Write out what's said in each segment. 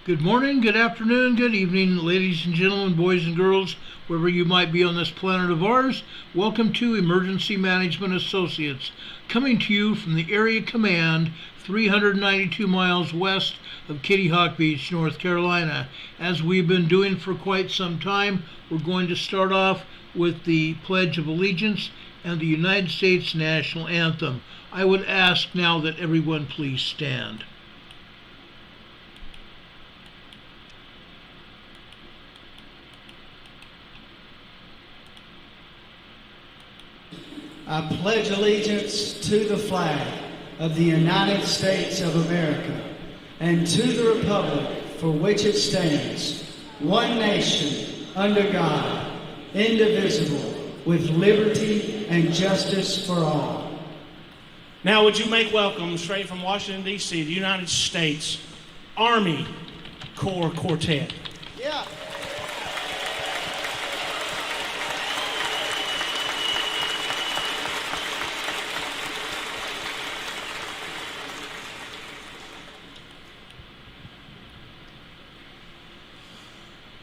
Good morning, good afternoon, good evening, ladies and gentlemen, boys and girls, wherever you might be on this planet of ours. Welcome to Emergency Management Associates, coming to you from the Area Command, 392 miles west of Kitty Hawk Beach, North Carolina. As we've been doing for quite some time, we're going to start off with the Pledge of Allegiance and the United States National Anthem. I would ask now that everyone please stand. I pledge allegiance to the flag of the United States of America and to the republic for which it stands, one nation, under God, indivisible, with liberty and justice for all. Now would you make welcome, straight from Washington, D.C., the United States Army Corps Quartet. Yeah.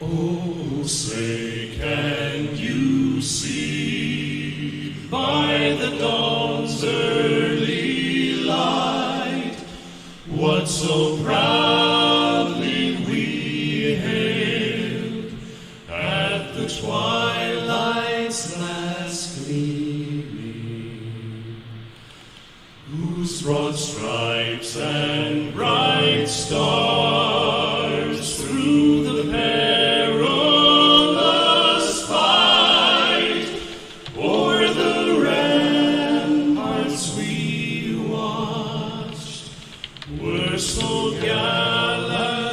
Oh, say, can you see by the dawn's early light what so proudly we hailed at the twilight's last gleaming, whose broad stripes and bright stars through the so gallantly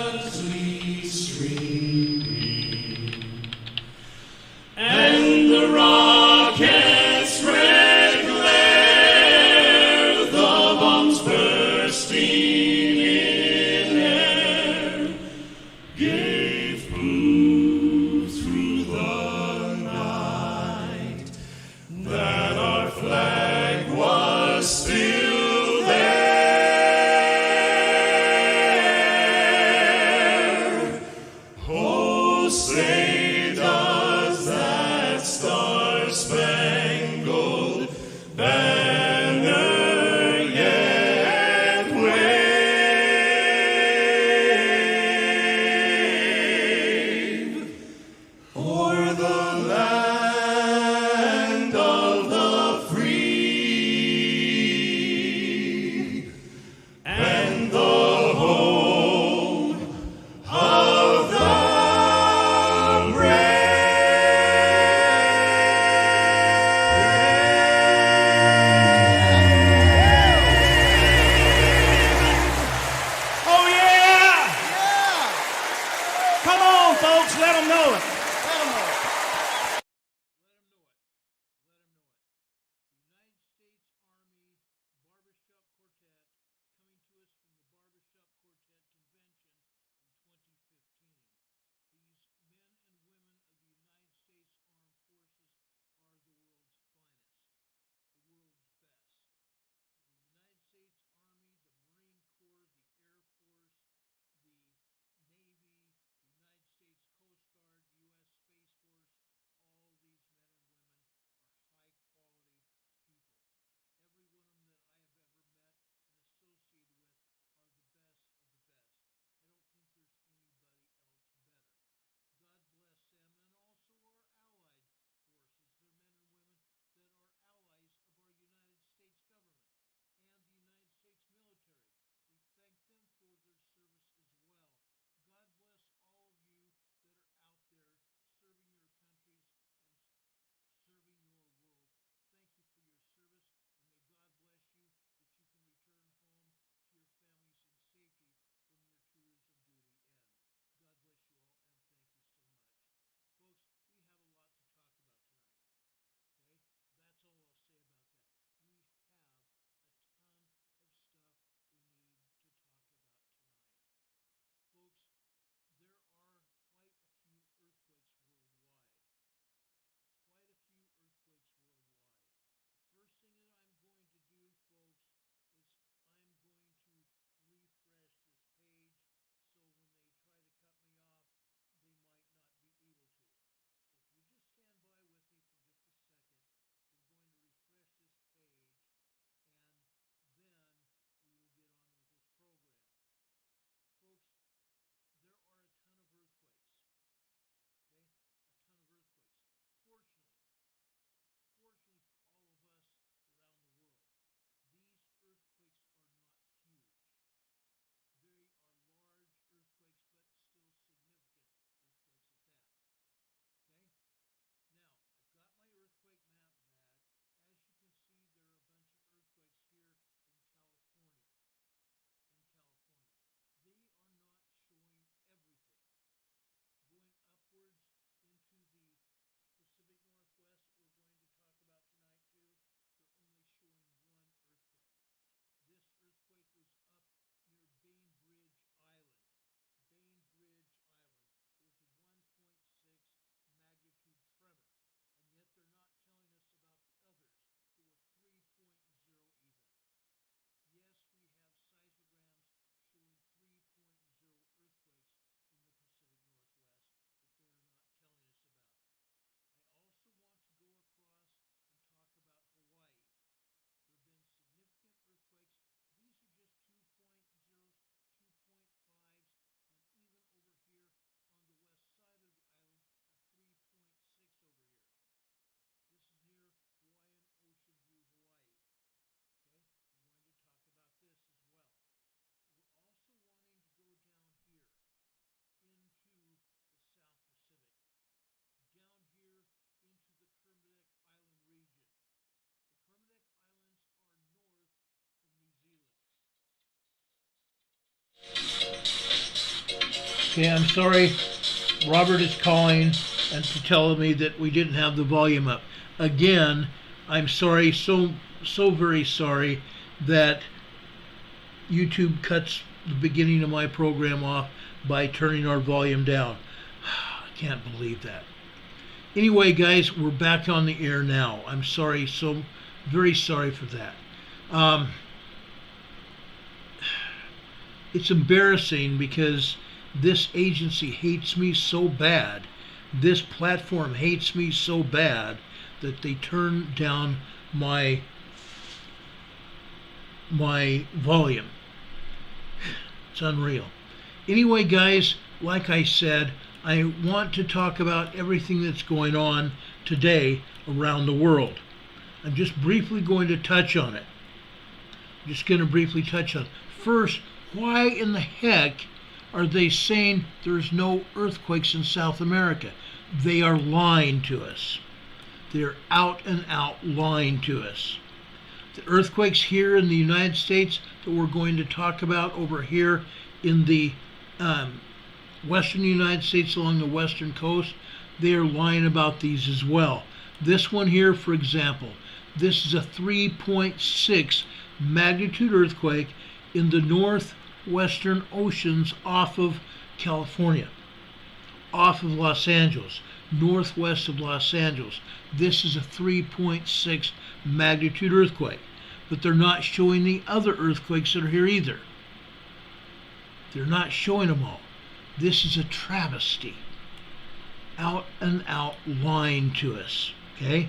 streaming, and the rocket's red glare, the bombs bursting in air, Okay, I'm sorry. Robert is calling and to tell me that we didn't have the volume up. Again, I'm sorry, so very sorry that YouTube cuts the beginning of my program off by turning our volume down. I can't believe that. Anyway, guys, we're back on the air now. I'm sorry, so very sorry for that. It's embarrassing because this agency hates me so bad, this platform hates me so bad that they turn down my volume. It's unreal. Anyway, guys, like I said, I want to talk about everything that's going on today around the world. I'm just briefly going to touch on it. First, why in the heck are they saying there's no earthquakes in South America? They are lying to us. They're out and out lying to us. The earthquakes here in the United States that we're going to talk about over here in the western United States along the western coast, they are lying about these as well. This one here, for example, this is a 3.6 magnitude earthquake in the northwestern oceans off of California, off of Los Angeles, northwest of Los Angeles. This is a 3.6 magnitude earthquake, but they're not showing the other earthquakes that are here either. They're not showing them all. This is a travesty. Out and out lying to us, okay?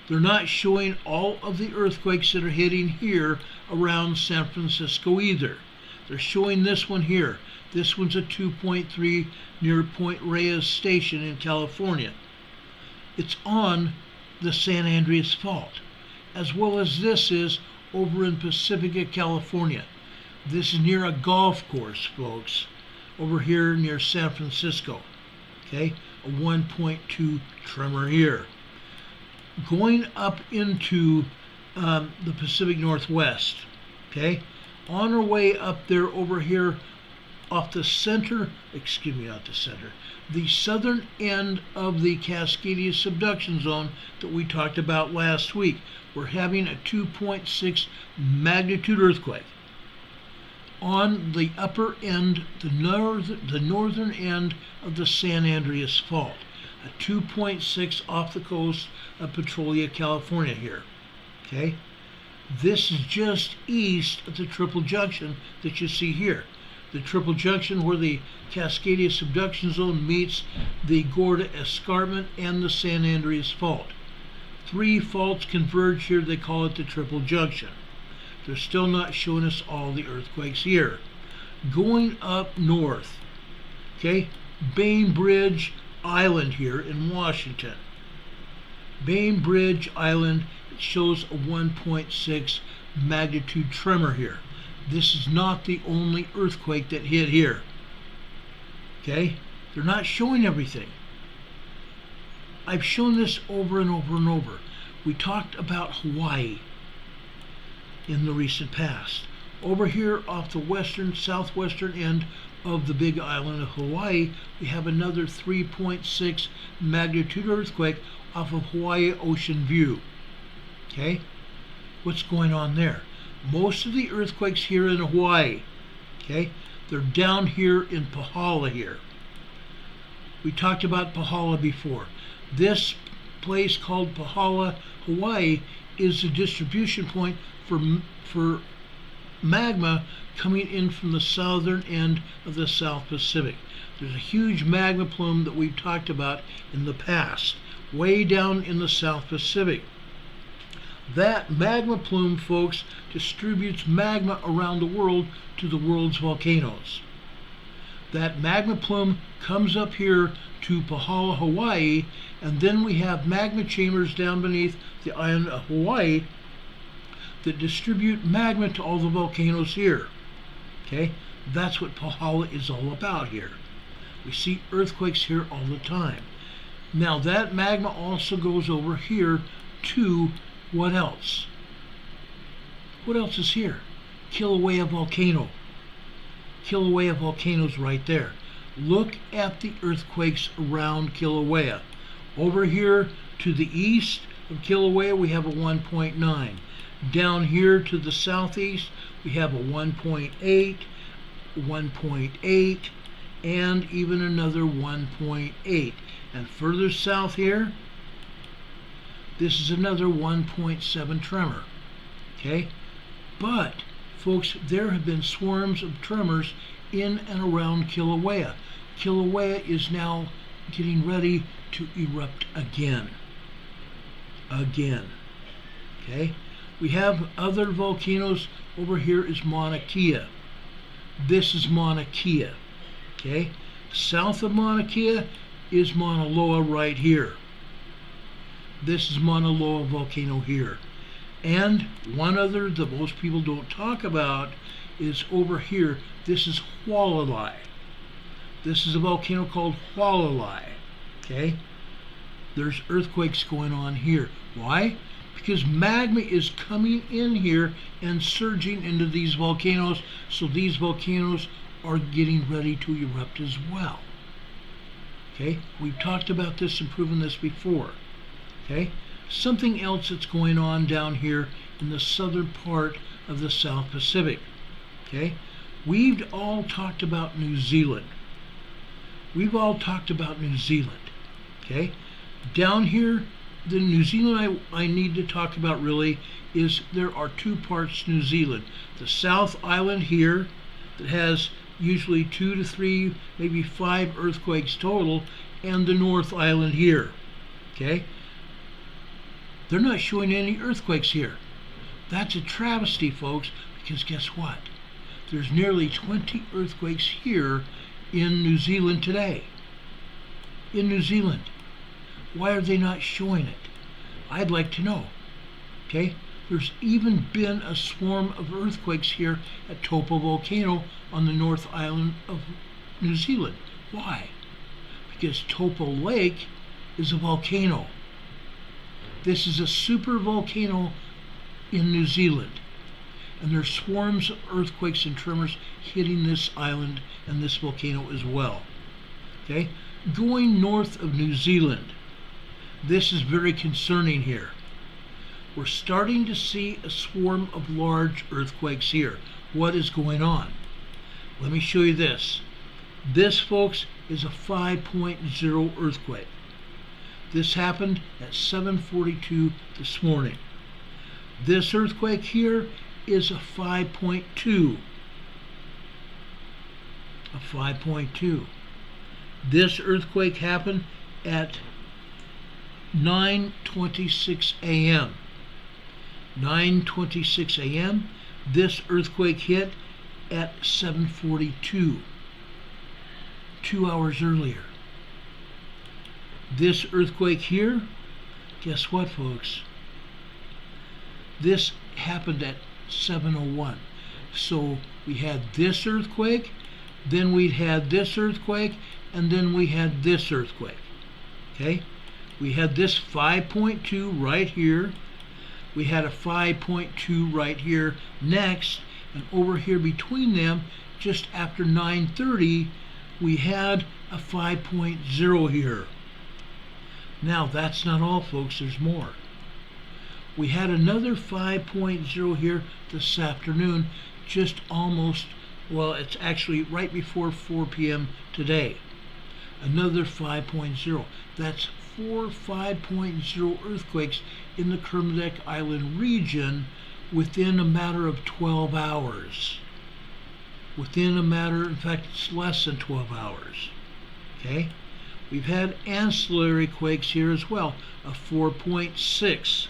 They're not showing all of the earthquakes that are hitting here around San Francisco either. They're showing this one here. This one's a 2.3 near Point Reyes Station in California. It's on the San Andreas Fault, as well as this is over in Pacifica, California. This is near a golf course, folks, over here near San Francisco. Okay, a 1.2 tremor here. Going up into the Pacific Northwest, okay, on our way up there over here off the center, excuse me, not the center, the southern end of the Cascadia subduction zone that we talked about last week. We're having a 2.6 magnitude earthquake on the upper end, the northern end of the San Andreas Fault, a 2.6 off the coast of Petrolia, California here, okay? This is just east of the triple junction that you see here. The triple junction where the Cascadia subduction zone meets the Gorda Escarpment and the San Andreas Fault. Three faults converge here, they call it the triple junction. They're still not showing us all the earthquakes here. Going up north, okay, Bainbridge Island here in Washington. Bainbridge Island, it shows a 1.6 magnitude tremor here. This is not the only earthquake that hit here. Okay? They're not showing everything. I've shown this over and over and over. We talked about Hawaii in the recent past. Over here off the southwestern end of the big island of Hawaii, we have another 3.6 magnitude earthquake off of Hawaii Ocean View. Okay? What's going on there? Most of the earthquakes here in Hawaii, okay, they're down here in Pahala here. We talked about Pahala before. This place called Pahala, Hawaii, is the distribution point for magma coming in from the southern end of the South Pacific. There's a huge magma plume that we've talked about in the past, way down in the South Pacific. That magma plume, folks, distributes magma around the world to the world's volcanoes. That magma plume comes up here to Pahala, Hawaii, and then we have magma chambers down beneath the island of Hawaii that distribute magma to all the volcanoes here. Okay? That's what Pahala is all about here. We see earthquakes here all the time. Now that magma also goes over here to what else? What else is here? Kilauea volcano. Kilauea volcano's right there. Look at the earthquakes around Kilauea. Over here to the east of Kilauea, we have a 1.9. Down here to the southeast, we have a 1.8, 1.8, and even another 1.8. And further south here, this is another 1.7 tremor. Okay? But, folks, there have been swarms of tremors in and around Kilauea. Kilauea is now getting ready to erupt again. Okay? We have other volcanoes. Over here is Mauna Kea. This is Mauna Kea. Okay? South of Mauna Kea is Mauna Loa right here. This is Mauna Loa volcano here. And one other that most people don't talk about is over here. This is Hualalai. This is a volcano called Hualalai. Okay? There's earthquakes going on here. Why? Because magma is coming in here and surging into these volcanoes, so these volcanoes are getting ready to erupt as well. Okay? We've talked about this and proven this before. Okay? Something else that's going on down here in the southern part of the South Pacific. Okay? We've all talked about New Zealand. Okay? Down here, the New Zealand I need to talk about really is there are two parts to New Zealand. The South Island here that has usually 2 to 3, maybe 5 earthquakes total, and the North Island here. Okay? They're not showing any earthquakes here. That's a travesty, folks, because guess what? There's nearly 20 earthquakes here in New Zealand today. In New Zealand. Why are they not showing it? I'd like to know. Okay? There's even been a swarm of earthquakes here at Taupo Volcano on the North Island of New Zealand. Why? Because Taupo Lake is a volcano. This is a super volcano in New Zealand. And there's swarms of earthquakes and tremors hitting this island and this volcano as well. Okay? Going north of New Zealand, this is very concerning here. We're starting to see a swarm of large earthquakes here. What is going on? Let me show you this. This, folks, is a 5.0 earthquake. This happened at 7:42 this morning. This earthquake here is a 5.2. A 5.2. This earthquake happened at 9:26 a.m. 9:26 a.m. This earthquake hit at 7:42. 2 hours earlier. This earthquake here, guess what, folks? This happened at 7:01. So we had this earthquake, then we had this earthquake, and then we had this earthquake. Okay? We had this 5.2 right here. We had a 5.2 right here next, and over here between them, just after 9:30, we had a 5.0 here. Now, that's not all, folks. There's more. We had another 5.0 here this afternoon, just almost, well, it's actually right before 4 p.m. today. Another 5.0. That's 4 5.0 earthquakes in the Kermadec Island region within a matter of 12 hours. In fact, it's less than 12 hours. Okay? We've had ancillary quakes here as well, a 4.6,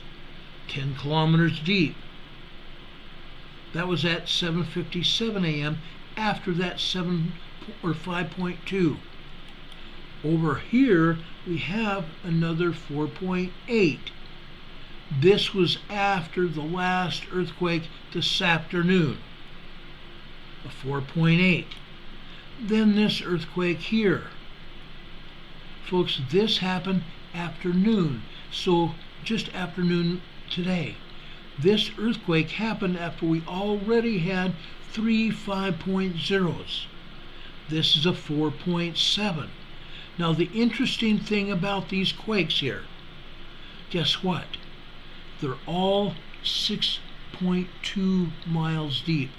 10 kilometers deep. That was at 7:57 a.m. after that 5.2. Over here, we have another 4.8. This was after the last earthquake this afternoon, a 4.8. Then this earthquake here. Folks, this happened afternoon, so just afternoon today. This earthquake happened after we already had 3 5.0s. This is a 4.7. Now the interesting thing about these quakes here, guess what? They're all 6.2 miles deep.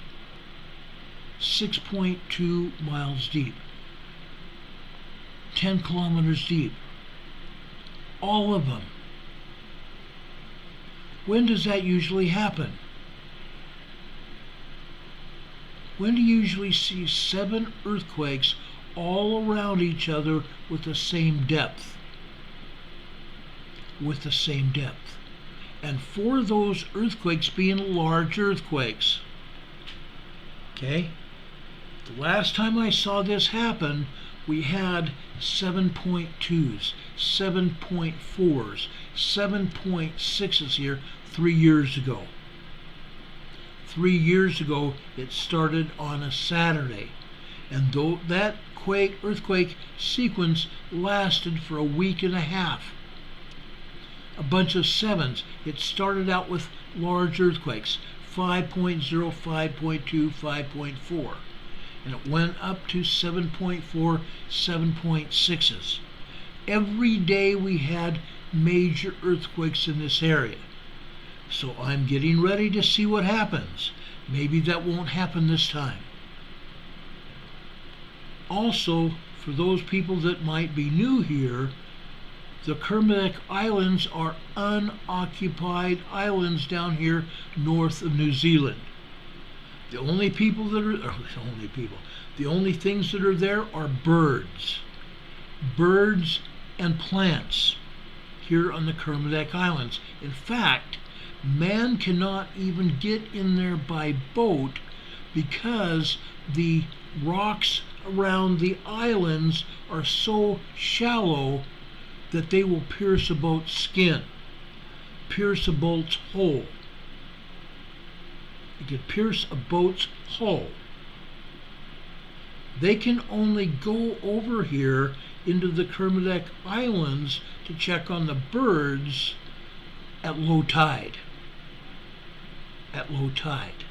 6.2 miles deep. 10 kilometers deep. All of them. When does that usually happen? When do you usually see 7 earthquakes all around each other with the same depth? With the same depth. And 4 of those earthquakes being large earthquakes. Okay? The last time I saw this happen, we had 7.2s, 7.4s, 7.6s here 3 years ago. 3 years ago, it started on a Saturday. And though that earthquake sequence lasted for a week and a half. A bunch of 7s. It started out with large earthquakes, 5.0, 5.2, 5.4. And it went up to 7.4, 7.6s. Every day we had major earthquakes in this area. So I'm getting ready to see what happens. Maybe that won't happen this time. Also, for those people that might be new here, the Kermadec Islands are unoccupied islands down here north of New Zealand. The only people that are, the only things that are there are birds. Birds and plants here on the Kermadec Islands. In fact, man cannot even get in there by boat because the rocks around the islands are so shallow that they will pierce a boat's skin, pierce a boat's hull. It could pierce a boat's hull. They can only go over here into the Kermadec Islands to check on the birds at low tide. At low tide.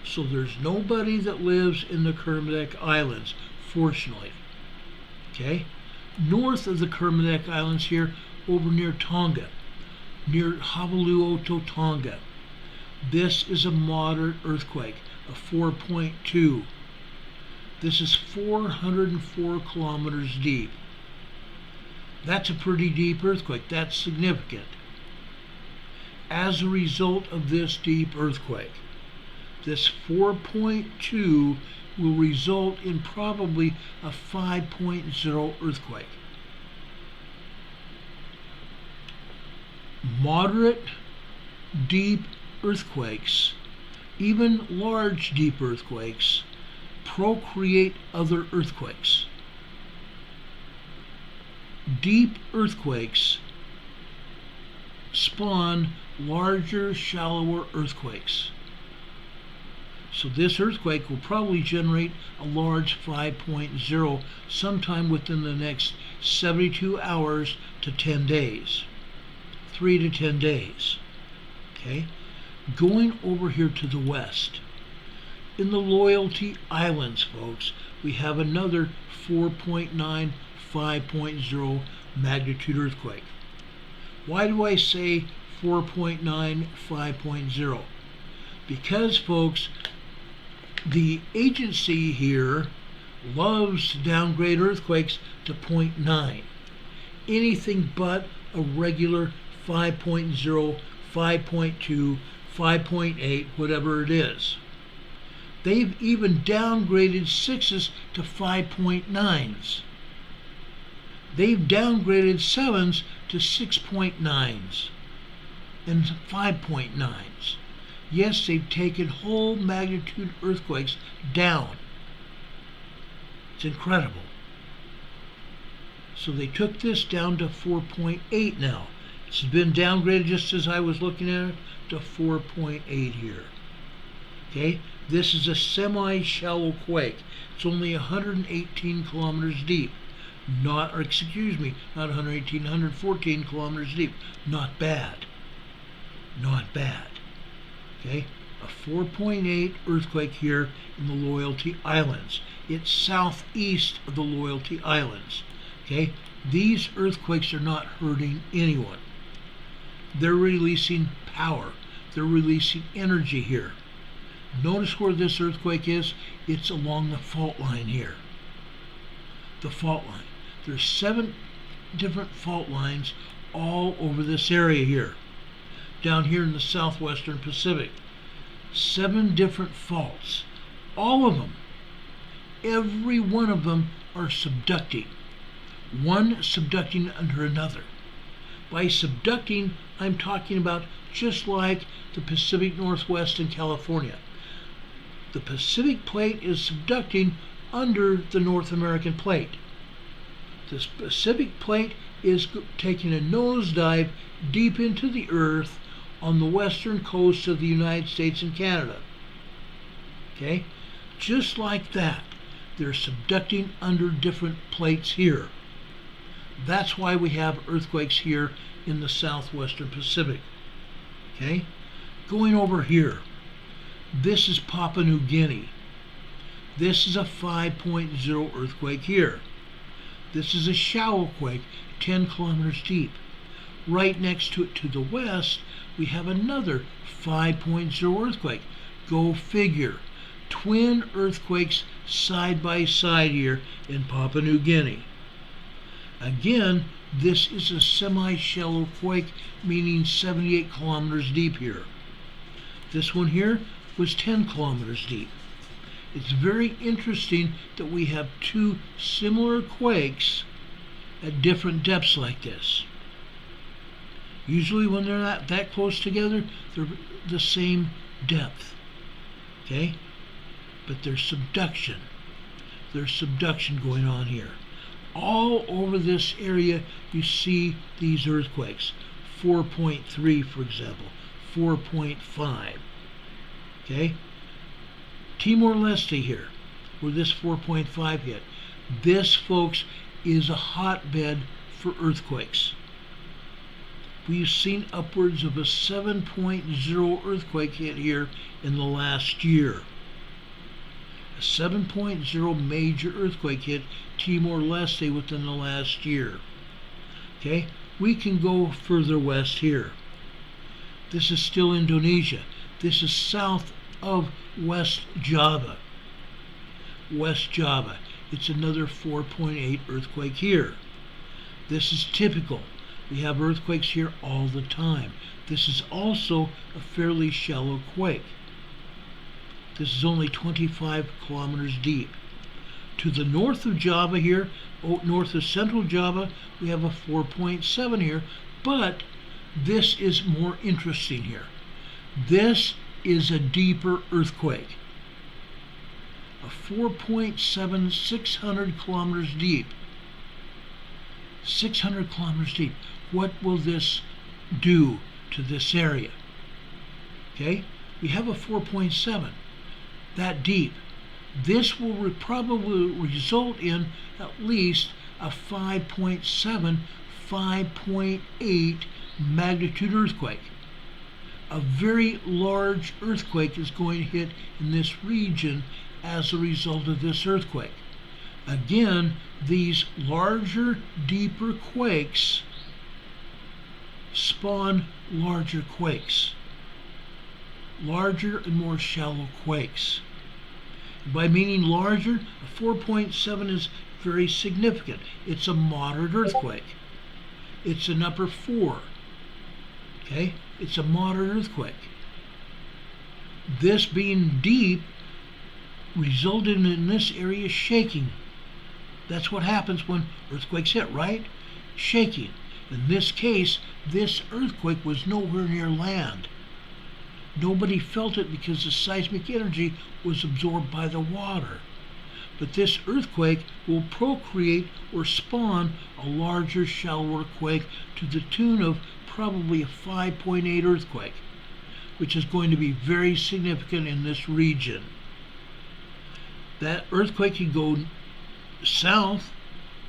So there's nobody that lives in the Kermadec Islands, fortunately. Okay? North of the Kermadec Islands here, over near Tonga, near Havaluoto, Tonga. This is a moderate earthquake, a 4.2. This is 404 kilometers deep. That's a pretty deep earthquake. That's significant. As a result of this deep earthquake, this 4.2 will result in probably a 5.0 earthquake. Moderate, deep earthquakes, even large deep earthquakes, procreate other earthquakes. Deep earthquakes spawn larger, shallower earthquakes. So this earthquake will probably generate a large 5.0 sometime within the next 72 hours to 10 days. 3 to 10 days. Okay? Going over here to the west, in the Loyalty Islands, folks, we have another 4.9, 5.0 magnitude earthquake. Why do I say 4.9, 5.0? Because, folks, the agency here loves to downgrade earthquakes to 0.9. Anything but a regular 5.0, 5.2, 5.8, whatever it is. They've even downgraded 6s to 5.9s. They've downgraded 7s to 6.9s and 5.9s. Yes, they've taken whole magnitude earthquakes down. It's incredible. So they took this down to 4.8 now. It's been downgraded, just as I was looking at it, to 4.8 here. Okay, this is a semi-shallow quake. It's only 118 kilometers deep. Not 118, 114 kilometers deep. Not bad. Not bad. Okay, a 4.8 earthquake here in the Loyalty Islands. It's southeast of the Loyalty Islands. Okay? These earthquakes are not hurting anyone. They're releasing power. They're releasing energy here. Notice where this earthquake is. It's along the fault line here. The fault line. There's 7 different fault lines all over this area here. Down here in the southwestern Pacific. 7 different faults. All of them, every one of them are subducting. One subducting under another. By subducting, I'm talking about just like the Pacific Northwest in California. The Pacific plate is subducting under the North American plate. The Pacific plate is taking a nosedive deep into the earth on the western coast of the United States and Canada. Okay? Just like that, they're subducting under different plates here. That's why we have earthquakes here in the southwestern Pacific. Okay? Going over here, this is Papua New Guinea. This is a 5.0 earthquake here. This is a shallow quake, 10 kilometers deep. Right next to it to the west, we have another 5.0 earthquake. Go figure. Twin earthquakes side by side here in Papua New Guinea. Again, this is a semi-shallow quake, meaning 78 kilometers deep here. This one here was 10 kilometers deep. It's very interesting that we have 2 similar quakes at different depths like this. Usually when they're not that close together, they're the same depth. Okay? But there's subduction. There's subduction going on here. All over this area you see these earthquakes. 4.3 for example, 4.5. Okay? Timor-Leste here, where this 4.5 hit. This, folks, is a hotbed for earthquakes. We've seen upwards of a 7.0 earthquake hit here in the last year. A 7.0 major earthquake hit Timor-Leste within the last year. Okay, we can go further west here. This is still Indonesia. This is south of West Java. West Java. It's another 4.8 earthquake here. This is typical. We have earthquakes here all the time. This is also a fairly shallow quake. This is only 25 kilometers deep. To the north of Java here, north of central Java, we have a 4.7 here, but this is more interesting here. This is a deeper earthquake. A 4.7, 600 kilometers deep. 600 kilometers deep. What will this do to this area? Okay, we have a 4.7 that deep. This will probably result in at least a 5.7, 5.8 magnitude earthquake. A very large earthquake is going to hit in this region as a result of this earthquake. Again, these larger, deeper quakes spawn larger quakes. Larger and more shallow quakes. By meaning larger, a 4.7 is very significant. It's a moderate earthquake. It's an upper 4. Okay? It's a moderate earthquake. This being deep resulted in this area shaking. That's what happens when earthquakes hit, right? Shaking. In this case, this earthquake was nowhere near land. Nobody felt it because the seismic energy was absorbed by the water. But this earthquake will procreate or spawn a larger, shallower quake to the tune of probably a 5.8 earthquake, which is going to be very significant in this region. That earthquake can go south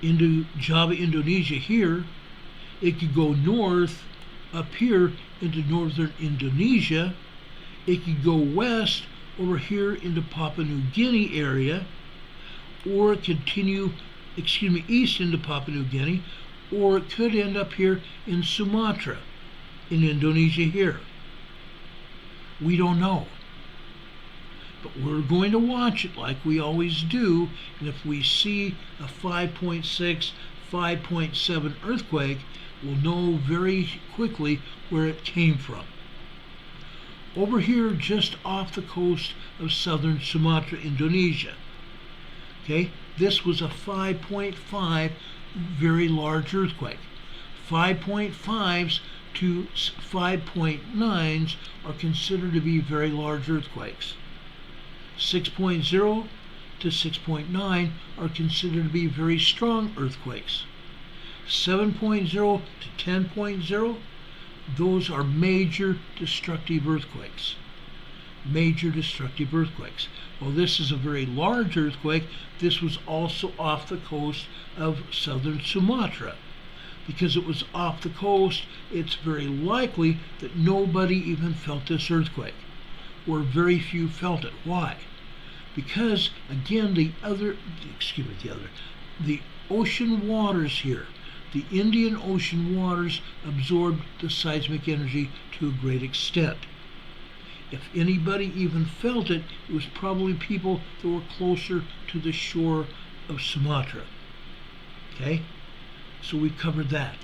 into Java, Indonesia here. It could go north up here into northern Indonesia. It could go west over here into Papua New Guinea area, or continue, east into Papua New Guinea, or it could end up here in Sumatra, in Indonesia here. We don't know. But we're going to watch it like we always do, and if we see a 5.6, 5.7 earthquake, we'll know very quickly where it came from. Over here, just off the coast of southern Sumatra, Indonesia. Okay, this was a 5.5 very large earthquake. 5.5s to 5.9s are considered to be very large earthquakes. 6.0 to 6.9 are considered to be very strong earthquakes. 7.0 to 10.0, those are major destructive earthquakes. Major destructive earthquakes. Well, this is a very large earthquake. This was also off the coast of southern Sumatra. Because it was off the coast, it's very likely that nobody even felt this earthquake, or very few felt it. Why? Because, again, the ocean waters here, the Indian Ocean waters absorbed the seismic energy to a great extent. If anybody even felt it, it was probably people that were closer to the shore of Sumatra. Okay? So we covered that.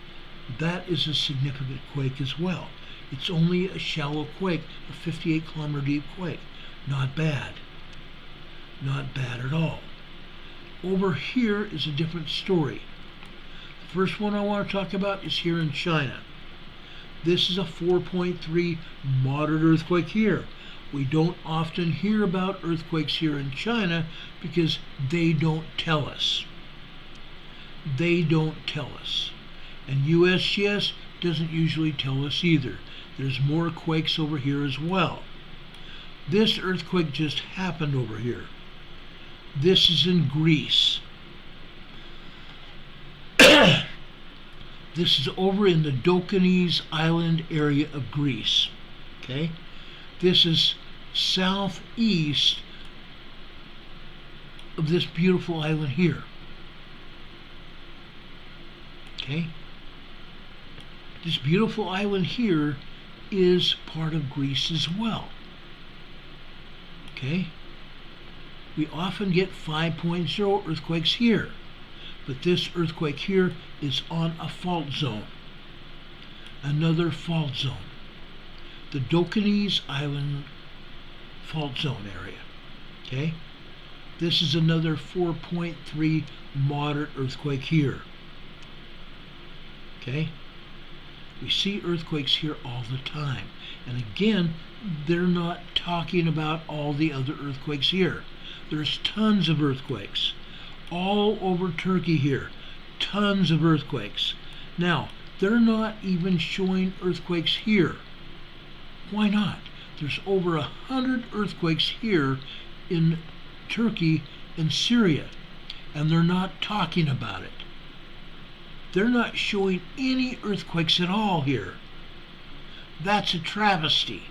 That is a significant quake as well. It's only a shallow quake, a 58-kilometer deep quake. Not bad. Not bad at all. Over here is a different story. The first one I want to talk about is here in China. This is a 4.3 moderate earthquake here. We don't often hear about earthquakes here in China because they don't tell us. They don't tell us. And USGS doesn't usually tell us either. There's more quakes over here as well. This earthquake just happened over here. This is in Greece. This is over in the Dokanese Island area of Greece. Okay? This is southeast of this beautiful island here. Okay? This beautiful island here is part of Greece as well. Okay? We often get 5.0 earthquakes here, but this earthquake here is on a fault zone. Another fault zone. The Dokanese Island fault zone area. Okay? This is another 4.3 moderate earthquake here. Okay? We see earthquakes here all the time. And again, they're not talking about all the other earthquakes here. There's tons of earthquakes. All over Turkey here. Tons of earthquakes. Now, they're not even showing earthquakes here. Why not? There's over 100 earthquakes here in Turkey and Syria. And they're not talking about it. They're not showing any earthquakes at all here. That's a travesty.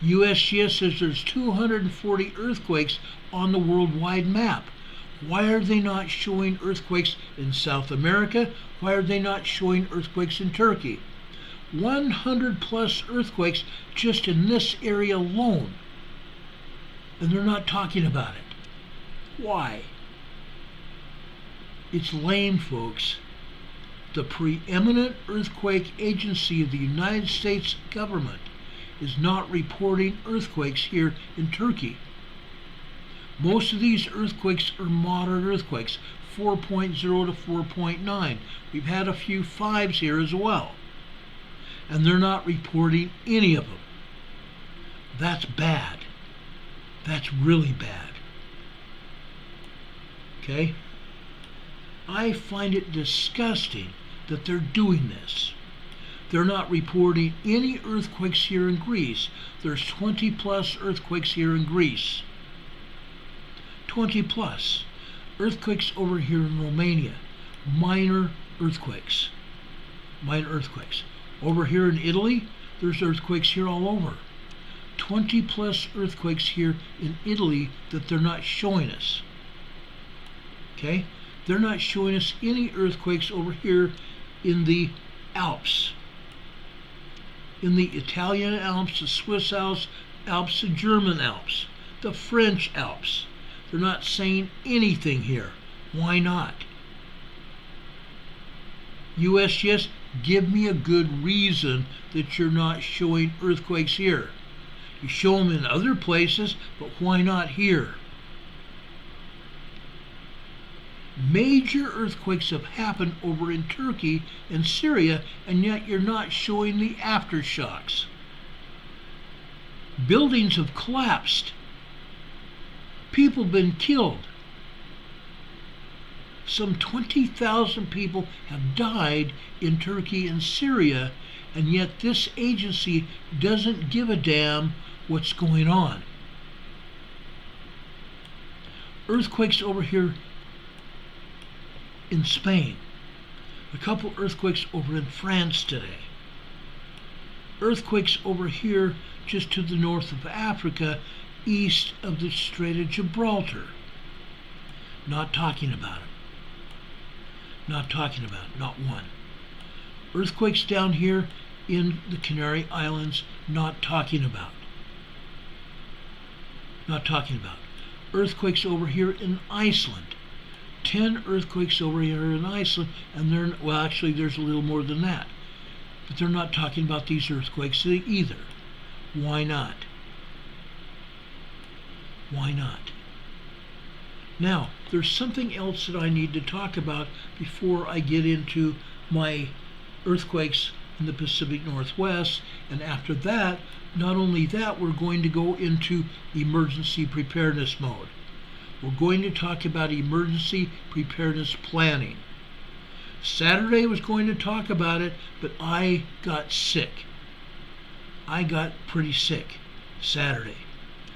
USGS says there's 240 earthquakes on the worldwide map. Why are they not showing earthquakes in South America? Why are they not showing earthquakes in Turkey? 100 plus earthquakes just in this area alone. And they're not talking about it. Why? It's lame, folks. The preeminent earthquake agency of the United States government is not reporting earthquakes here in Turkey. Most of these earthquakes are moderate earthquakes, 4.0 to 4.9. We've had a few 5s here as well. And they're not reporting any of them. That's bad. That's really bad. Okay? I find it disgusting that they're doing this. They're not reporting any earthquakes here in Greece. There's 20 plus earthquakes here in Greece. 20 plus. Earthquakes over here in Romania. Minor earthquakes. Minor earthquakes. Over here in Italy, there's earthquakes here all over. 20 plus earthquakes here in Italy that they're not showing us. Okay? They're not showing us any earthquakes over here in the Alps. In the Italian Alps, the Swiss Alps, the German Alps, the French Alps. They're not saying anything here. Why not? USGS, give me a good reason that you're not showing earthquakes here. You show them in other places, but why not here? Major earthquakes have happened over in Turkey and Syria, and yet you're not showing the aftershocks. Buildings have collapsed. People have been killed. Some 20,000 people have died in Turkey and Syria, and yet this agency doesn't give a damn what's going on. Earthquakes over here in Spain. A couple earthquakes over in France today. Earthquakes over here just to the north of Africa, east of the Strait of Gibraltar. Not talking about it. Not talking about it. Not one. Earthquakes down here in the Canary Islands. Not talking about. Not talking about. Earthquakes over here in Iceland. 10 earthquakes over here in Iceland, and well, actually there's a little more than that. But they're not talking about these earthquakes either. Why not? Why not? Now, there's something else that I need to talk about before I get into my earthquakes in the Pacific Northwest, and after that, not only that, we're going to go into emergency preparedness mode. We're going to talk about emergency preparedness planning. Saturday I was going to talk about it, but I got sick. I got pretty sick Saturday,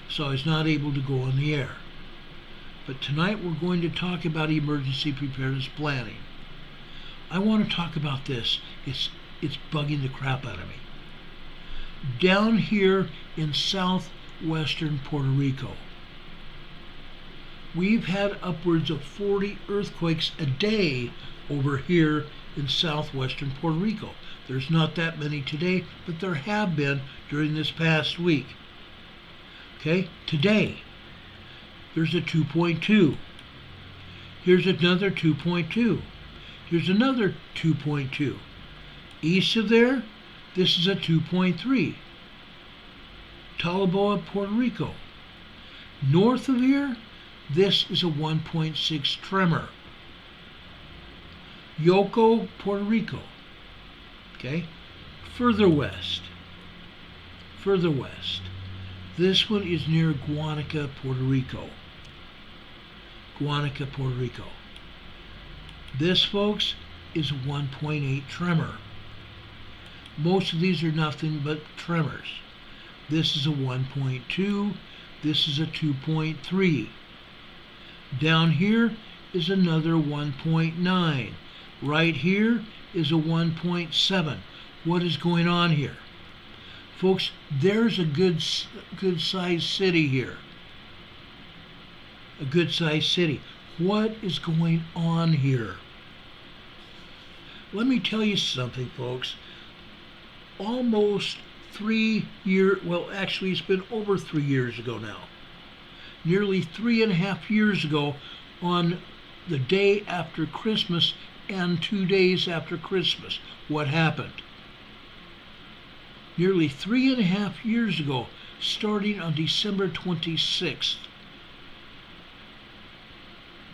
so I was not able to go on the air. But tonight we're going to talk about emergency preparedness planning. I want to talk about this. It's bugging the crap out of me. Down here in southwestern Puerto Rico, we've had upwards of 40 earthquakes a day over here in southwestern Puerto Rico. There's not that many today, but there have been during this past week. Okay, today, there's a 2.2. Here's another 2.2. Here's another 2.2. East of there, this is a 2.3. Taloboa, Puerto Rico. North of here, this is a 1.6 tremor. Yoko, Puerto Rico. Okay? Further west. Further west. This one is near Guanica, Puerto Rico. Guanica, Puerto Rico. This, folks, is a 1.8 tremor. Most of these are nothing but tremors. This is a 1.2. This is a 2.3. Down here is another 1.9. Right here is a 1.7. What is going on here? Folks, there's a good sized city here. A good sized city. What is going on here? Let me tell you something, folks. Almost 3 years, well, actually it's been over 3 years ago now. Nearly 3.5 years ago, on the day after Christmas and 2 days after Christmas, what happened? Nearly 3.5 years ago, starting on December 26th.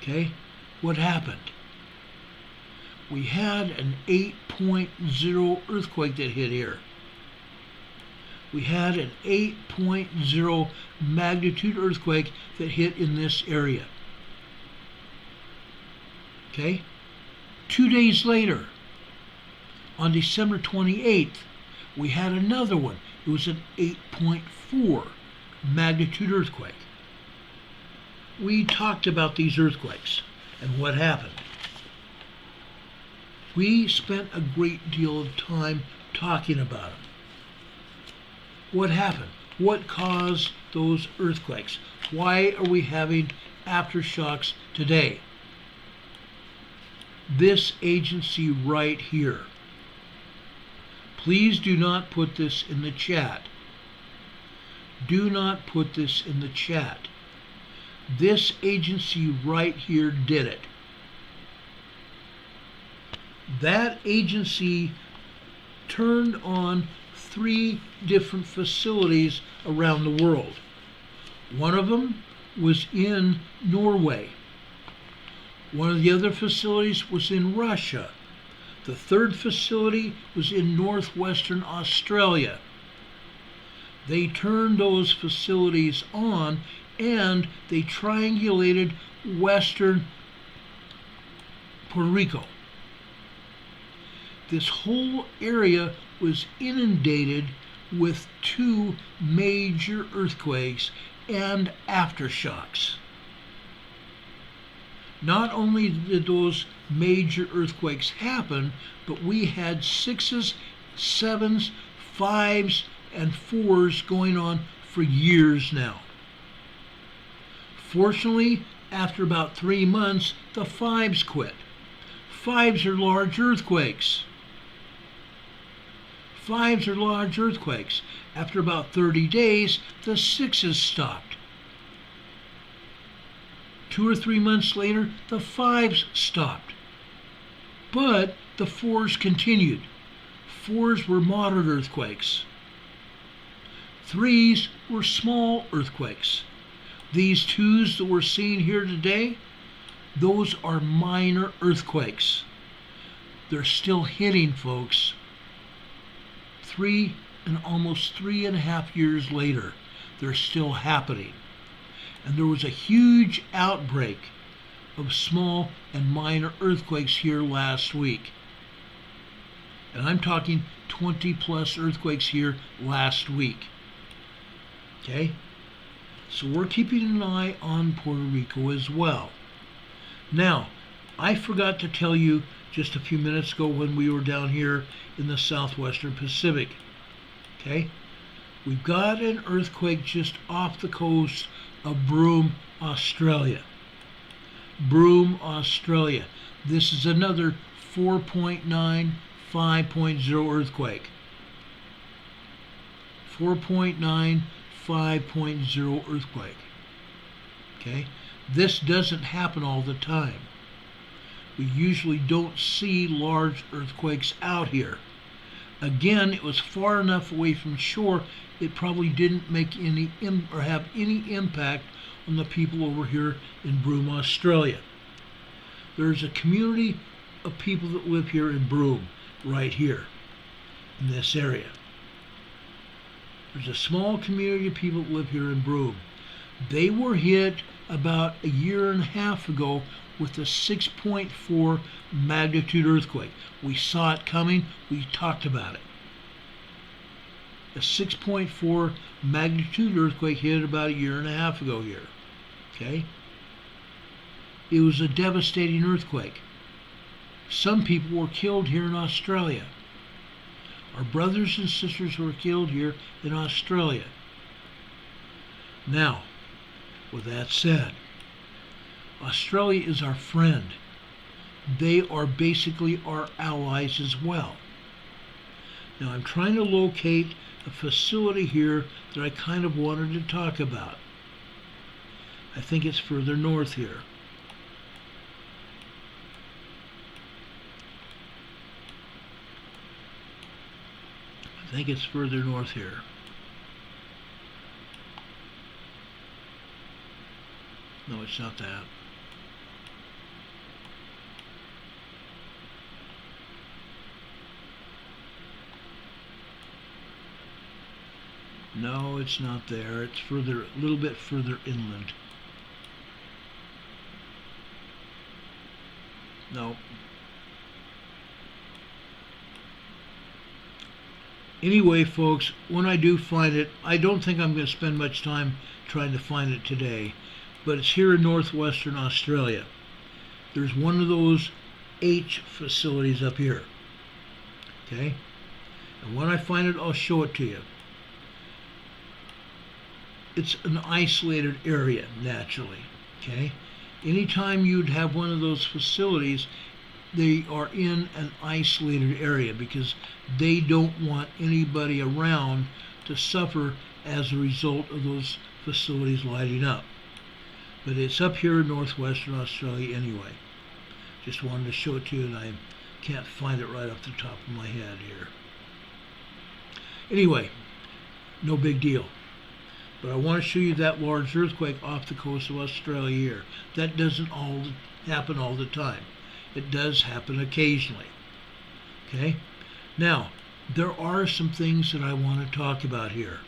Okay, what happened? We had an 8.0 earthquake that hit here. We had an 8.0 magnitude earthquake that hit in this area. Okay? 2 days later, on December 28th, we had another one. It was an 8.4 magnitude earthquake. We talked about these earthquakes and what happened. We spent a great deal of time talking about them. What happened? What caused those earthquakes? Why are we having aftershocks today? this agency right here. Please do not put this in the chat. Do not put this in the chat. This agency right here did it. That agency turned on 3 different facilities around the world. One of them was in Norway. One of the other facilities was in Russia. The third facility was in northwestern Australia. They turned those facilities on and they triangulated western Puerto Rico. This whole area was inundated with 2 major earthquakes and aftershocks. Not only did those major earthquakes happen, but we had 6s, 7s, 5s, and 4s going on for years now. Fortunately, after about 3 months, the 5s quit. 5s are large earthquakes. 5s are large earthquakes. After about 30 days, the 6s stopped. 2 or 3 months later, the 5s stopped. But the 4s continued. 4s were moderate earthquakes. 3s were small earthquakes. These 2s that we're seeing here today, those are minor earthquakes. They're still hitting, folks. 3 and almost 3.5 years later, they're still happening. And there was a huge outbreak of small and minor earthquakes here last week. And I'm talking 20 plus earthquakes here last week. Okay? So we're keeping an eye on Puerto Rico as well. Now, I forgot to tell you just a few minutes ago when we were down here in the southwestern Pacific. Okay? We've got an earthquake just off the coast of Broome, Australia. Broome, Australia. This is another 4.9, 5.0 earthquake. 4.9, 5.0 earthquake. Okay? This doesn't happen all the time. We usually don't see large earthquakes out here. Again, it was far enough away from shore, it probably didn't make any or have any impact on the people over here in Broome, Australia. There's a community of people that live here in Broome, right here, in this area. There's a small community of people that live here in Broome. They were hit about 1.5 years ago with a 6.4 magnitude earthquake. We saw it coming, we talked about it. A 6.4 magnitude earthquake hit about 1.5 years ago here. Okay? It was a devastating earthquake. Some people were killed here in Australia. Our brothers and sisters were killed here in Australia. Now, with that said, Australia is our friend. They are basically our allies as well. Now, I'm trying to locate a facility here that I kind of wanted to talk about. I think it's further north here. I think it's further north here. No, it's not that. No, it's not there. It's further, a little bit further inland. No. Anyway, folks, when I do find it, I don't think I'm going to spend much time trying to find it today, but it's here in northwestern Australia. There's one of those H facilities up here. Okay? And when I find it, I'll show it to you. It's an isolated area, naturally. Okay? Anytime you'd have one of those facilities, they are in an isolated area because they don't want anybody around to suffer as a result of those facilities lighting up. But it's up here in northwestern Australia anyway. Just wanted to show it to you, and I can't find it right off the top of my head here. Anyway, no big deal. But I want to show you that large earthquake off the coast of Australia here. That doesn't happen all the time. It does happen occasionally. Okay? Now, there are some things that I want to talk about here.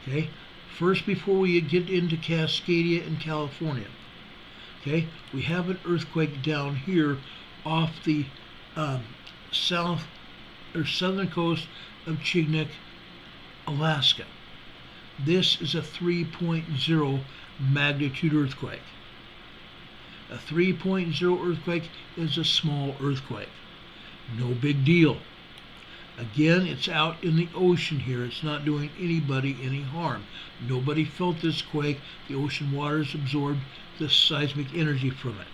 Okay? First, before we get into Cascadia in California, okay, we have an earthquake down here off the south or southern coast of Chignik, Alaska. This is a 3.0 magnitude earthquake. A 3.0 earthquake is a small earthquake. No big deal. Again, it's out in the ocean here. It's not doing anybody any harm. Nobody felt this quake. The ocean waters absorbed the seismic energy from it.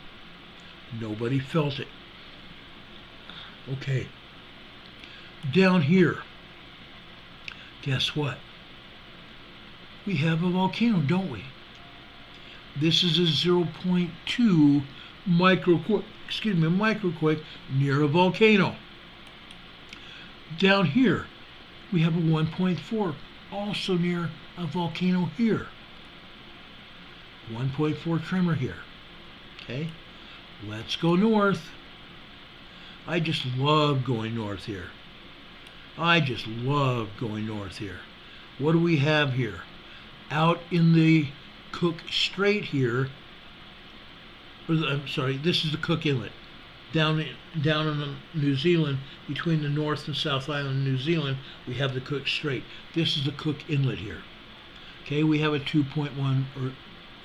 Nobody felt it. Okay. Down here, guess what? We have a volcano, don't we? This is a 0.2 microquake near a volcano. Down here, we have a 1.4, also near a volcano here. 1.4 tremor here. Okay, let's go north. I just love going north here. I just love going north here. What do we have here? Out in the Cook Strait here, I'm sorry, this is the Cook Inlet. Down in New Zealand, between the North and South Island of New Zealand, we have the Cook Strait. This is the Cook Inlet here. Okay, we have a 2.1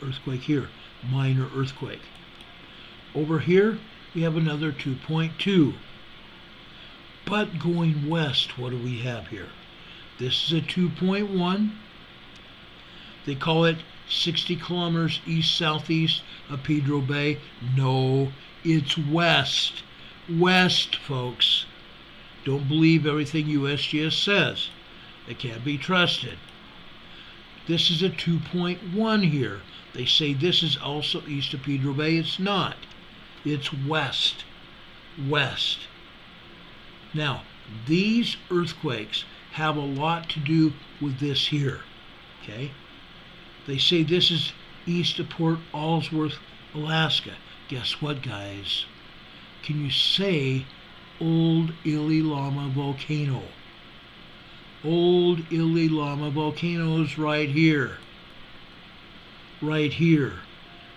earthquake here, minor earthquake. Over here, we have another 2.2. But going west, what do we have here? This is a 2.1. They call it 60 kilometers east-southeast of Pedro Bay. No, it's west. West, folks. Don't believe everything USGS says. It can't be trusted. This is a 2.1 here. They say this is also east of Pedro Bay. It's not. It's west. West. Now, these earthquakes have a lot to do with this here. Okay? They say this is east of Port Ellsworth, Alaska. Guess what, guys? Can you say Old Ililama Volcano? Old Ililama Volcano is right here. Right here.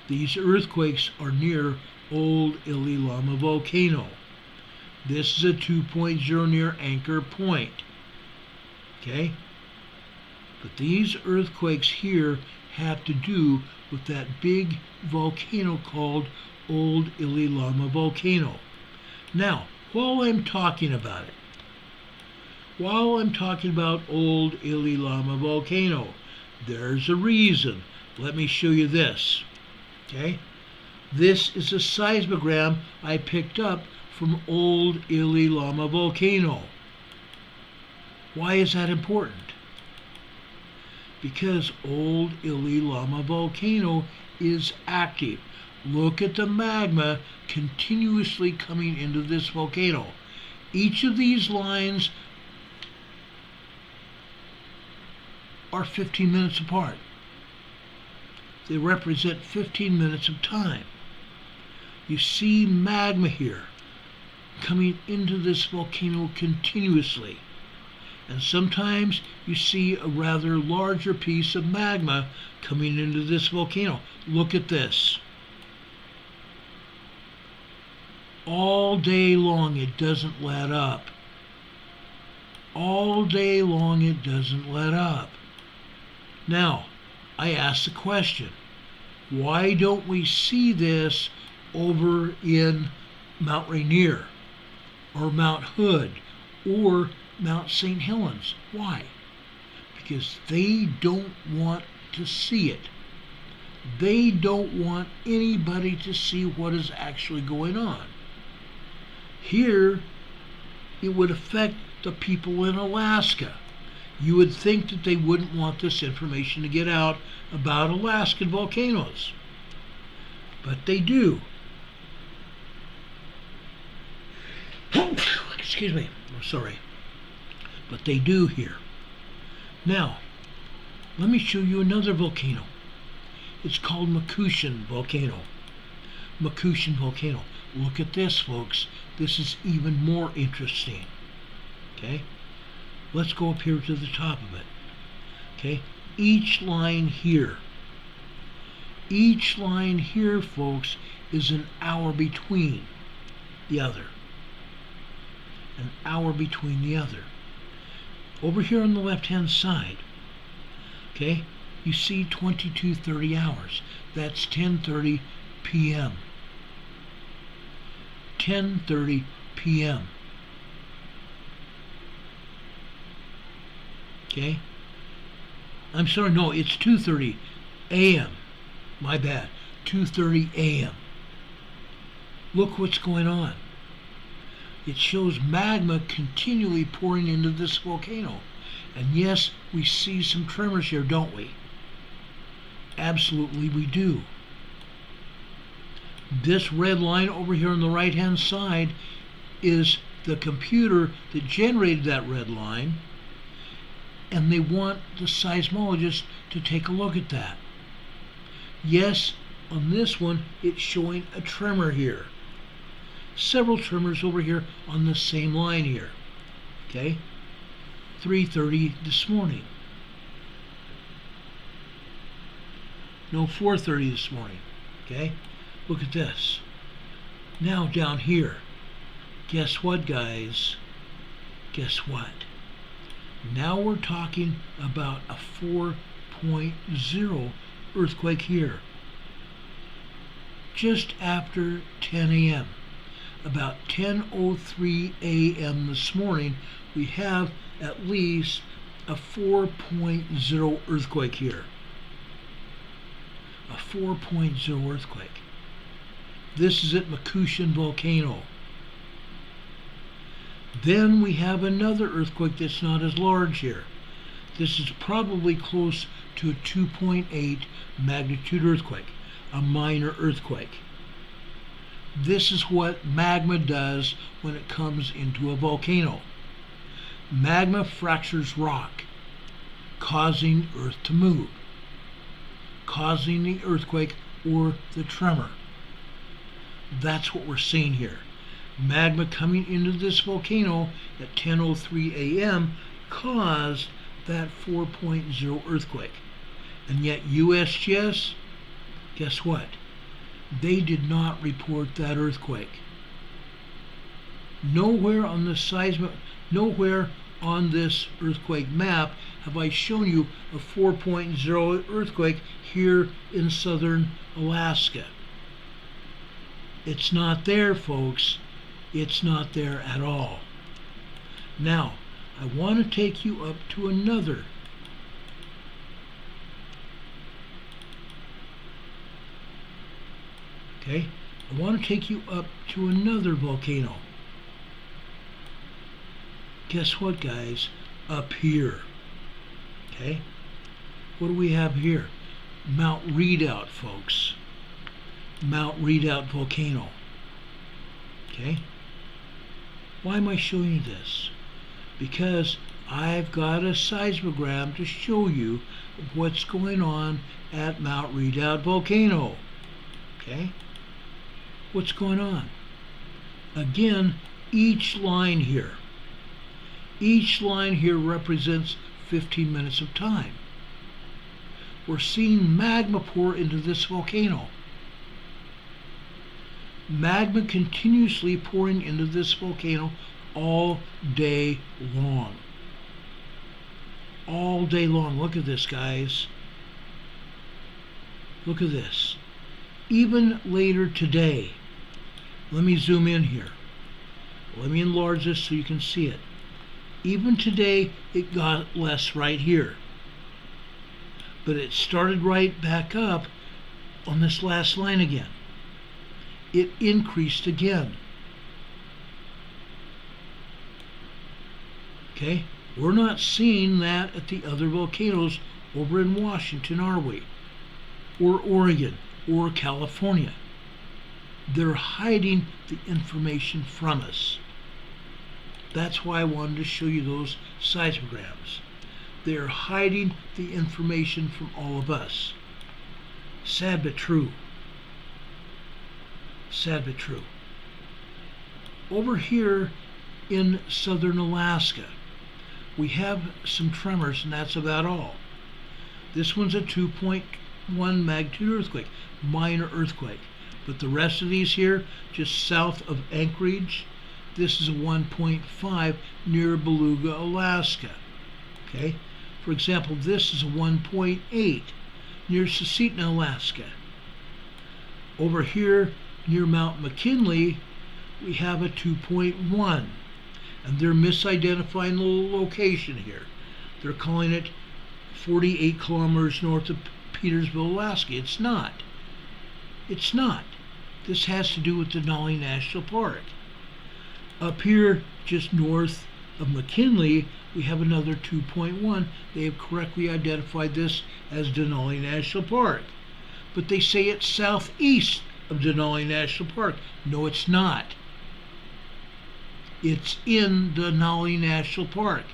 These earthquakes are near Old Ililama Volcano. This is a 2.0 near Anchor Point. Okay? But these earthquakes here have to do with that big volcano called Old Ililama Volcano. Now, while I'm talking about it, while I'm talking about Old Ililama Volcano, there's a reason. Let me show you this. Okay? This is a seismogram I picked up from Old Ililama Volcano. Why is that important? Because Old Ililama Volcano is active. Look at the magma continuously coming into this volcano. Each of these lines are 15 minutes apart. They represent 15 minutes of time. You see magma here coming into this volcano continuously. And sometimes you see a rather larger piece of magma coming into this volcano. Look at this. All day long it doesn't let up. All day long it doesn't let up. Now, I ask the question, why don't we see this over in Mount Rainier or Mount Hood or Mount St. Helens? Why? Because they don't want to see it. They don't want anybody to see what is actually going on. Here, it would affect the people in Alaska. You would think that they wouldn't want this information to get out about Alaskan volcanoes, but they do. Excuse me, I'm sorry, but they do here. Now, let me show you another volcano. It's called Makushan Volcano. Makushan Volcano. Look at this, folks. This is even more interesting. Okay? Let's go up here to the top of it. Okay? Each line here, folks, is an hour between the other. An hour between the other. Over here on the left-hand side, okay, you see 22:30 hours. That's 10:30 p.m. 10:30 p.m. Okay? I'm sorry, no, it's 2:30 a.m. My bad. 2:30 a.m. Look what's going on. It shows magma continually pouring into this volcano. And yes, we see some tremors here, don't we? Absolutely we do. This red line over here on the right-hand side is the computer that generated that red line, and they want the seismologist to take a look at that. Yes, on this one, it's showing a tremor here. Several tremors over here on the same line here. Okay? 3:30 this morning. No, 4:30 this morning. Okay? Look at this. Now down here, guess what, guys? Guess what? Now we're talking about a 4.0 earthquake here. Just after 10 a.m. About 10:03 a.m. this morning, we have at least a 4.0 earthquake here. A 4.0 earthquake. This is at Makushan Volcano. Then we have another earthquake that's not as large here. This is probably close to a 2.8 magnitude earthquake, a minor earthquake. This is what magma does when it comes into a volcano. Magma fractures rock, causing earth to move, causing the earthquake or the tremor. That's what we're seeing here. Magma coming into this volcano at 10:03 a.m. caused that 4.0 earthquake. And yet USGS, guess what? They did not report that earthquake. Nowhere on the seismic, nowhere on this earthquake map have I shown you a 4.0 earthquake here in southern Alaska. It's not there, folks. It's not there at all. Now, I want to take you up to another. Okay? I want to take you up to another volcano. Guess what, guys? Up here. Okay? What do we have here? Mount Redoubt, folks. Mount Redoubt volcano. Okay? Why am I showing you this? Because I've got a seismogram to show you what's going on at Mount Redoubt volcano. Okay? What's going on? Again, each line here represents 15 minutes of time. We're seeing magma pour into this volcano. Magma continuously pouring into this volcano all day long. All day long. Look at this, guys. Look at this. Even later today, let me zoom in here. Let me enlarge this so you can see it. Even today, it got less right here. But it started right back up on this last line again. It increased again. Okay? We're not seeing that at the other volcanoes over in Washington, are we? Or Oregon, or California. They're hiding the information from us. That's why I wanted to show you those seismograms. They're hiding the information from all of us. Sad but true. Sad but true. Over here in southern Alaska, we have some tremors, and that's about all. This one's a 2.1 magnitude earthquake, minor earthquake. But the rest of these here, just south of Anchorage, this is a 1.5 near Beluga, Alaska. Okay? For example, this is a 1.8 near Susitna, Alaska. Over here near Mount McKinley, we have a 2.1. And they're misidentifying the location here. They're calling it 48 kilometers north of Petersville, Alaska. It's not. It's not. This has to do with Denali National Park. Up here, just north of McKinley, we have another 2.1. They have correctly identified this as Denali National Park. But they say it's southeast of Denali National Park. No, it's not. It's in Denali National Park.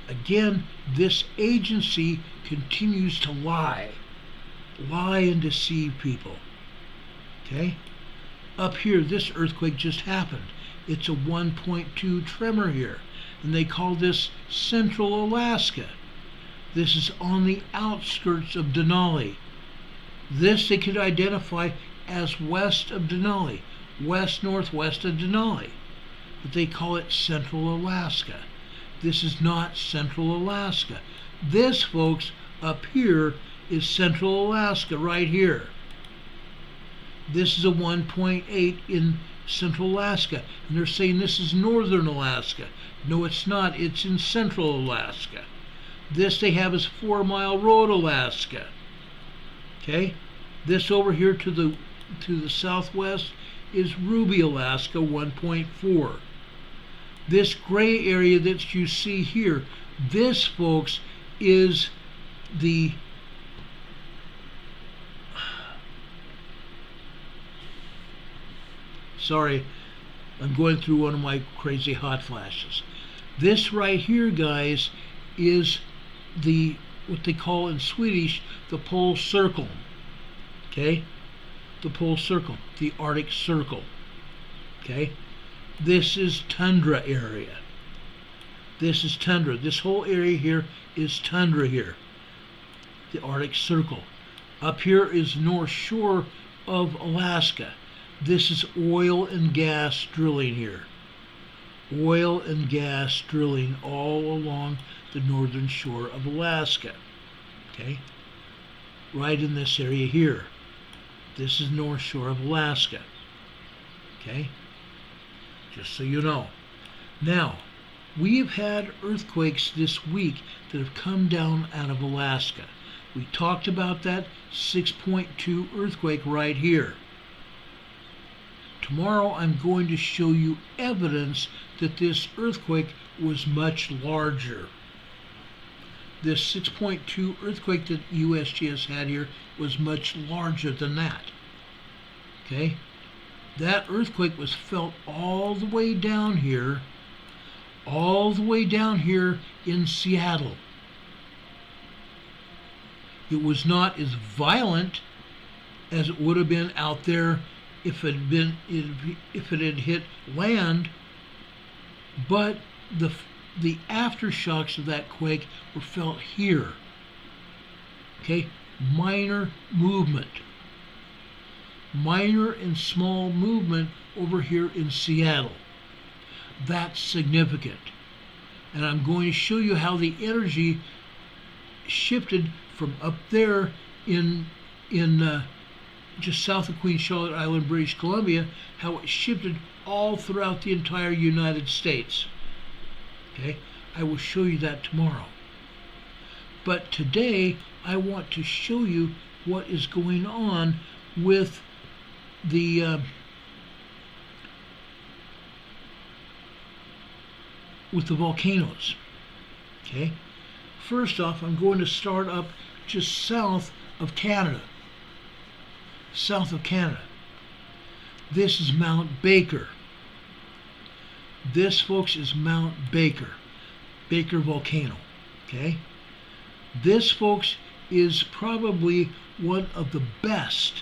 Again, this agency continues to lie and deceive people. Okay? Up here, this earthquake just happened. It's a 1.2 tremor here, and they call this Central Alaska. This is on the outskirts of Denali. This they could identify as west of Denali, west-northwest of Denali. But they call it Central Alaska. This is not Central Alaska. This, folks, up here is Central Alaska, right here. This is a 1.8 in Central Alaska, and they're saying this is Northern Alaska. No, it's not. It's in Central Alaska. This they have is 4 Mile Road, Alaska. Okay? This over here to the southwest is Ruby, Alaska, 1.4. This gray area that you see here, this, folks, is the sorry, I'm going through one of my crazy hot flashes. This right here, guys, is the what they call in Swedish the pole circle. Okay? The pole circle, the Arctic Circle. Okay? This is tundra area. This is tundra. This whole area here is tundra here. The Arctic Circle. Up here is North Shore of Alaska. This is oil and gas drilling here. Oil and gas drilling all along the northern shore of Alaska. Okay? Right in this area here. This is North Shore of Alaska. Okay? Just so you know. Now, we have had earthquakes this week that have come down out of Alaska. We talked about that 6.2 earthquake right here. Tomorrow I'm going to show you evidence that this earthquake was much larger. This 6.2 earthquake that USGS had here was much larger than that. Okay? That earthquake was felt all the way down here in Seattle. It was not as violent as it would have been out there if it had hit land, but the aftershocks of that quake were felt here. Okay? Minor movement. Minor and small movement over here in Seattle. That's significant. And I'm going to show you how the energy shifted from up there in just south of Queen Charlotte Island, British Columbia, how it shifted all throughout the entire United States. Okay? I will show you that tomorrow. But today, I want to show you what is going on with the volcanoes. Okay, first off, I'm going to start up just south of Canada. South of Canada. This is Mount Baker. This, folks, is Mount Baker. Baker volcano. Okay? This, folks, is probably one of the best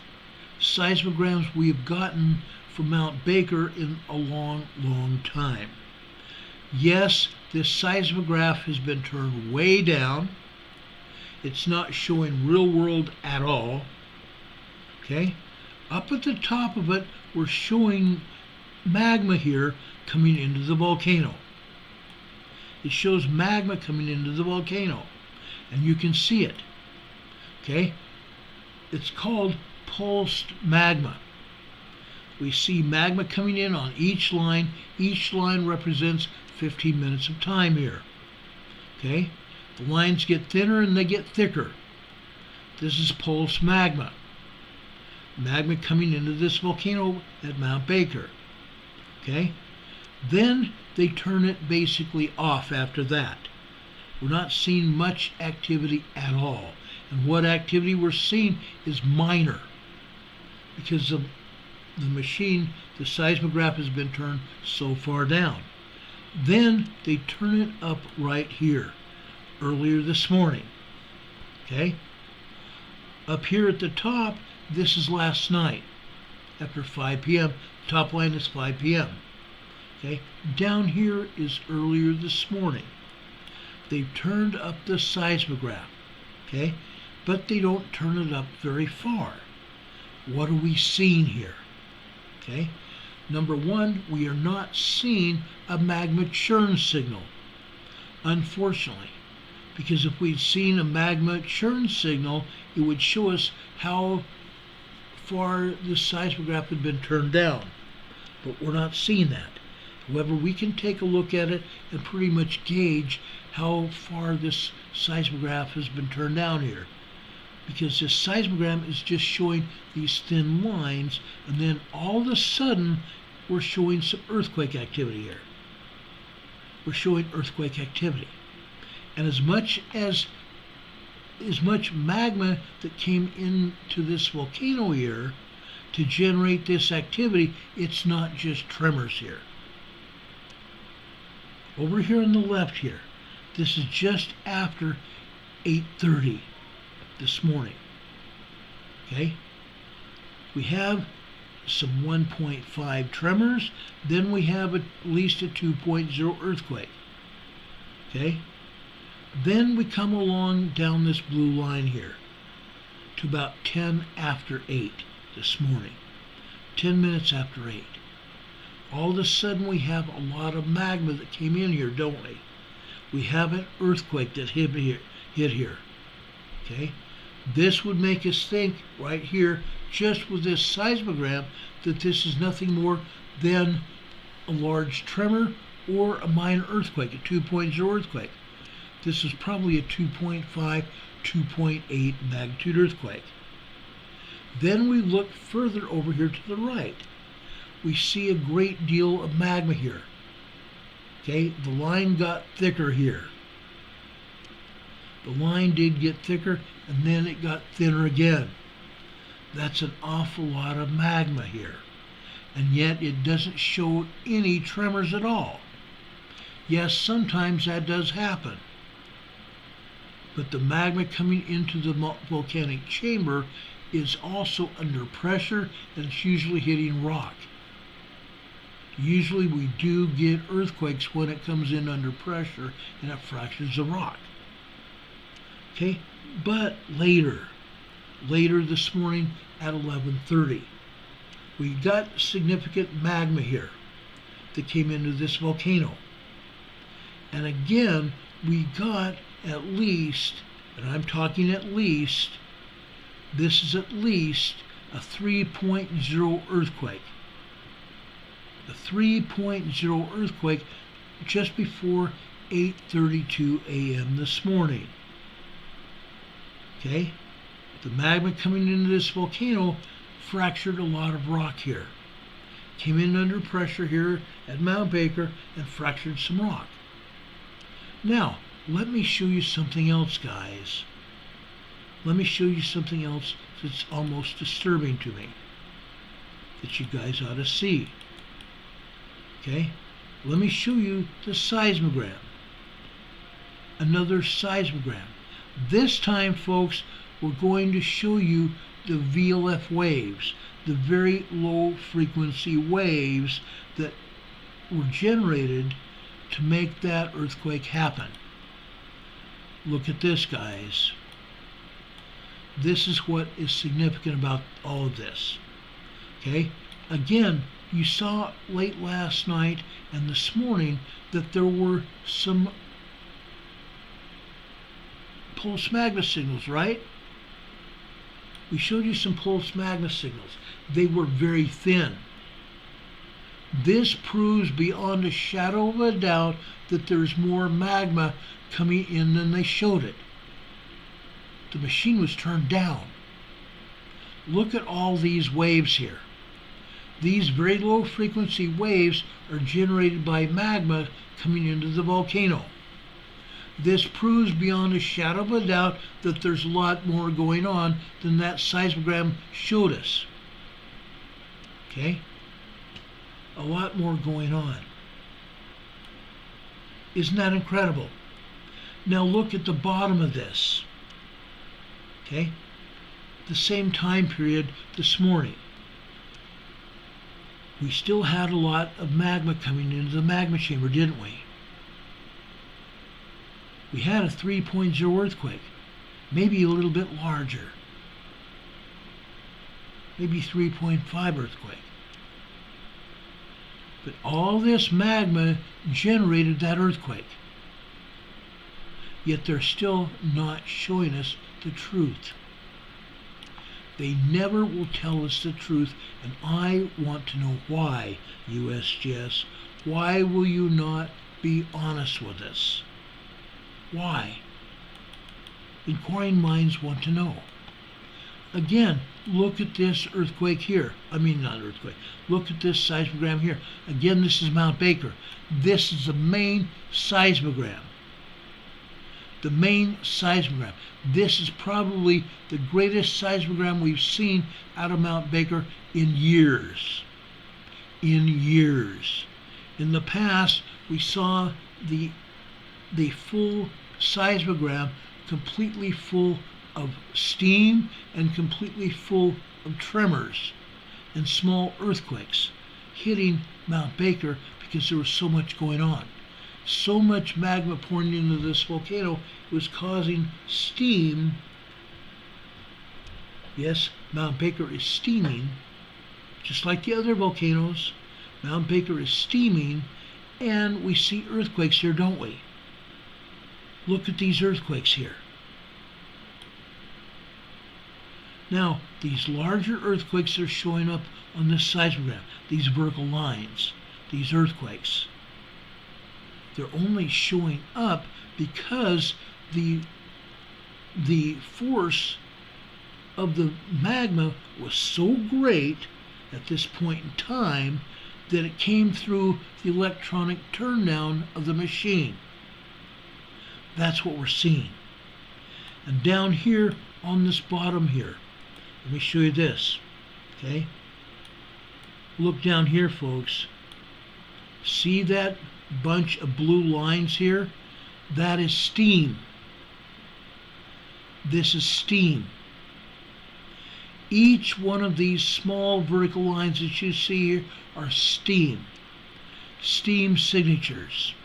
seismograms we have gotten from Mount Baker in a long, long time. Yes, this seismograph has been turned way down. It's not showing real world at all. Okay? Up at the top of it, we're showing magma here coming into the volcano. It shows magma coming into the volcano, and you can see it. Okay? It's called pulsed magma. We see magma coming in on each line. Each line represents 15 minutes of time here. Okay? The lines get thinner and they get thicker. This is pulsed magma. Magma coming into this volcano at Mount Baker. Okay? Then they turn it basically off after that. We're not seeing much activity at all. And what activity we're seeing is minor, because the machine, the seismograph, has been turned so far down. Then they turn it up right here, earlier this morning. Okay? Up here at the top, this is last night, after 5 p.m. Top line is 5 p.m. Okay? Down here is earlier this morning. They've turned up the seismograph. Okay? But they don't turn it up very far. What are we seeing here? Okay? Number one, we are not seeing a magma churn signal, unfortunately. Because if we'd seen a magma churn signal, it would show us how far the seismograph had been turned down. But we're not seeing that. However, we can take a look at it and pretty much gauge how far this seismograph has been turned down here. Because this seismogram is just showing these thin lines, and then all of a sudden we're showing some earthquake activity here. We're showing earthquake activity. And as much magma that came into this volcano here to generate this activity, it's not just tremors here. Over here on the left here, this is just after 8:30 this morning. Okay? We have some 1.5 tremors, then we have at least a 2.0 earthquake. Okay? Then we come along down this blue line here to about 10 after 8 this morning. 10 minutes after 8. All of a sudden we have a lot of magma that came in here, don't we? We have an earthquake that hit here. Okay? This would make us think right here, just with this seismogram, that this is nothing more than a large tremor or a minor earthquake, a 2.0 earthquake. This is probably a 2.5, 2.8 magnitude earthquake. Then we look further over here to the right. We see a great deal of magma here. Okay, the line got thicker here. The line did get thicker, and then it got thinner again. That's an awful lot of magma here. And yet it doesn't show any tremors at all. Yes, sometimes that does happen. But the magma coming into the volcanic chamber is also under pressure, and it's usually hitting rock. Usually we do get earthquakes when it comes in under pressure and it fractures the rock. Okay, but later this morning at 11:30, we got significant magma here that came into this volcano. And again, we got at least, and I'm talking at least, this is at least a 3.0 earthquake. A 3.0 earthquake just before 8:32 a.m. this morning. Okay? The magma coming into this volcano fractured a lot of rock here. Came in under pressure here at Mount Baker and fractured some rock. Now, let me show you something else, guys. Let me show you something else that's almost disturbing to me, that you guys ought to see. Okay? Let me show you the seismogram. Another seismogram. This time, folks, we're going to show you the VLF waves, the very low frequency waves that were generated to make that earthquake happen. Look at this, guys. This is what is significant about all of this. Okay? Again, you saw late last night and this morning that there were some pulse magma signals, right? We showed you some pulse magma signals. They were very thin. This proves beyond a shadow of a doubt that there's more magma coming in than they showed it. The machine was turned down. Look at all these waves here. These very low frequency waves are generated by magma coming into the volcano. This proves beyond a shadow of a doubt that there's a lot more going on than that seismogram showed us. Okay? A lot more going on. Isn't that incredible? Now look at the bottom of this. Okay? The same time period this morning. We still had a lot of magma coming into the magma chamber, didn't we? We had a 3.0 earthquake, maybe a little bit larger, maybe 3.5 earthquake. But all this magma generated that earthquake. Yet they're still not showing us the truth. They never will tell us the truth, and I want to know why, USGS. Why will you not be honest with us? Why? Inquiring minds want to know. Again, look at this earthquake here. I mean, not earthquake. Look at this seismogram here. Again, this is Mount Baker. This is the main seismogram. The main seismogram. This is probably the greatest seismogram we've seen out of Mount Baker in years. In years. In the past, we saw the full seismogram completely full of steam and completely full of tremors and small earthquakes hitting Mount Baker because there was so much going on. So much magma pouring into this volcano was causing steam. Yes, Mount Baker is steaming, just like the other volcanoes. Mount Baker is steaming, and we see earthquakes here, don't we? Look at these earthquakes here. Now, these larger earthquakes are showing up on this seismogram, these vertical lines, these earthquakes. They're only showing up because the force of the magma was so great at this point in time that it came through the electronic turndown of the machine. That's what we're seeing. And down here on this bottom here, let me show you this, okay? Look down here, folks. See that bunch of blue lines here? That is steam. This is steam. Each one of these small vertical lines that you see here are steam. Steam signatures.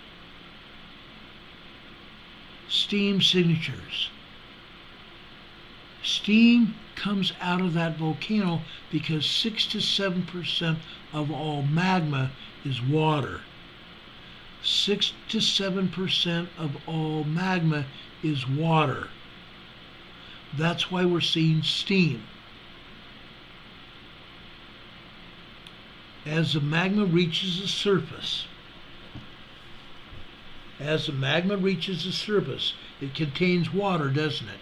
Steam signatures. Steam comes out of that volcano because 6 to 7% of all magma is water. 6 to 7% of all magma is water. That's why we're seeing steam. As the magma reaches the surface, it contains water, doesn't it?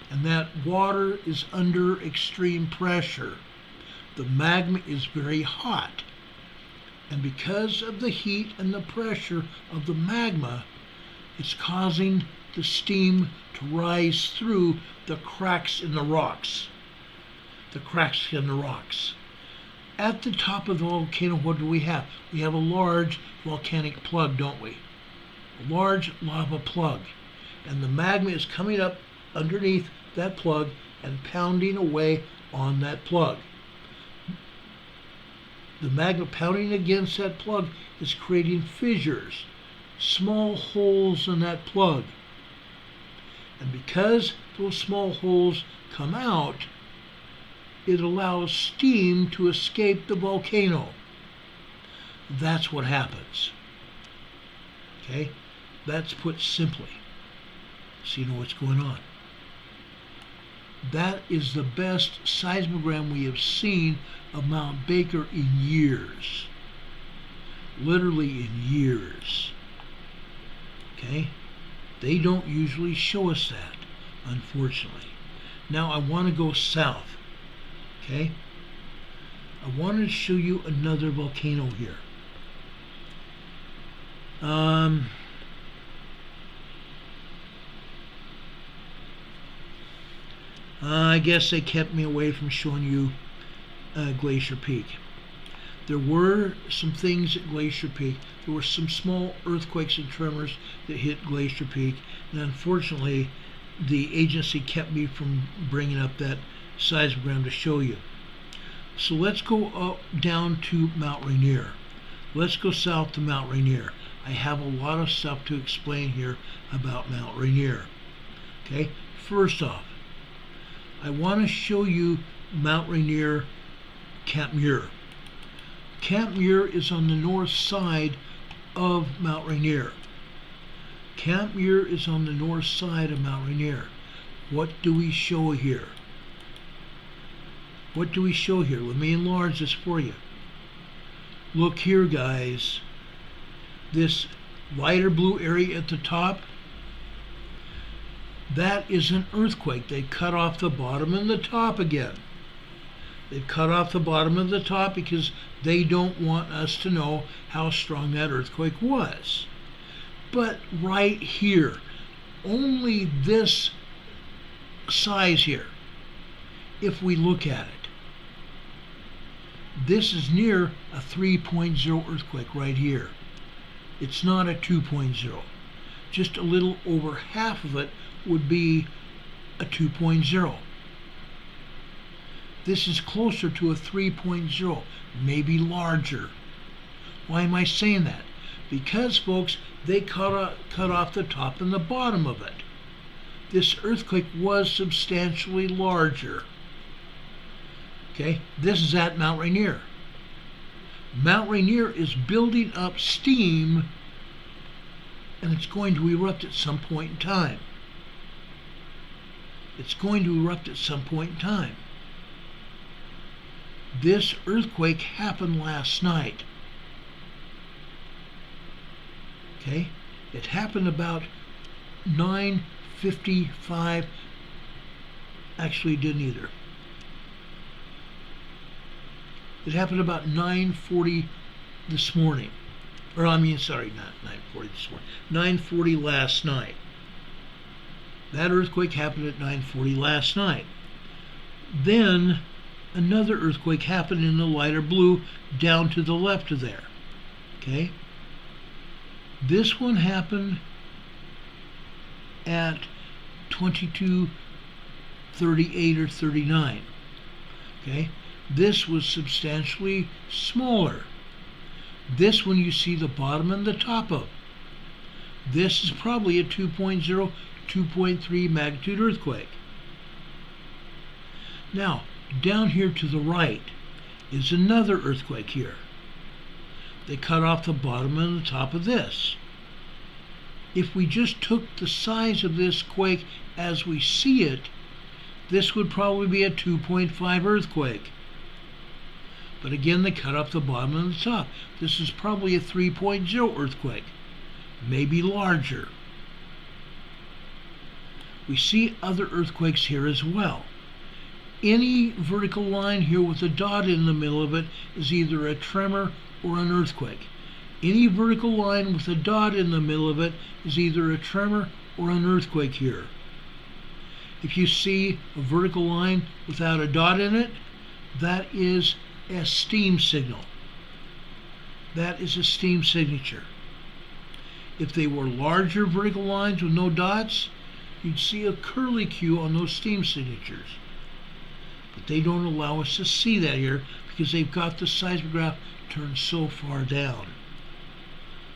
And that water is under extreme pressure. The magma is very hot. And because of the heat and the pressure of the magma, it's causing the steam to rise through the cracks in the rocks. The cracks in the rocks. At the top of the volcano, what do we have? We have a large volcanic plug, don't we? A large lava plug. And the magma is coming up underneath that plug and pounding away on that plug. The magma pounding against that plug is creating fissures, small holes in that plug. And because those small holes come out, it allows steam to escape the volcano. That's what happens. Okay? That's put simply, so you know what's going on. That is the best seismogram we have seen of Mount Baker in years. Literally in years. Okay? They don't usually show us that, unfortunately. Now I want to go south. Okay? I wanted to show you another volcano here. I guess they kept me away from showing you Glacier Peak. There were some things at Glacier Peak. There were some small earthquakes and tremors that hit Glacier Peak, and unfortunately the agency kept me from bringing up that seismogram to show you. So let's go down to Mount Rainier. Let's go south to Mount Rainier. I have a lot of stuff to explain here about Mount Rainier. Okay, first off, I want to show you Mount Rainier, Camp Muir. Camp Muir is on the north side of Mount Rainier. Camp Muir is on the north side of Mount Rainier. What do we show here? What do we show here? Let me enlarge this for you. Look here, guys. This lighter blue area at the top, that is an earthquake. They cut off the bottom and the top again. They cut off the bottom of the top because they don't want us to know how strong that earthquake was. But right here, only this size here, if we look at it, this is near a 3.0 earthquake right here. It's not a 2.0. Just a little over half of it would be a 2.0. This is closer to a 3.0, maybe larger. Why am I saying that? Because, folks, they cut off the top and the bottom of it. This earthquake was substantially larger. Okay, this is at Mount Rainier. Mount Rainier is building up steam, and it's going to erupt at some point in time. It's going to erupt at some point in time. This earthquake happened last night. Okay, it happened about 9:55. Actually, it didn't either. It happened about 9:40 this morning. Or I mean, sorry, not 9:40 this morning. 9:40 last night. That earthquake happened at 9:40 last night. Then another earthquake happened in the lighter blue down to the left of there. Okay? This one happened at 22:38 or 39. Okay? This was substantially smaller. This one you see the bottom and the top of. This is probably a 2.0, 2.3 magnitude earthquake. Now, down here to the right is another earthquake here. They cut off the bottom and the top of this. If we just took the size of this quake as we see it, this would probably be a 2.5 earthquake. But again, they cut off the bottom and the top. This is probably a 3.0 earthquake, maybe larger. We see other earthquakes here as well. Any vertical line here with a dot in the middle of it is either a tremor or an earthquake. Any vertical line with a dot in the middle of it is either a tremor or an earthquake here. If you see a vertical line without a dot in it, that is a steam signal. That is a steam signature. If they were larger vertical lines with no dots, you'd see a curlicue on those steam signatures. But they don't allow us to see that here because they've got the seismograph turned so far down.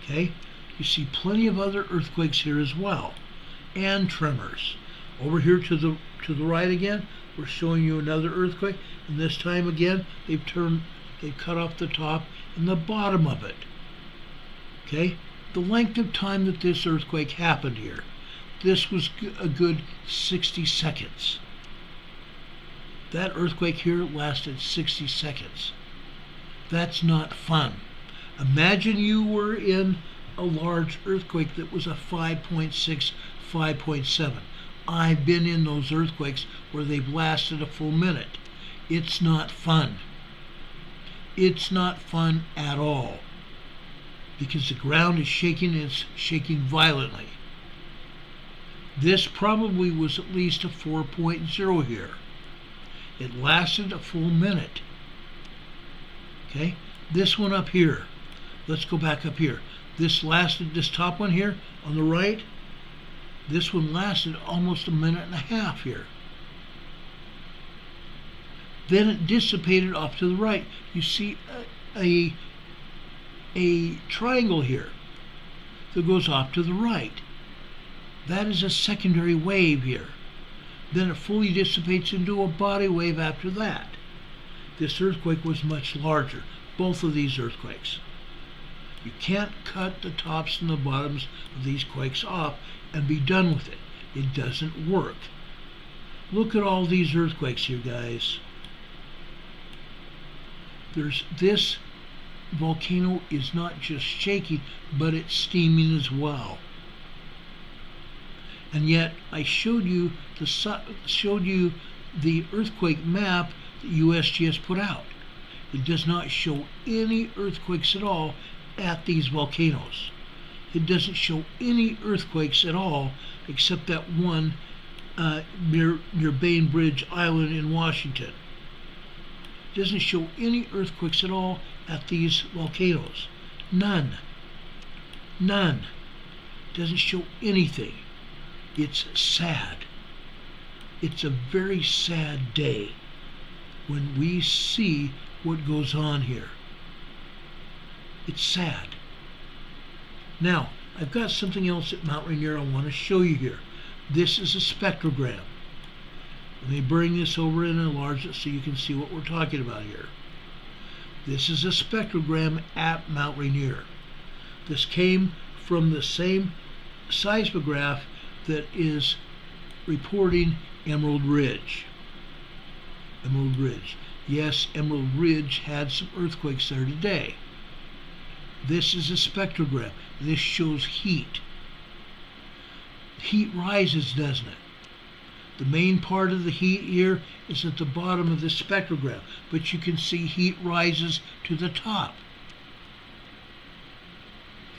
Okay? You see plenty of other earthquakes here as well, and tremors. Over here to the right again, we're showing you another earthquake, and this time again they've cut off the top and the bottom of it. Okay? The length of time that this earthquake happened here, this was a good 60 seconds. That earthquake here lasted 60 seconds. That's not fun. Imagine you were in a large earthquake that was a 5.6, 5.7. I've been in those earthquakes where they've lasted a full minute. It's not fun. It's not fun at all because the ground is shaking, and it's shaking violently. This probably was at least a 4.0 here. It lasted a full minute. Okay, this one up here, let's go back up here. This top one here on the right, this one lasted almost a minute and a half here. Then it dissipated off to the right. You see a triangle here that goes off to the right. That is a secondary wave here. Then it fully dissipates into a body wave after that. This earthquake was much larger, both of these earthquakes. You can't cut the tops and the bottoms of these quakes off and be done with it. It doesn't work. Look at all these earthquakes here, guys. This volcano is not just shaking, but it's steaming as well. And yet I showed you the earthquake map that USGS put out. It does not show any earthquakes at all at these volcanoes. It doesn't show any earthquakes at all except that one near Bainbridge Island in Washington. It doesn't show any earthquakes at all at these volcanoes. None. None. It doesn't show anything. It's sad. It's a very sad day when we see what goes on here. It's sad. Now, I've got something else at Mount Rainier I want to show you here. This is a spectrogram. Let me bring this over and enlarge it so you can see what we're talking about here. This is a spectrogram at Mount Rainier. This came from the same seismograph that is reporting Emerald Ridge. Emerald Ridge. Yes, Emerald Ridge had some earthquakes there today. This is a spectrogram. This shows heat. Heat rises, doesn't it? The main part of the heat here is at the bottom of the spectrogram, but you can see heat rises to the top.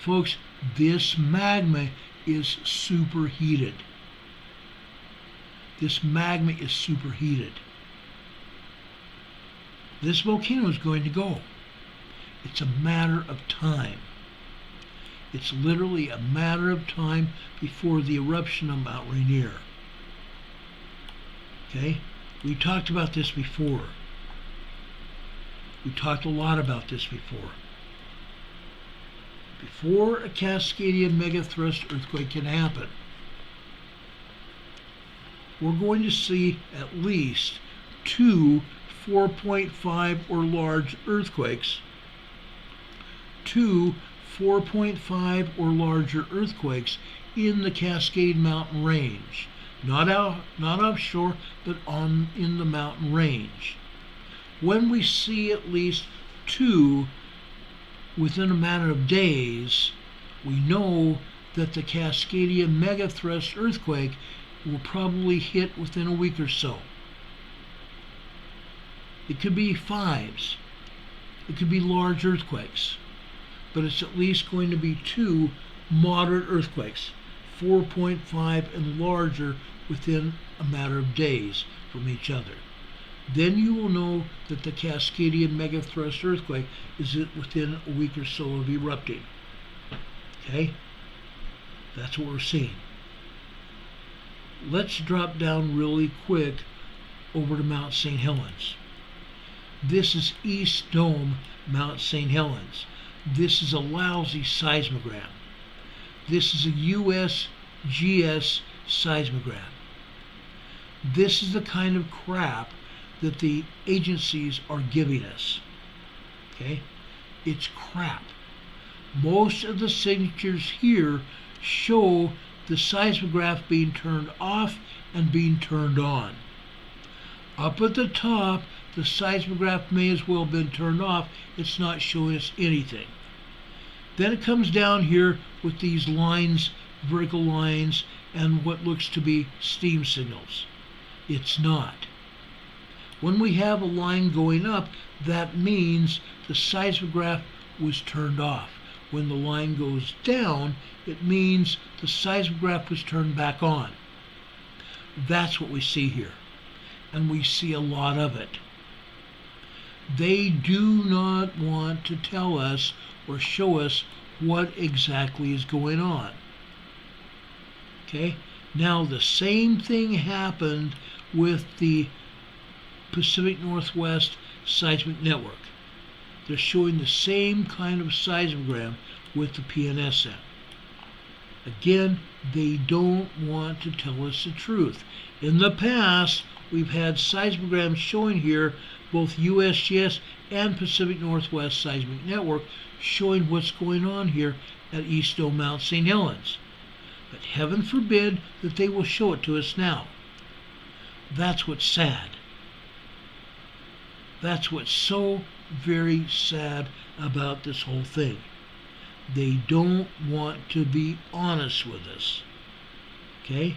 Folks, this magma is superheated. This magma is superheated. This volcano is going to go. It's a matter of time. It's literally a matter of time before the eruption of Mount Rainier. Okay? We talked about this before. We talked a lot about this before. Before a Cascadia megathrust earthquake can happen, we're going to see at least 2 4.5 or large earthquakes, 2 4.5 or larger earthquakes in the Cascade Mountain Range. Not offshore, but in the mountain range. When we see at least 2 within a matter of days, we know that the Cascadia megathrust earthquake will probably hit within a week or so. It could be 5s. It could be large earthquakes. But it's at least going to be 2 moderate earthquakes. 4.5 and larger within a matter of days from each other. Then you will know that the Cascadian megathrust earthquake is within a week or so of erupting. Okay? That's what we're seeing. Let's drop down really quick over to Mount St. Helens. This is East Dome, Mount St. Helens. This is a lousy seismogram. This is a USGS seismogram. This is the kind of crap that the agencies are giving us. Okay? It's crap. Most of the signatures here show the seismograph being turned off and being turned on. Up at the top, the seismograph may as well have been turned off. It's not showing us anything. Then it comes down here with these lines, vertical lines, and what looks to be steam signals. It's not. When we have a line going up, that means the seismograph was turned off. When the line goes down, it means the seismograph was turned back on. That's what we see here. And we see a lot of it. They do not want to tell us or show us what exactly is going on. Okay? Now the same thing happened with the Pacific Northwest Seismic Network. They're showing the same kind of seismogram with the PNSN. Again, they don't want to tell us the truth. In the past, we've had seismograms showing here, both USGS and Pacific Northwest Seismic Network, showing what's going on here at East Dome Mount St. Helens. But heaven forbid that they will show it to us now. That's what's sad. That's what's so very sad about this whole thing. They don't want to be honest with us. Okay?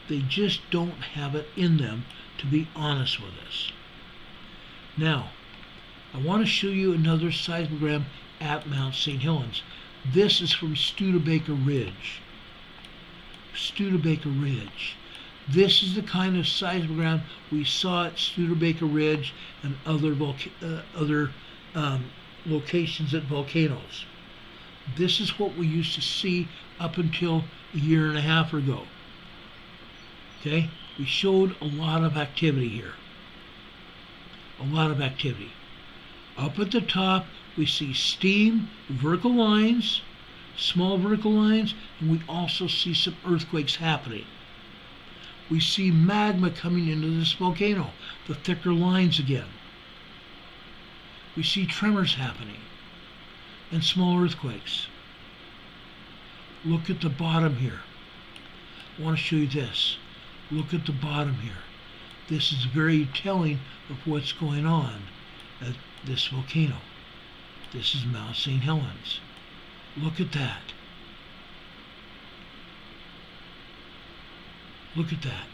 They just don't have it in them to be honest with us. Now, I want to show you another seismogram at Mount St. Helens. This is from Studebaker Ridge. Studebaker Ridge. This is the kind of seismogram we saw at Studebaker Ridge and other locations at volcanoes. This is what we used to see up until a year and a half ago. Okay? We showed a lot of activity here. A lot of activity. Up at the top, we see steam, vertical lines, small vertical lines, and we also see some earthquakes happening. We see magma coming into this volcano, the thicker lines again. We see tremors happening and small earthquakes. Look at the bottom here. I want to show you this. Look at the bottom here. This is very telling of what's going on at this volcano. This is Mount St. Helens. Look at that. Look at that.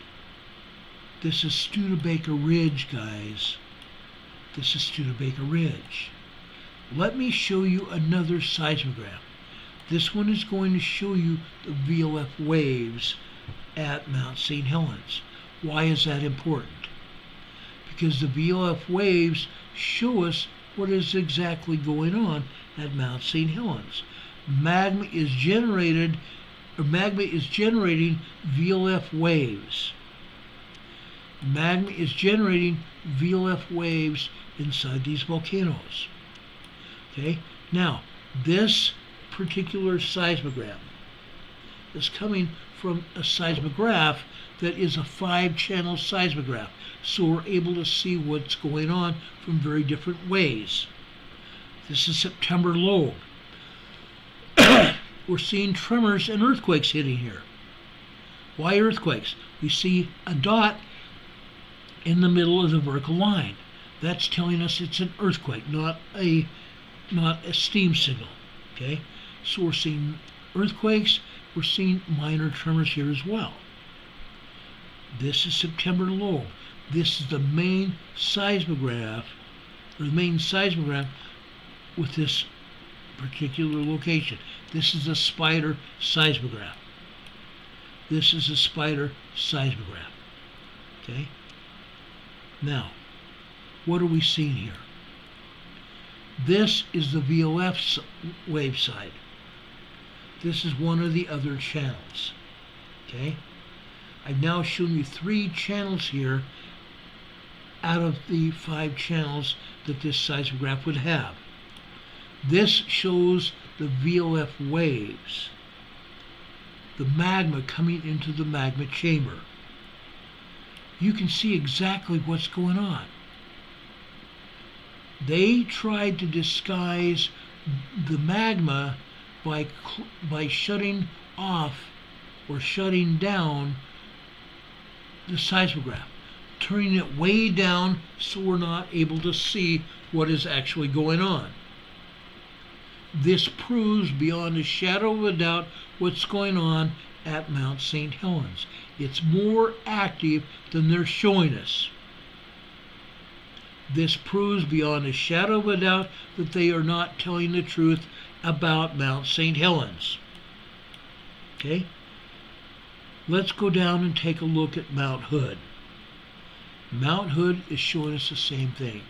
This is Studebaker Ridge, guys. This is Studebaker Ridge. Let me show you another seismogram. This one is going to show you the VLF waves at Mount St. Helens. Why is that important? Because the VLF waves show us what is exactly going on at Mount St. Helens. Magma is generating VLF waves. Magma is generating VLF waves inside these volcanoes. Okay? Now, this particular seismogram is coming from a seismograph that is a 5-channel seismograph. So we're able to see what's going on from very different ways. This is September low. We're seeing tremors and earthquakes hitting here. Why earthquakes? We see a dot in the middle of the vertical line. That's telling us it's an earthquake, not a steam signal. Okay? So we're seeing earthquakes, we're seeing minor tremors here as well. This is September low. This is the main seismograph, or the main seismogram with this particular location. This is a spider seismograph. This is a spider seismograph. Okay? Now, what are we seeing here? This is the VOF wave side. This is one of the other channels. Okay? I've now shown you 3 channels here out of the 5 channels that this seismograph would have. This shows the VOF waves, the magma coming into the magma chamber. You can see exactly what's going on. They tried to disguise the magma by shutting off or shutting down the seismograph, turning it way down so we're not able to see what is actually going on. This proves beyond a shadow of a doubt what's going on at Mount St. Helens. It's more active than they're showing us. This proves beyond a shadow of a doubt that they are not telling the truth about Mount St. Helens. Okay? Let's go down and take a look at Mount Hood. Mount Hood is showing us the same thing.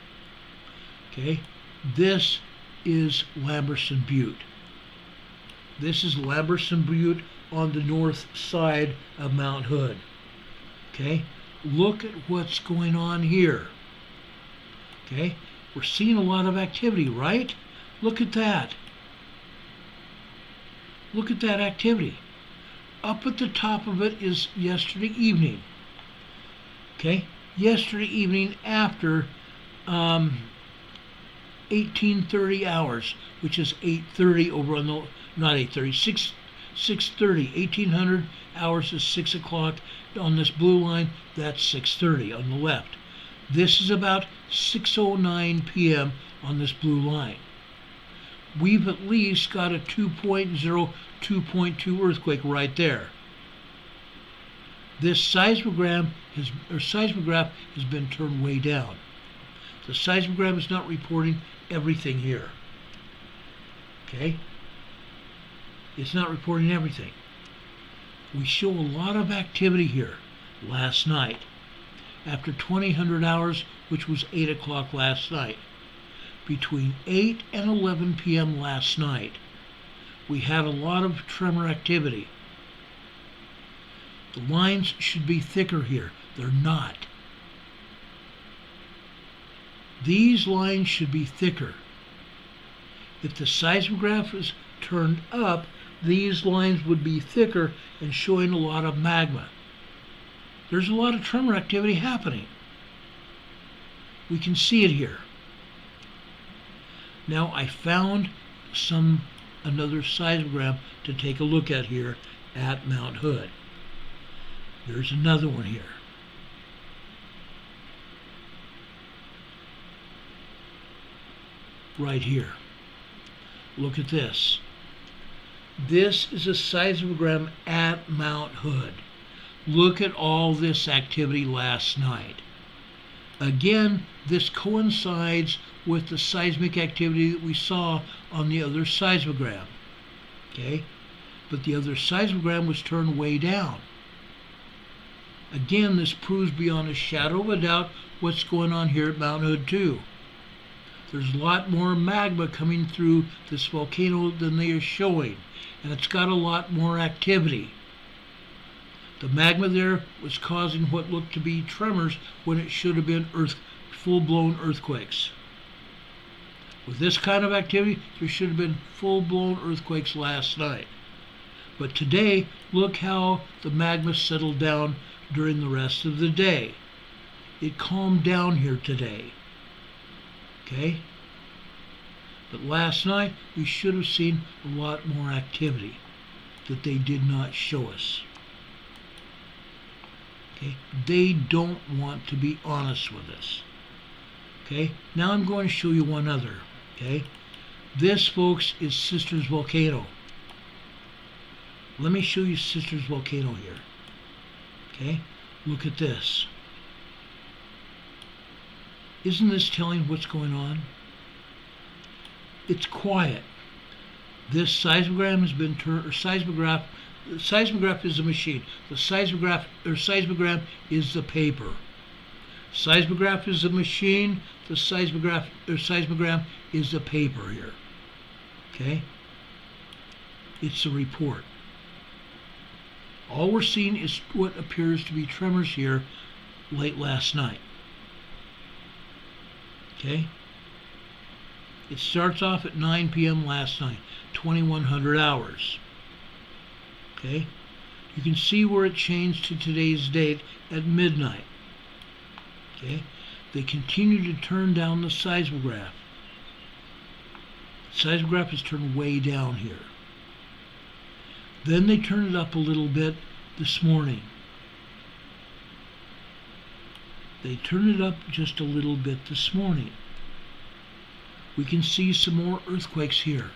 Okay? This is Lamberson Butte. This is Lamberson Butte on the north side of Mount Hood. Okay? Look at what's going on here. Okay? We're seeing a lot of activity, right? Look at that. Look at that activity. Up at the top of it is yesterday evening. Okay? Yesterday evening after 1830 hours, which is 8:30 over on the, not 8:30, 6:30. 1800 hours is 6 o'clock on this blue line. That's 6:30 on the left. This is about 6:09 p.m. on this blue line. We've at least got a 2.0, 2.2 earthquake right there. This seismograph has been turned way down. The seismograph is not reporting everything here. Okay? It's not reporting everything. We show a lot of activity here last night. After 2000 hours, which was 8 o'clock last night. Between 8 and 11 p.m. last night, we had a lot of tremor activity. The lines should be thicker here. They're not. These lines should be thicker. If the seismograph is turned up, these lines would be thicker and showing a lot of magma. There's a lot of tremor activity happening. We can see it here. Now I found another seismogram to take a look at here at Mount Hood. There's another one here. Right here. Look at this. This is a seismogram at Mount Hood. Look at all this activity last night. Again, this coincides with the seismic activity that we saw on the other seismogram. Okay? But the other seismogram was turned way down. Again, this proves beyond a shadow of a doubt what's going on here at Mount Hood too. There's a lot more magma coming through this volcano than they are showing, and it's got a lot more activity. The magma there was causing what looked to be tremors when it should have been full-blown earthquakes. With this kind of activity, there should have been full-blown earthquakes last night. But today, look how the magma settled down during the rest of the day. It calmed down here today. Okay? But last night, we should have seen a lot more activity that they did not show us. Okay? They don't want to be honest with us. Okay? Now I'm going to show you one other. Okay? This, folks, is Sisters Volcano. Let me show you Sisters Volcano here. Okay? Look at this. Isn't this telling what's going on? It's quiet. This seismograph has been turned The seismograph is a machine. The seismogram is the paper. Seismograph is a machine. The seismogram is the paper here. Okay? It's a report. All we're seeing is what appears to be tremors here late last night. Okay? It starts off at 9 p.m. last night, 2100 hours. Okay? You can see where it changed to today's date at midnight. Okay? They continue to turn down the seismograph. The seismograph is turned way down here. Then they turned it up a little bit this morning. They turned it up just a little bit this morning. We can see some more earthquakes here.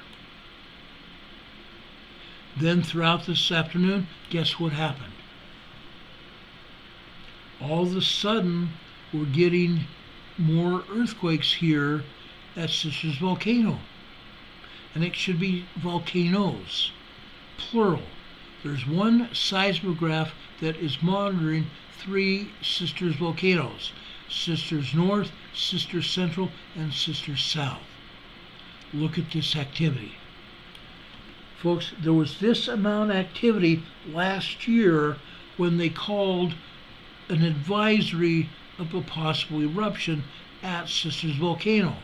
Then throughout this afternoon, guess what happened? All of a sudden, we're getting more earthquakes here at Sisters Volcano. And it should be volcanoes, plural. There's one seismograph that is monitoring 3 Sisters volcanoes. Sisters North, Sisters Central, and Sisters South. Look at this activity. Folks, there was this amount of activity last year when they called an advisory of a possible eruption at Sisters Volcano.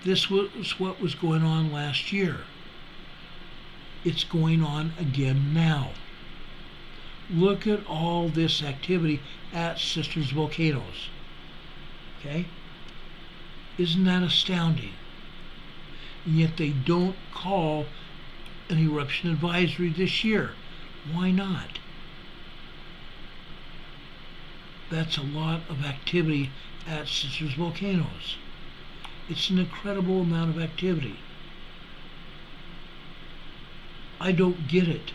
This was what was going on last year. It's going on again now. Look at all this activity at Sisters Volcanoes. Okay? Isn't that astounding? And yet they don't call an eruption advisory this year. Why not? That's a lot of activity at Sisters Volcanoes. It's an incredible amount of activity. I don't get it.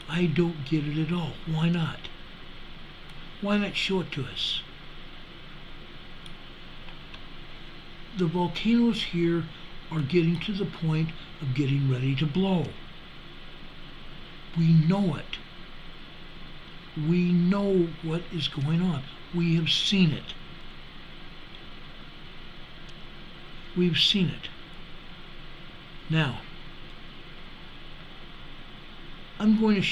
I don't get it at all. Why not? Why not show it to us? The volcanoes here are getting to the point of getting ready to blow. We know it. We know what is going on. We have seen it. We've seen it. Now, I'm going to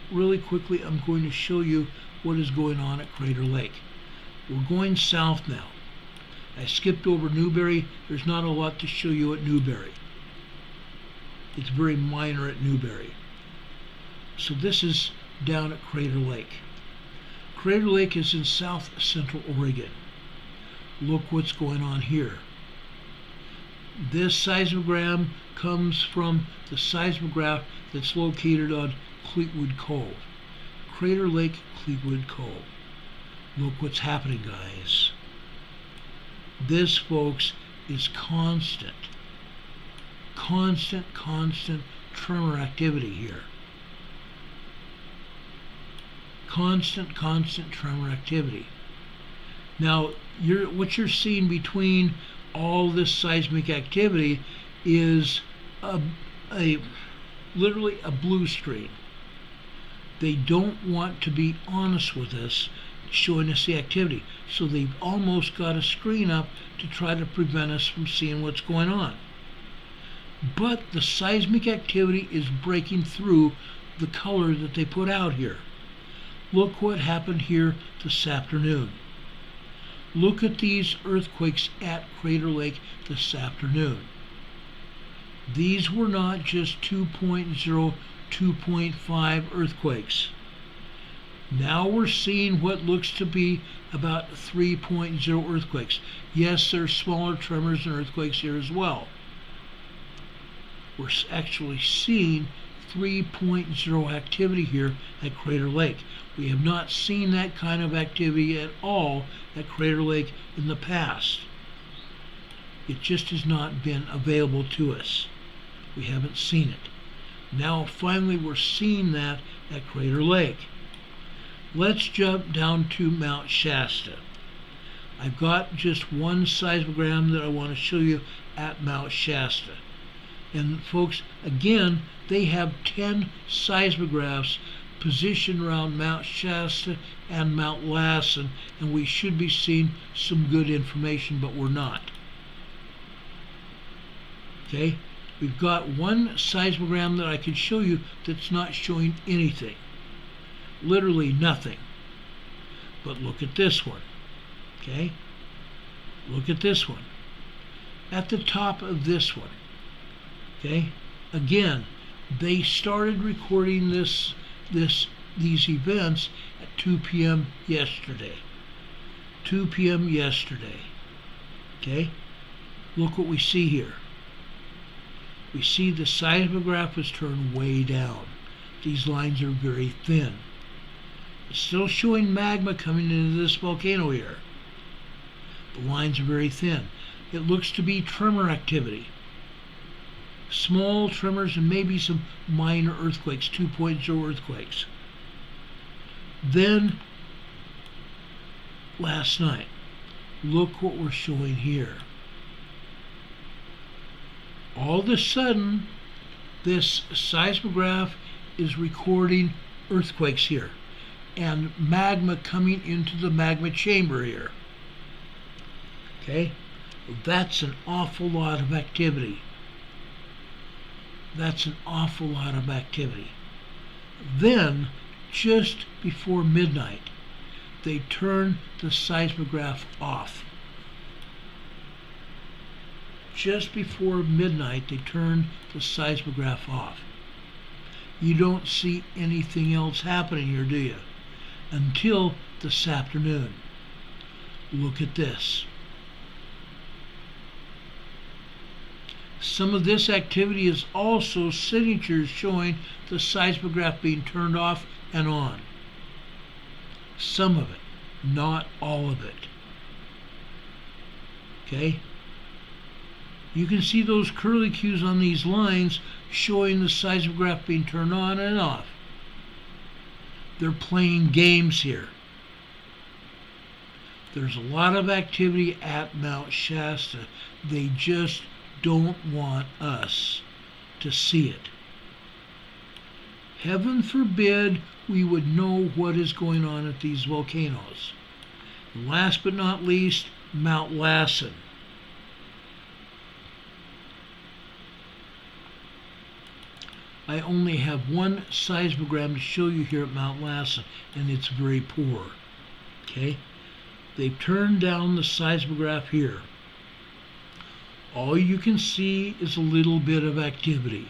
really quickly, I'm going to show you what is going on at Crater Lake. We're going south now. I skipped over Newberry. There's not a lot to show you at Newberry. It's very minor at Newberry. So this is down at Crater Lake. Crater Lake is in south central Oregon. Look what's going on here. This seismogram comes from the seismograph that's located on Cleetwood Cove. Crater Lake, Cleetwood Cove. Look what's happening, guys. This, folks, is constant tremor activity here. Constant tremor activity. Now, what you're seeing between all this seismic activity is literally a blue screen. They don't want to be honest with us, showing us the activity. So they've almost got a screen up to try to prevent us from seeing what's going on. But the seismic activity is breaking through the color that they put out here. Look what happened here this afternoon. Look at these earthquakes at Crater Lake this afternoon. These were not just 2.0, 2.5 earthquakes. Now we're seeing what looks to be about 3.0 earthquakes. Yes, there's smaller tremors and earthquakes here as well. We're actually seeing 3.0 activity here at Crater Lake. We have not seen that kind of activity at all at Crater Lake in the past. It just has not been available to us. We haven't seen it. Now finally we're seeing that at Crater Lake. Let's jump down to Mount Shasta. I've got just one seismogram that I want to show you at Mount Shasta. And folks, again, they have 10 seismographs positioned around Mount Shasta and Mount Lassen, and we should be seeing some good information, but we're not. Okay, we've got one seismogram that I can show you that's not showing anything, literally nothing. But look at this one. Okay, look at this one at the top of this one. Okay, again, they started recording these events at 2 p.m. yesterday. 2 p.m. yesterday. Okay, look what we see here. We see the seismograph was turned way down. These lines are very thin. It's still showing magma coming into this volcano here. The lines are very thin. It looks to be tremor activity. Small tremors and maybe some minor earthquakes, 2.0 earthquakes. Then, last night, look what we're showing here. All of a sudden, this seismograph is recording earthquakes here and magma coming into the magma chamber here. Okay, that's an awful lot of activity. That's an awful lot of activity. Then, just before midnight, they turn the seismograph off. Just before midnight, they turn the seismograph off. You don't see anything else happening here, do you? Until this afternoon. Look at this. Some of this activity is also signatures showing the seismograph being turned off and on. Some of it, not all of it. Okay? You can see those curlicues on these lines showing the seismograph being turned on and off. They're playing games here. There's a lot of activity at Mount Shasta. They just don't want us to see it. Heaven forbid we would know what is going on at these volcanoes. And last but not least, Mount Lassen. I only have one seismogram to show you here at Mount Lassen, and it's very poor. Okay? They've turned down the seismograph here. All you can see is a little bit of activity.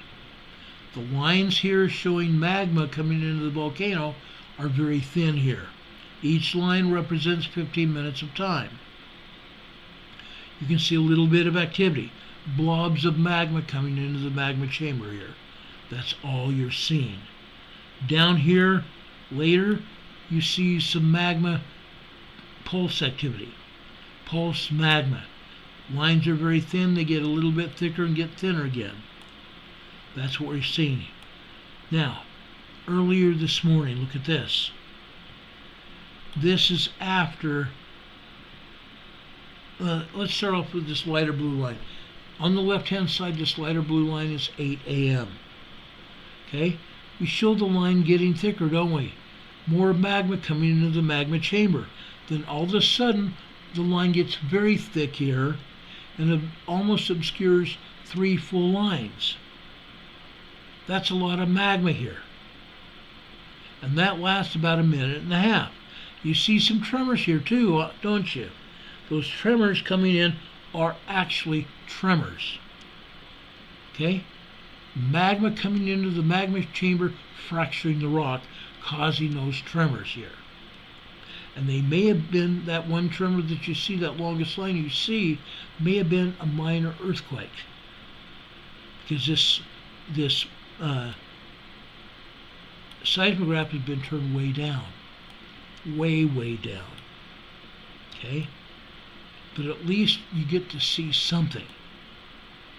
The lines here showing magma coming into the volcano are very thin here. Each line represents 15 minutes of time. You can see a little bit of activity. Blobs of magma coming into the magma chamber here. That's all you're seeing. Down here, later, you see some magma pulse activity. Pulse magma. Lines are very thin. They get a little bit thicker and get thinner again. That's what we're seeing. Now, earlier this morning, look at this. This is after, let's start off with this lighter blue line. On the left-hand side, this lighter blue line is 8 a.m. Okay? We show the line getting thicker, don't we? More magma coming into the magma chamber. Then all of a sudden, the line gets very thick here, and it almost obscures 3 full lines. That's a lot of magma here. And that lasts about a minute and a half. You see some tremors here too, don't you? Those tremors coming in are actually tremors. Okay? Magma coming into the magma chamber, fracturing the rock, causing those tremors here. And they may have been, that one tremor that you see, that longest line you see, may have been a minor earthquake. Because this seismograph has been turned way down. Way down. Okay? But at least you get to see something.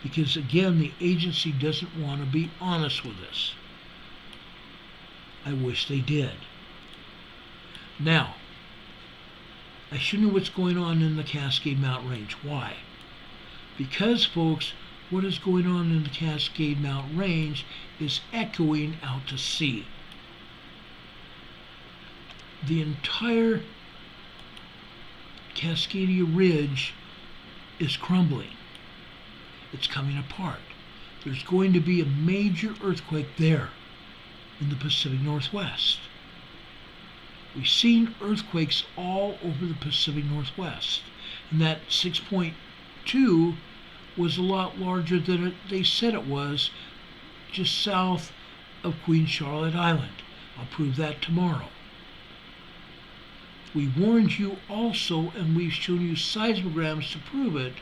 Because again, the agency doesn't want to be honest with us. I wish they did. Now, I should know what's going on in the Cascade Mountain Range. Why? Because, folks, what is going on in the Cascade Mountain Range is echoing out to sea. The entire Cascadia Ridge is crumbling. It's coming apart. There's going to be a major earthquake there in the Pacific Northwest. We've seen earthquakes all over the Pacific Northwest, and that 6.2 was a lot larger than they said it was just south of Queen Charlotte Island. I'll prove that tomorrow. We warned you also, and we've shown you seismograms to prove it,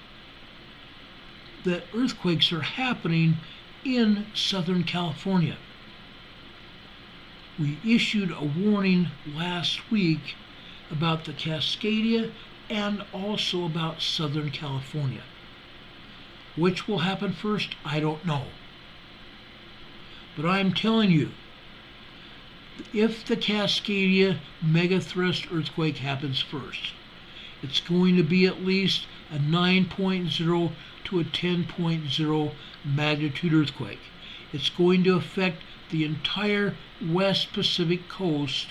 that earthquakes are happening in Southern California. We issued a warning last week about the Cascadia and also about Southern California. Which will happen first, I don't know. But I'm telling you, if the Cascadia megathrust earthquake happens first, it's going to be at least a 9.0 to a 10.0 magnitude earthquake. It's going to affect the entire West Pacific coast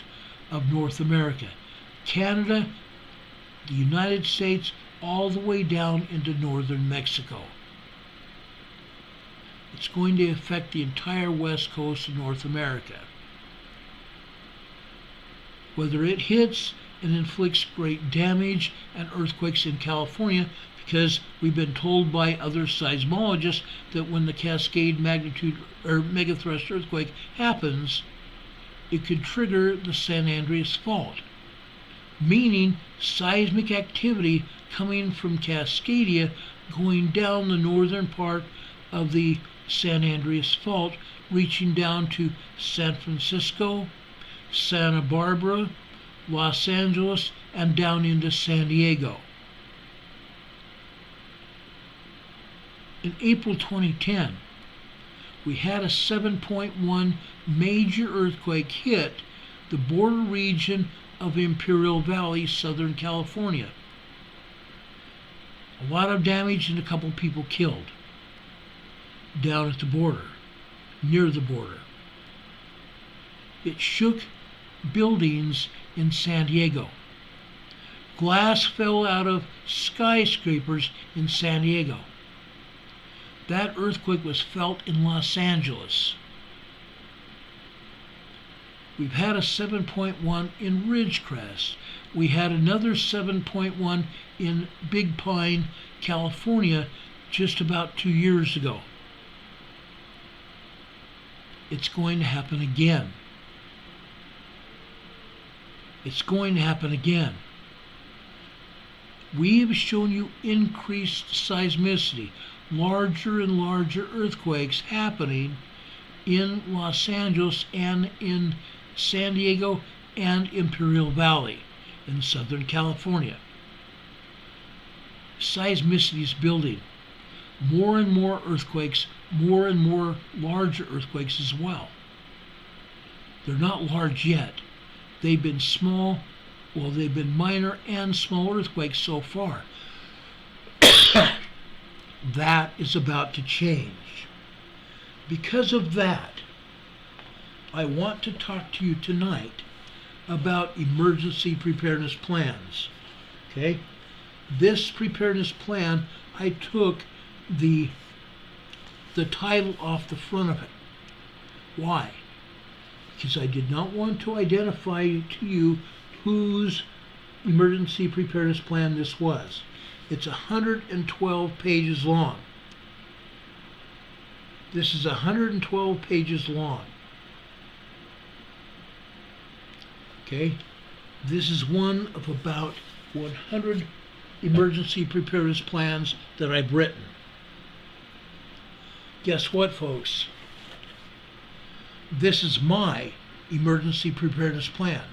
of North America, Canada, the United States, all the way down into northern Mexico. It's going to affect the entire west coast of North America. Whether it hits and inflicts great damage and earthquakes in California, because we've been told by other seismologists that when the Cascade magnitude or megathrust earthquake happens, it could trigger the San Andreas Fault, meaning seismic activity coming from Cascadia going down the northern part of the San Andreas Fault, reaching down to San Francisco, Santa Barbara, Los Angeles, and down into San Diego. In April 2010, we had a 7.1 major earthquake hit the border region of Imperial Valley, Southern California. A lot of damage and a couple people killed down at the border, near the border. It shook buildings in San Diego. Glass fell out of skyscrapers in San Diego. That earthquake was felt in Los Angeles. We've had a 7.1 in Ridgecrest. We had another 7.1 in Big Pine, California, just about 2 years ago. It's going to happen again. It's going to happen again. We have shown you increased seismicity, larger and larger earthquakes happening in Los Angeles and in San Diego and Imperial Valley in Southern California. Seismicity is building. More and more earthquakes, more and more larger earthquakes as well. They're not large yet. They've been small, well, they've been minor and small earthquakes so far. That is about to change. Because of that, I want to talk to you tonight about emergency preparedness plans. Okay? This preparedness plan, I took the title off the front of it. Why? Because I did not want to identify to you whose emergency preparedness plan this was. It's 112 pages long. This is 112 pages long. Okay? This is one of about 100 emergency preparedness plans that I've written. Guess what, folks? This is my emergency preparedness plan.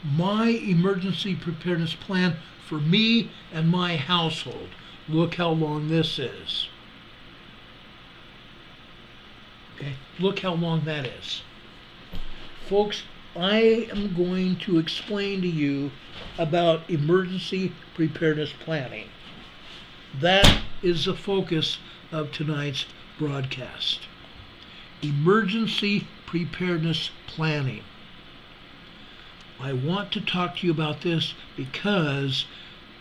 My emergency preparedness plan for me and my household. Look how long this is. Okay, look how long that is. Folks, I am going to explain to you about emergency preparedness planning. That is the focus of tonight's broadcast. Emergency Preparedness Planning. I want to talk to you about this because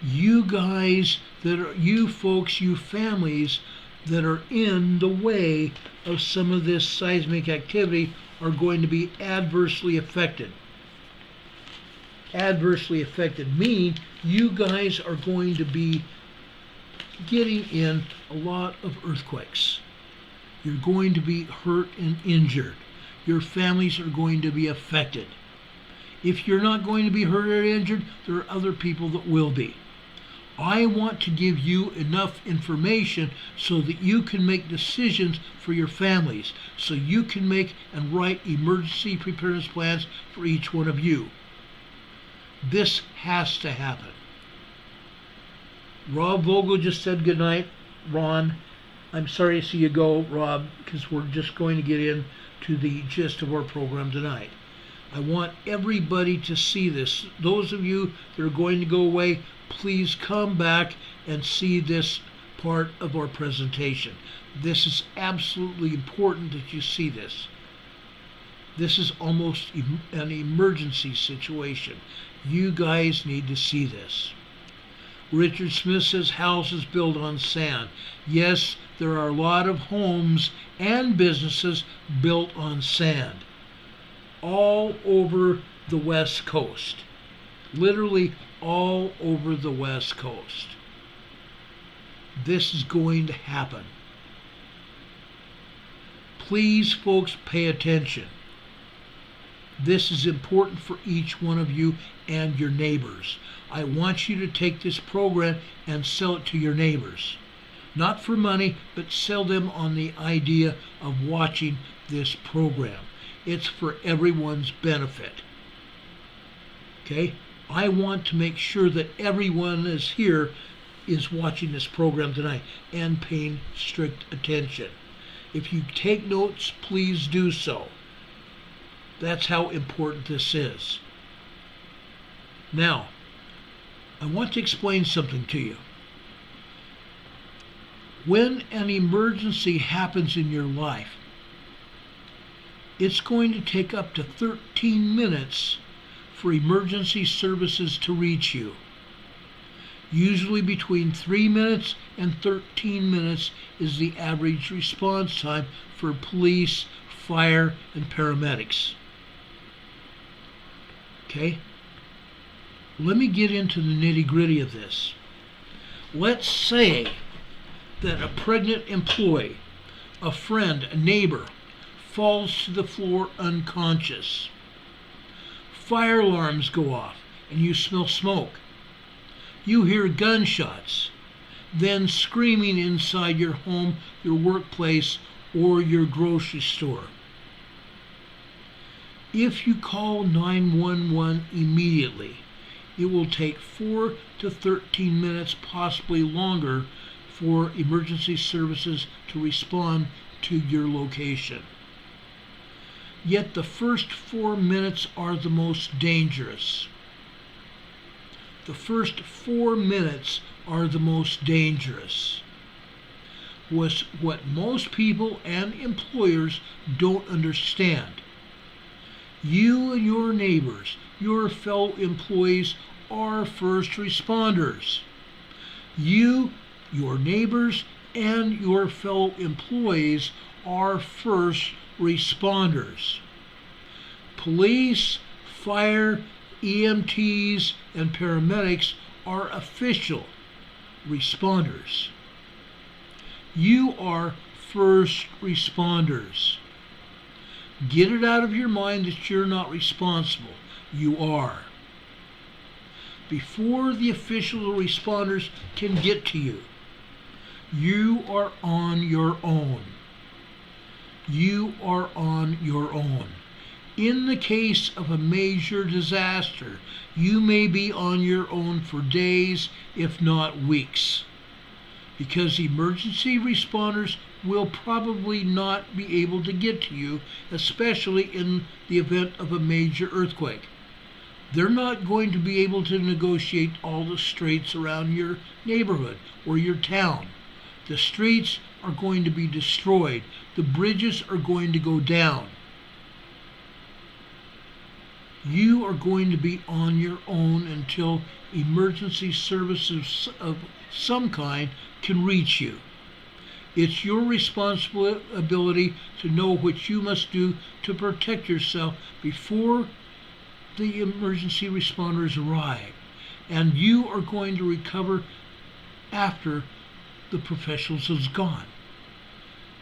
you guys you folks, you families that are in the way of some of this seismic activity are going to be adversely affected. Adversely affected meaning you guys are going to be getting in a lot of earthquakes. You're going to be hurt and injured. Your families are going to be affected. If you're not going to be hurt or injured, there are other people that will be. I want to give you enough information so that you can make decisions for your families, so you can make and write emergency preparedness plans for each one of you. This has to happen. Rob Vogel just said goodnight. Ron, I'm sorry to see you go, Rob, because we're just going to get into the gist of our program tonight. I want everybody to see this. Those of you that are going to go away, please come back and see this part of our presentation. This is absolutely important that you see this. This is almost an emergency situation. You guys need to see this. Richard Smith says houses built on sand. Yes, there are a lot of homes and businesses built on sand all over the West Coast. Literally all over the West Coast. This is going to happen. Please, folks, pay attention. This is important for each one of you and your neighbors. I want you to take this program and sell it to your neighbors. Not for money, but sell them on the idea of watching this program. It's for everyone's benefit. Okay? I want to make sure that everyone is here is watching this program tonight and paying strict attention. If you take notes, please do so. That's how important this is. Now, I want to explain something to you. When an emergency happens in your life, it's going to take up to 13 minutes for emergency services to reach you. Usually between 3 minutes and 13 minutes is the average response time for police, fire, and paramedics. Okay? Let me get into the nitty-gritty of this. Let's say that a pregnant employee, a friend, a neighbor, falls to the floor unconscious. Fire alarms go off and you smell smoke. You hear gunshots, then screaming inside your home, your workplace, or your grocery store. If you call 911 immediately, it will take 4 to 13 minutes, possibly longer, for emergency services to respond to your location. Yet the first 4 minutes are the most dangerous. The first 4 minutes are the most dangerous. What most people and employers don't understand. You and your neighbors, your fellow employees, are first responders. You, your neighbors, and your fellow employees are first responders. Police, fire, EMTs, and paramedics are official responders. You are first responders. Get it out of your mind that you're not responsible. You are. Before the official responders can get to you, you are on your own. You are on your own. In the case of a major disaster, you may be on your own for days, if not weeks, because emergency responders will probably not be able to get to you, especially in the event of a major earthquake. They're not going to be able to negotiate all the streets around your neighborhood or your town. The streets are going to be destroyed. The bridges are going to go down. You are going to be on your own until emergency services of some kind can reach you. It's your responsibility to know what you must do to protect yourself before the emergency responders arrive. And you are going to recover after the professionals has gone.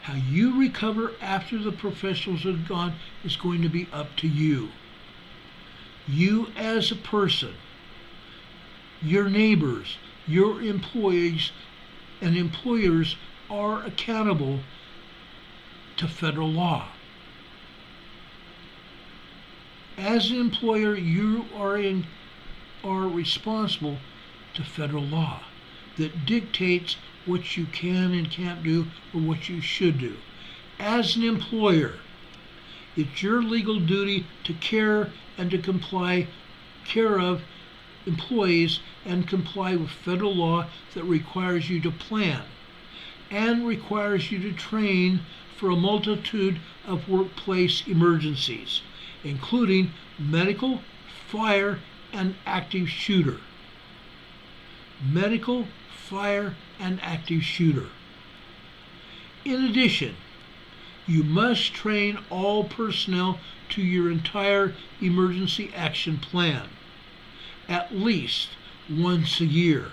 How you recover after the professionals have gone is going to be up to you. You as a person, your neighbors, your employees and employers are accountable to federal law. As an employer, you are responsible to federal law that dictates what you can and can't do or what you should do. As an employer, it's your legal duty to care and to care of employees and comply with federal law that requires you to plan and requires you to train for a multitude of workplace emergencies, including medical, fire, and active shooter. Medical, fire, and active shooter. In addition, you must train all personnel to your entire emergency action plan, at least once a year.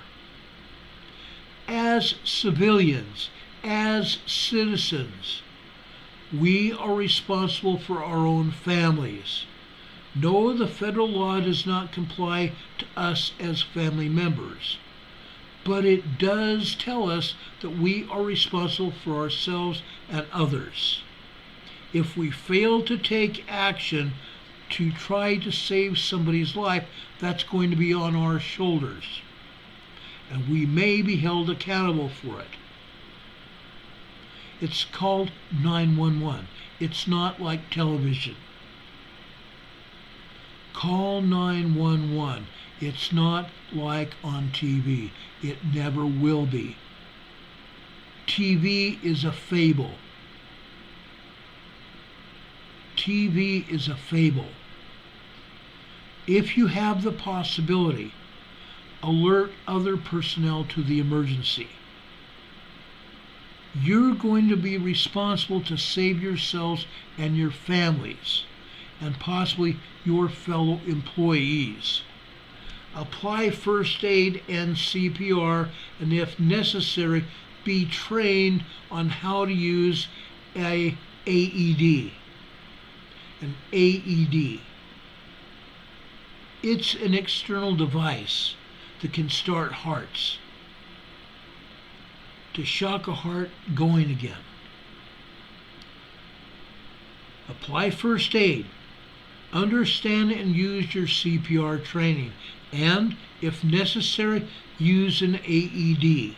As civilians, as citizens, we are responsible for our own families. No, the federal law does not comply to us as family members, but it does tell us that we are responsible for ourselves and others. If we fail to take action to try to save somebody's life, that's going to be on our shoulders, and we may be held accountable for it. It's called 911. It's not like television. Call 911. It's not like on TV. It never will be. TV is a fable. TV is a fable. If you have the possibility, alert other personnel to the emergency. You're going to be responsible to save yourselves and your families, and possibly your fellow employees. Apply first aid and CPR, and if necessary, be trained on how to use an AED. An AED. It's an external device that can start hearts, to shock a heart going again. Apply first aid. Understand and use your CPR training, and, if necessary, use an AED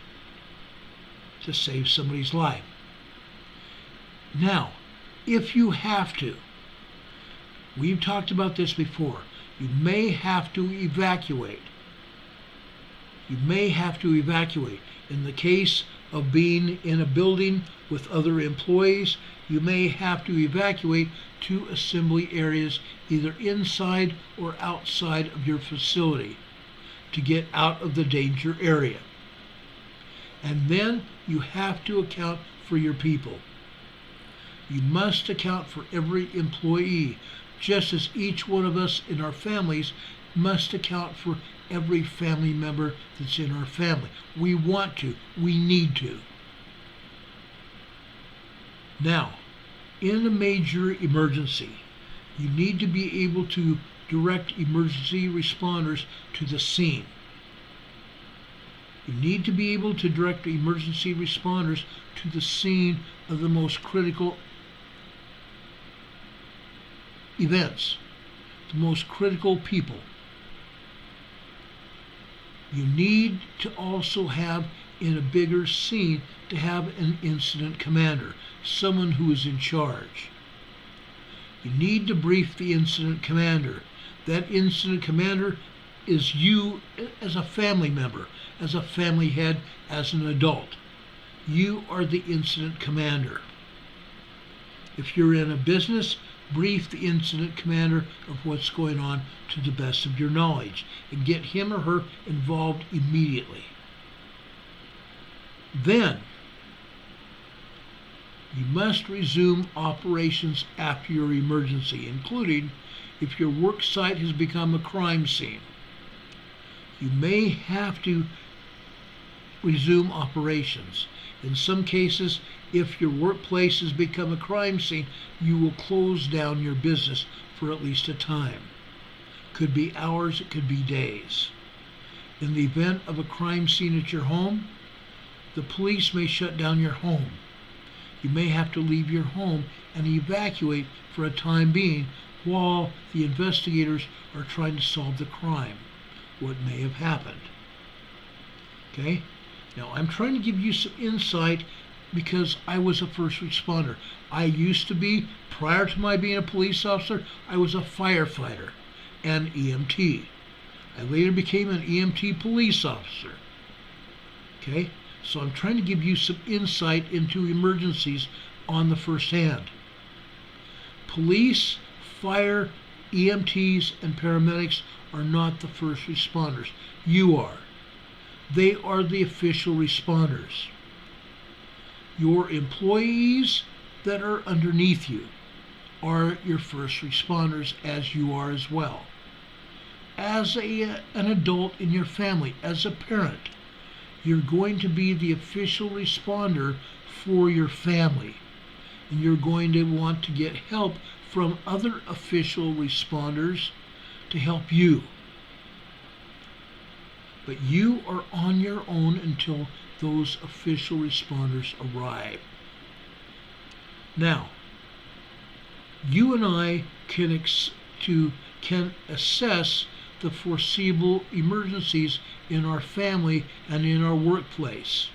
to save somebody's life. Now, if you have to, we've talked about this before, you may have to evacuate. You may have to evacuate. In the case of being in a building with other employees, you may have to evacuate to assembly areas either inside or outside of your facility to get out of the danger area. And then you have to account for your people. You must account for every employee, just as each one of us in our families must account for every family member that's in our family. We want to. We need to. Now, in a major emergency, you need to be able to direct emergency responders to the scene. You need to be able to direct emergency responders to the scene of the most critical events, the most critical people. You need to also have, in a bigger scene, to have an incident commander, someone who is in charge. You need to brief the incident commander. That incident commander is you as a family member, as a family head, as an adult. You are the incident commander. If you're in a business, brief the incident commander of what's going on to the best of your knowledge and get him or her involved immediately. Then, you must resume operations after your emergency, including if your work site has become a crime scene. You may have to resume operations. In some cases, if your workplace has become a crime scene, you will close down your business for at least a time. Could be hours, it could be days. In the event of a crime scene at your home, the police may shut down your home. You may have to leave your home and evacuate for a time being while the investigators are trying to solve the crime, what may have happened. Okay? Now, I'm trying to give you some insight because I was a first responder. I used to be, prior to my being a police officer, I was a firefighter and EMT. I later became an EMT police officer. Okay? So I'm trying to give you some insight into emergencies on the first hand. Police, fire, EMTs, and paramedics are not the first responders. You are. They are the official responders. Your employees that are underneath you are your first responders, as you are as well. As an adult in your family, as a parent, you're going to be the official responder for your family. And you're going to want to get help from other official responders to help you. But you are on your own until those official responders arrive. Now, you and I can assess the foreseeable emergencies in our family and in our workplace.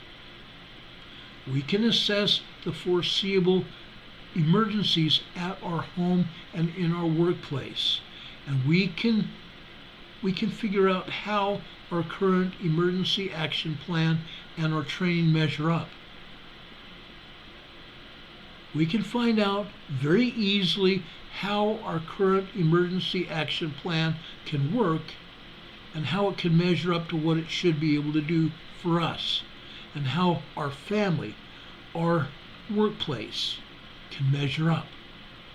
We can assess the foreseeable emergencies at our home and in our workplace. And we can figure out how our current emergency action plan and our training measure up. We can find out very easily how our current emergency action plan can work and how it can measure up to what it should be able to do for us, and how our family, our workplace can measure up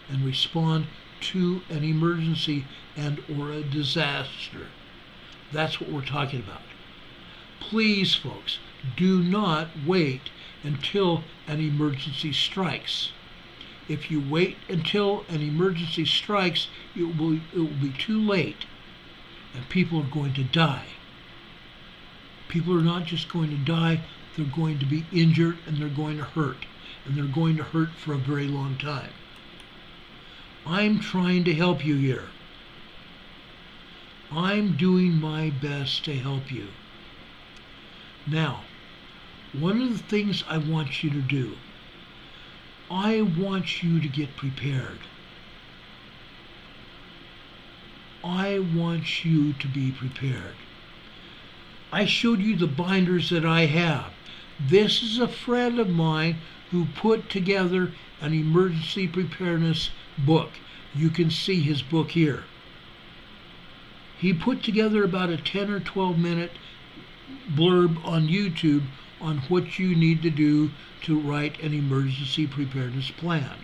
and respond to an emergency and or a disaster. That's what we're talking about. Please, folks, do not wait until an emergency strikes. If you wait until an emergency strikes, it will be too late, and people are going to die. People are not just going to die, they're going to be injured and they're going to hurt. And they're going to hurt for a very long time. I'm trying to help you here. I'm doing my best to help you. Now, one of the things I want you to do, I want you to get prepared. I want you to be prepared. I showed you the binders that I have. This is a friend of mine who put together an emergency preparedness book. You can see his book here. He put together about a 10 or 12 minute blurb on YouTube on what you need to do to write an emergency preparedness plan.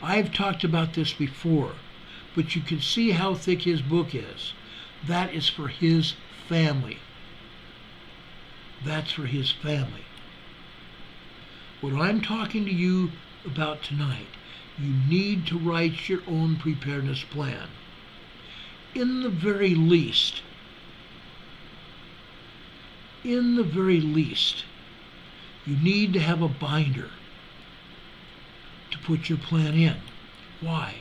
I've talked about this before, but you can see how thick his book is. That is for his family. That's for his family. What I'm talking to you about tonight, you need to write your own preparedness plan. In the very least, you need to have a binder to put your plan in. Why?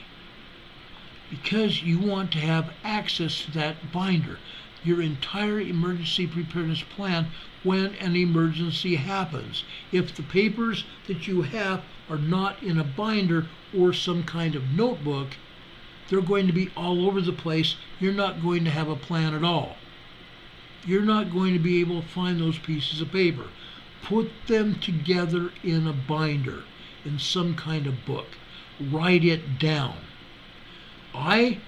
Because you want to have access to that binder, your entire emergency preparedness plan, when an emergency happens. If the papers that you have are not in a binder or some kind of notebook, they're going to be all over the place. You're not going to have a plan at all. You're not going to be able to find those pieces of paper. Put them together in a binder, in some kind of book. Write it down. I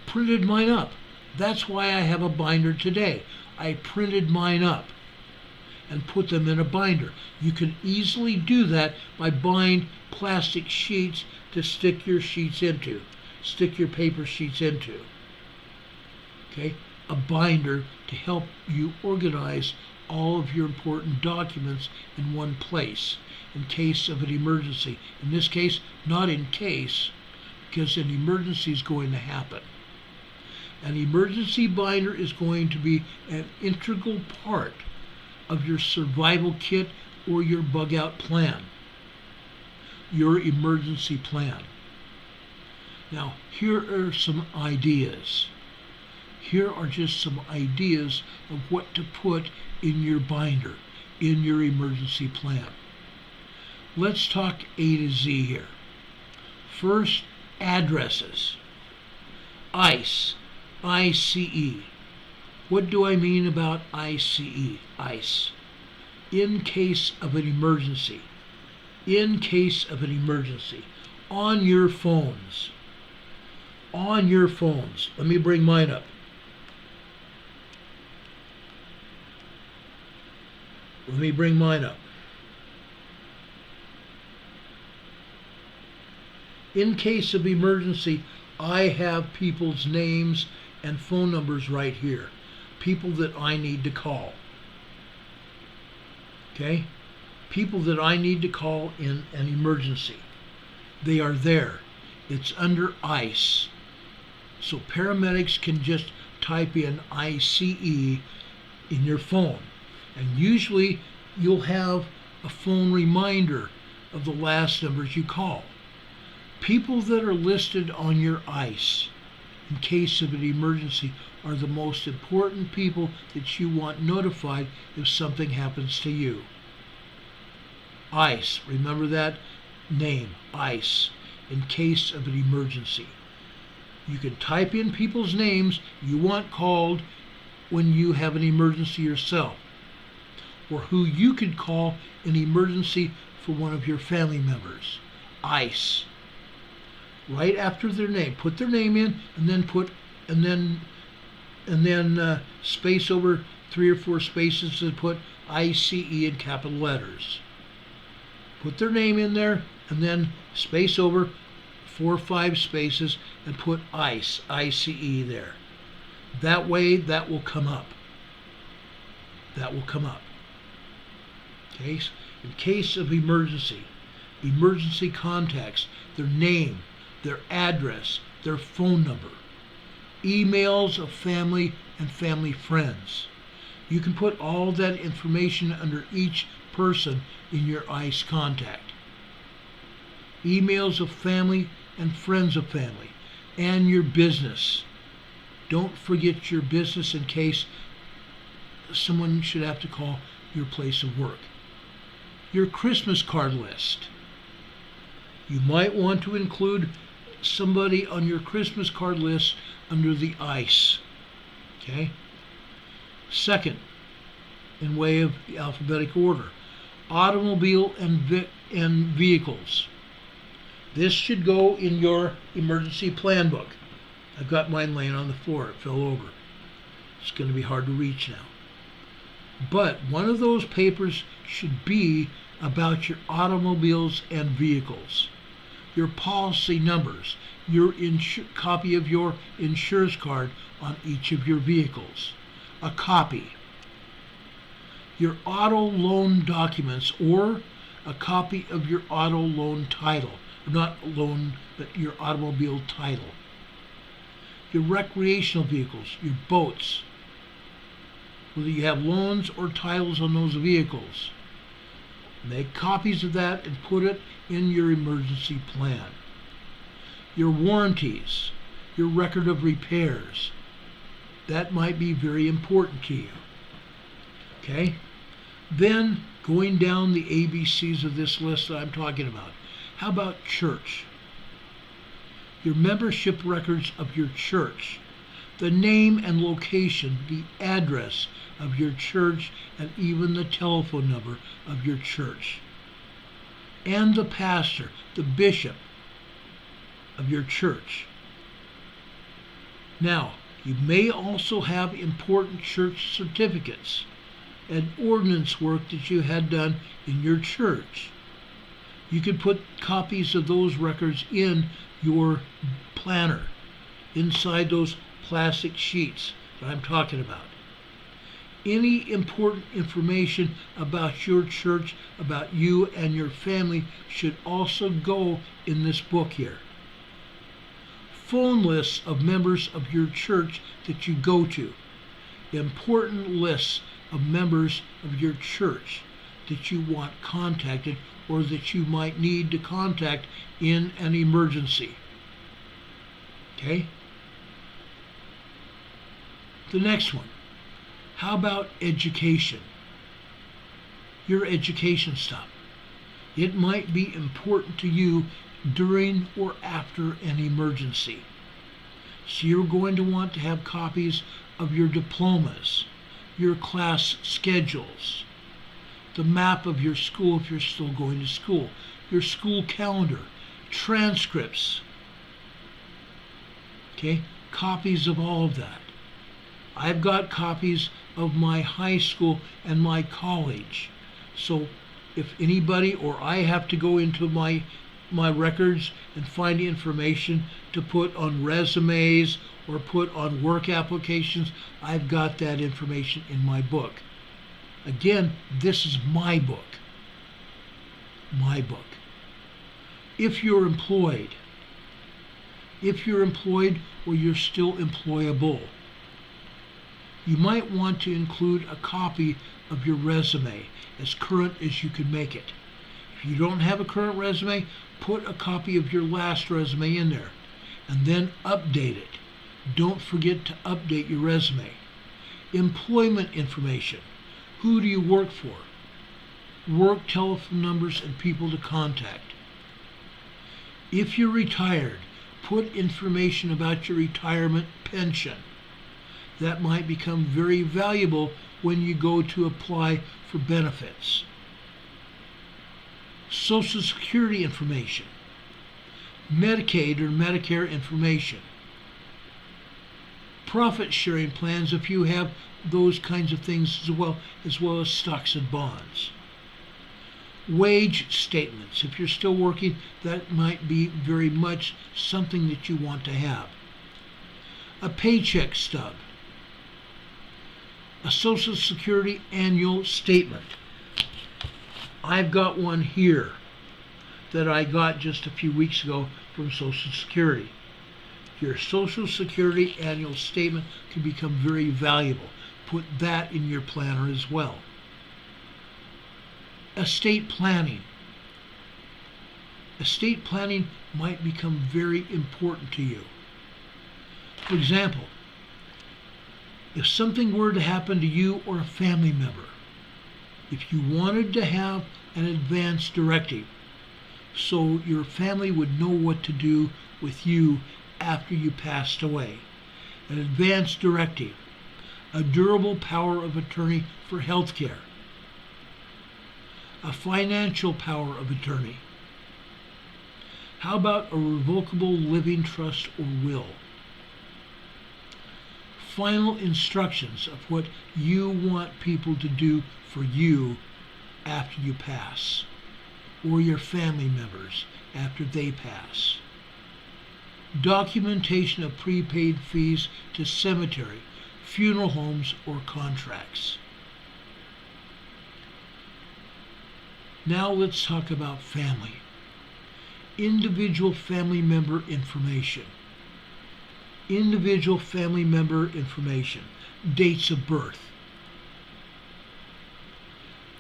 printed mine up. That's why I have a binder today. I printed mine up and put them in a binder. You can easily do that by buying plastic sheets to stick your sheets into, stick your paper sheets into. Okay? A binder to help you organize all of your important documents in one place in case of an emergency. In this case, not in case, because an emergency is going to happen. An emergency binder is going to be an integral part of your survival kit or your bug out plan, your emergency plan. Now, here are some ideas. Here are just some ideas of what to put in your binder, in your emergency plan. Let's talk A to Z here. First, addresses. ICE, ICE. What do I mean about ICE? ICE. In case of an emergency. In case of an emergency. On your phones. On your phones. Let me bring mine up. Let me bring mine up. In case of emergency, I have people's names and phone numbers right here. People that I need to call. Okay? People that I need to call in an emergency. They are there. It's under ICE. So paramedics can just type in ICE in your phone. And usually you'll have a phone reminder of the last numbers you call. People that are listed on your ICE in case of an emergency are the most important people that you want notified if something happens to you. ICE, remember that name, ICE, in case of an emergency. You can type in people's names you want called when you have an emergency yourself, or who you could call an emergency for one of your family members. ICE. Right after their name, put their name in, and then space over 3 or 4 spaces and put ICE in capital letters. Put their name in there, and then space over 4 or 5 spaces and put ICE, ICE there. That way, that will come up. That will come up. Okay? In case of emergency, emergency contacts, their name, their address, their phone number, emails of family and family friends. You can put all that information under each person in your ICE contact. Emails of family and friends of family, and your business. Don't forget your business in case someone should have to call your place of work. Your Christmas card list. You might want to include somebody on your Christmas card list under the ICE. Okay? Second, in way of the alphabetic order, automobile and vehicles. This should go in your emergency plan book. I've got mine laying on the floor. It fell over. It's going to be hard to reach now. But one of those papers should be about your automobiles and vehicles. Your policy numbers, your copy of your insurance card on each of your vehicles, a copy. Your auto loan documents, or a copy of your auto loan title. Not loan, but your automobile title. Your recreational vehicles, your boats, whether you have loans or titles on those vehicles. Make copies of that and put it in your emergency plan. Your warranties, your record of repairs. That might be very important to you. Okay? Then, going down the ABCs of this list that I'm talking about. How about church? Your membership records of your church, the name and location, the address of your church, and even the telephone number of your church. And the pastor, the bishop of your church. Now, you may also have important church certificates and ordinance work that you had done in your church. You could put copies of those records in your planner, inside those plastic sheets that I'm talking about. Any important information about your church, about you and your family, should also go in this book here. Phone lists of members of your church that you go to. Important lists of members of your church that you want contacted or that you might need to contact in an emergency. Okay? The next one. How about education? Your education stuff. It might be important to you during or after an emergency. So you're going to want to have copies of your diplomas, your class schedules, the map of your school if you're still going to school, your school calendar, transcripts, okay? Copies of all of that. I've got copies of my high school and my college. So if anybody or I have to go into my records and find information to put on resumes or put on work applications, I've got that information in my book. Again, this is my book. My book. If you're employed or you're still employable, you might want to include a copy of your resume as current as you can make it. If you don't have a current resume, put a copy of your last resume in there and then update it. Don't forget to update your resume. Employment information. Who do you work for? Work telephone numbers and people to contact. If you're retired, put information about your retirement pension. That might become very valuable when you go to apply for benefits. Social Security information, Medicaid or Medicare information, profit sharing plans if you have those kinds of things as well as stocks and bonds. Wage statements, if you're still working, that might be very much something that you want to have. A paycheck stub, a Social Security annual statement. I've got one here that I got just a few weeks ago from Social Security. Your Social Security annual statement can become very valuable. Put that in your planner as well. Estate planning. Estate planning might become very important to you. For example, if something were to happen to you or a family member, if you wanted to have an advance directive so your family would know what to do with you after you passed away, an advance directive, a durable power of attorney for health care, a financial power of attorney. How about a revocable living trust or will? Final instructions of what you want people to do for you after you pass, or your family members after they pass. Documentation of prepaid fees to cemetery, funeral homes, or contracts. Now let's talk about family. Individual family member information. Individual family member information. Dates of birth.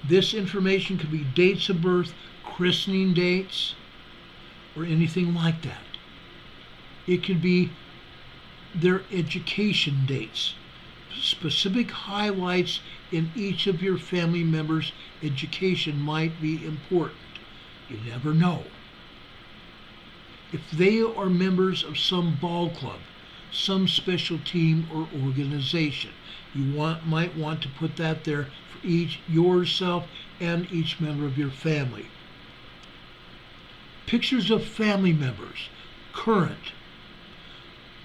This information could be dates of birth, christening dates, or anything like that. It could be their education dates. Specific highlights in each of your family members' education might be important. You never know. If they are members of some ball club, some special team or organization. You might want to put that there for yourself and each member of your family. Pictures of family members, current.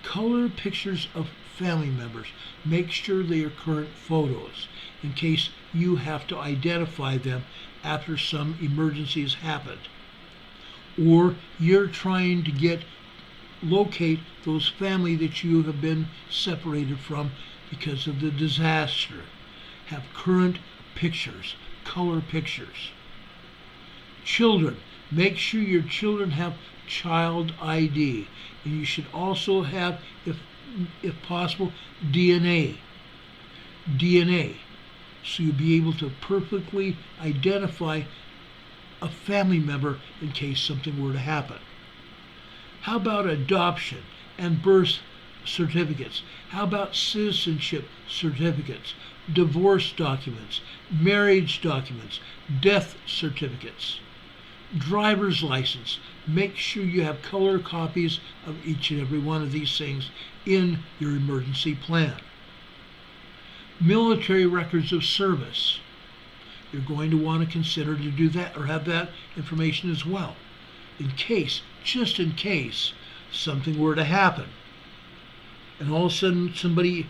Color pictures of family members. Make sure they are current photos in case you have to identify them after some emergency has happened. Or you're trying to locate those family that you have been separated from because of the disaster. Have current pictures, color pictures. Children, make sure your children have child ID, and you should also have, if possible, DNA, so you'll be able to perfectly identify a family member in case something were to happen. How about adoption and birth certificates? How about citizenship certificates, divorce documents, marriage documents, death certificates, driver's license? Make sure you have color copies of each and every one of these things in your emergency plan. Military records of service. You're going to want to consider to do that or have that information as well, in case, just in case, something were to happen. And all of a sudden somebody,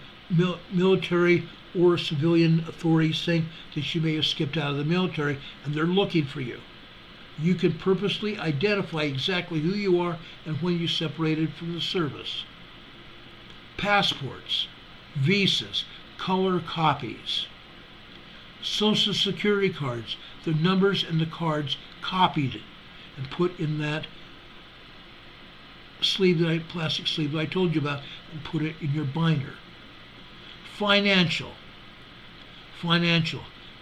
military or civilian authorities, think that you may have skipped out of the military and they're looking for you. You can purposely identify exactly who you are and when you separated from the service. Passports, visas, color copies. Social Security cards, the numbers and the cards copied and put in that plastic sleeve that I told you about, and put it in your binder. Financial,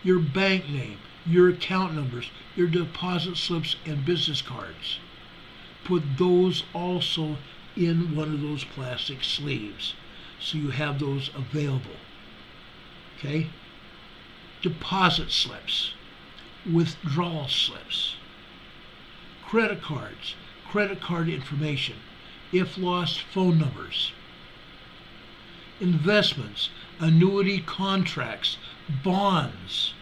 your bank name, your account numbers, your deposit slips and business cards. Put those also in one of those plastic sleeves so you have those available. Okay? Deposit slips, withdrawal slips, credit cards, credit card information, if lost, phone numbers, investments, annuity contracts, bonds,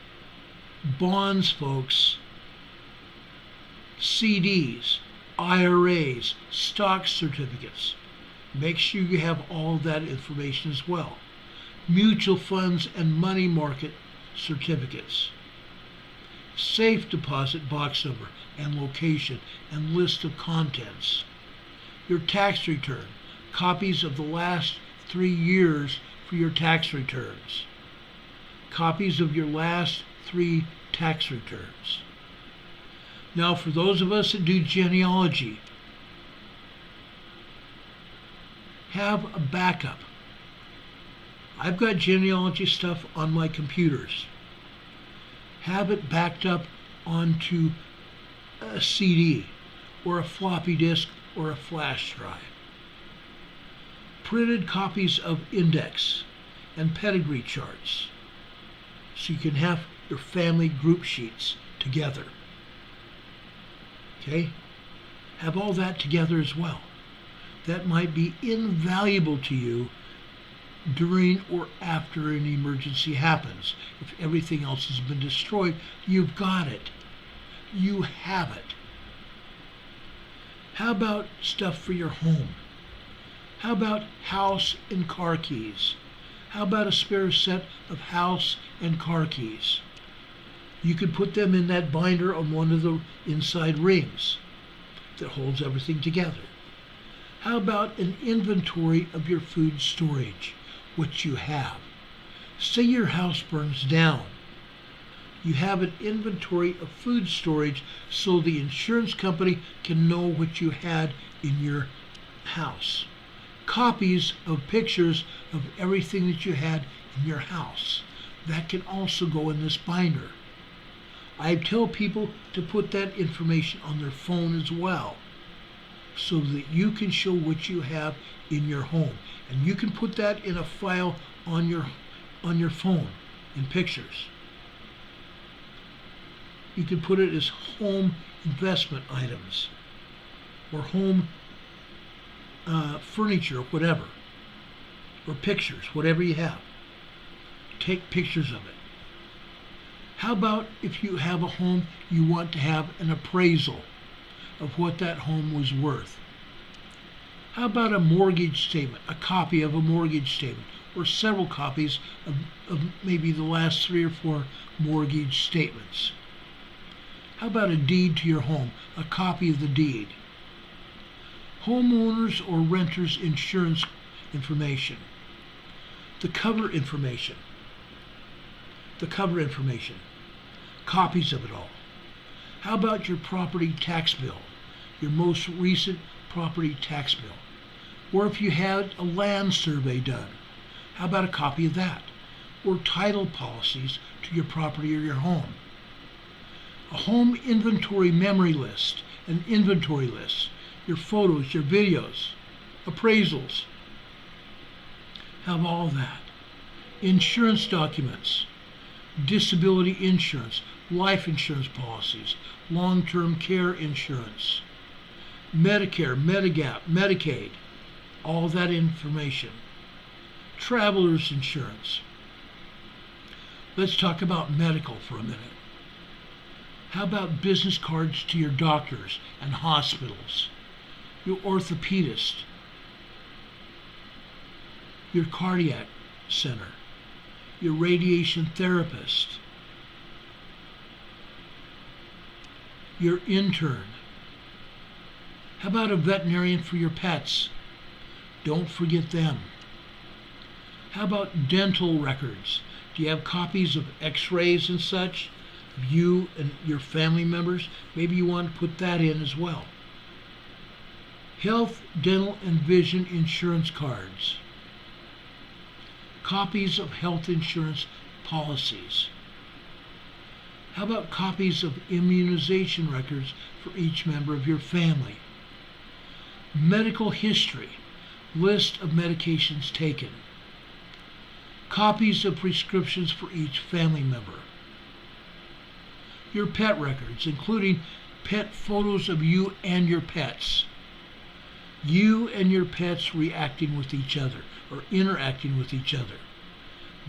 folks, CDs, IRAs, stock certificates. Make sure you have all that information as well. Mutual funds and money market certificates. Safe deposit box number and location and list of contents. Your tax return, copies of the last 3 years for your tax returns. Copies of your last 3 tax returns. Now, for those of us that do genealogy, have a backup. I've got genealogy stuff on my computers. Have it backed up onto a CD or a floppy disk or a flash drive. Printed copies of index and pedigree charts so you can have your family group sheets together. Okay? Have all that together as well. That might be invaluable to you during or after an emergency happens. If everything else has been destroyed, you've got it. You have it. How about stuff for your home? How about house and car keys? How about a spare set of house and car keys? You could put them in that binder on one of the inside rings that holds everything together. How about an inventory of your food storage, what you have? Say your house burns down. You have an inventory of food storage so the insurance company can know what you had in your house. Copies of pictures of everything that you had in your house. That can also go in this binder. I tell people to put that information on their phone as well, so that you can show what you have in your home. And you can put that in a file on your phone in pictures. You can put it as home investment items or home furniture, whatever. or pictures, whatever you have. Take pictures of it. How about if you have a home, you want to have an appraisal of what that home was worth? How about a mortgage statement, a copy of a mortgage statement, or several copies of maybe the last 3 or 4 mortgage statements? How about a deed to your home, a copy of the deed? Homeowners or renters insurance information. The cover information. Copies of it all. How about your property tax bill, your most recent property tax bill? Or if you had a land survey done, how about a copy of that? Or title policies to your property or your home. A home inventory memory list, an inventory list, your photos, your videos, appraisals. Have all that. Insurance documents, disability insurance, life insurance policies, long-term care insurance, Medicare, Medigap, Medicaid, all that information. Traveler's insurance. Let's talk about medical for a minute. How about business cards to your doctors and hospitals, your orthopedist, your cardiac center, your radiation therapist, your intern? How about a veterinarian for your pets? Don't forget them. How about dental records? Do you have copies of x-rays and such? You and your family members? Maybe you want to put that in as well. Health, dental, and vision insurance cards. Copies of health insurance policies. How about copies of immunization records for each member of your family? Medical history, list of medications taken. Copies of prescriptions for each family member. Your pet records, including pet photos of you and your pets. You and your pets reacting with each other or interacting with each other.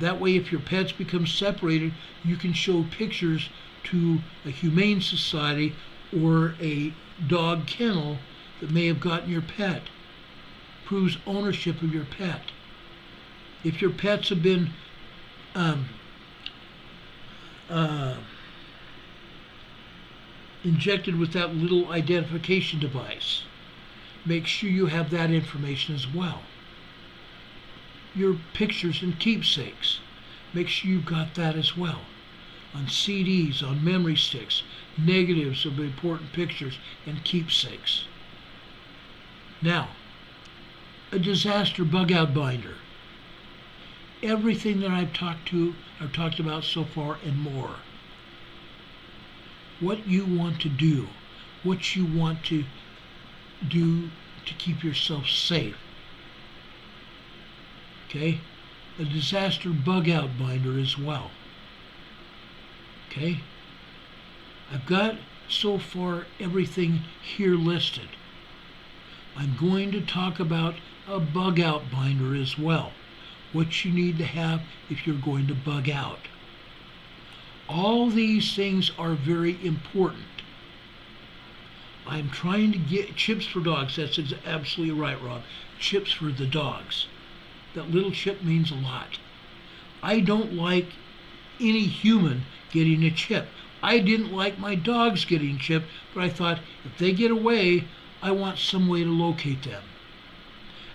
That way, if your pets become separated, you can show pictures to a humane society or a dog kennel that may have gotten your pet. Proves ownership of your pet. If your pets have been injected with that little identification device, make sure you have that information as well. Your pictures and keepsakes, make sure you've got that as well. On CDs, on memory sticks, negatives of important pictures and keepsakes. Now, a disaster bug-out binder. Everything that I've talked about so far and more. What you want to do, what you want to do to keep yourself safe. Okay? A disaster bug-out binder as well. Okay? I've got so far everything here listed. I'm going to talk about a bug-out binder as well. What you need to have if you're going to bug out. All these things are very important. I'm trying to get chips for dogs. That's absolutely right, Rob. Chips for the dogs. That little chip means a lot. I don't like any human getting a chip. I didn't like my dogs getting chipped, but I thought if they get away, I want some way to locate them.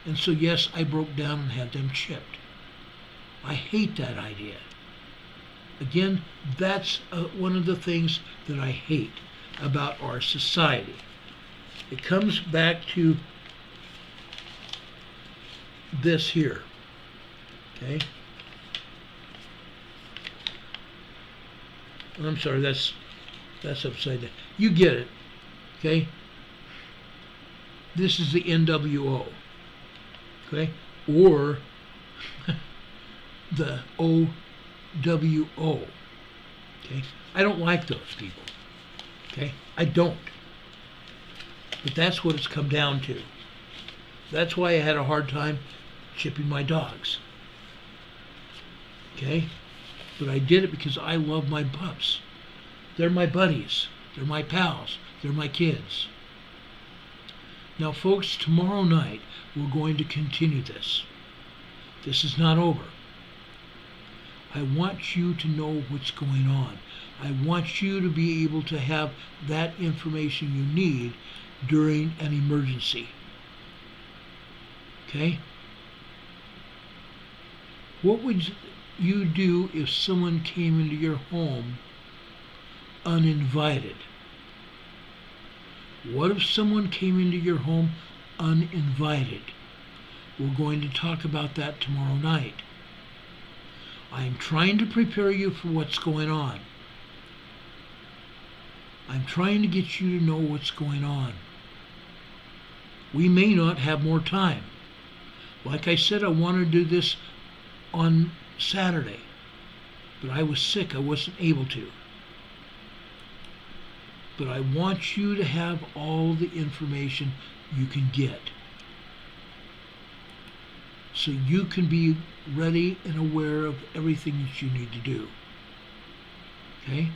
And so yes, I broke down and had them chipped. I hate that idea. Again, that's one of the things that I hate about our society. It comes back to this here. Okay? I'm sorry, that's upside down. You get it. Okay? This is the NWO. Okay? Or the OWO. Okay? I don't like those people. Okay? I don't. But that's what it's come down to. That's why I had a hard time chipping my dogs. Okay? But I did it because I love my pups. They're my buddies. They're my pals. They're my kids. Now, folks, tomorrow night we're going to continue this. This is not over. I want you to know what's going on. I want you to be able to have that information you need during an emergency. Okay? What would you do if someone came into your home uninvited? What if someone came into your home uninvited? We're going to talk about that tomorrow night. I am trying to prepare you for what's going on. I'm trying to get you to know what's going on. We may not have more time. Like I said, I wanted to do this on Saturday, but I was sick. I wasn't able to. But I want you to have all the information you can get, so you can be ready and aware of everything that you need to do. Okay?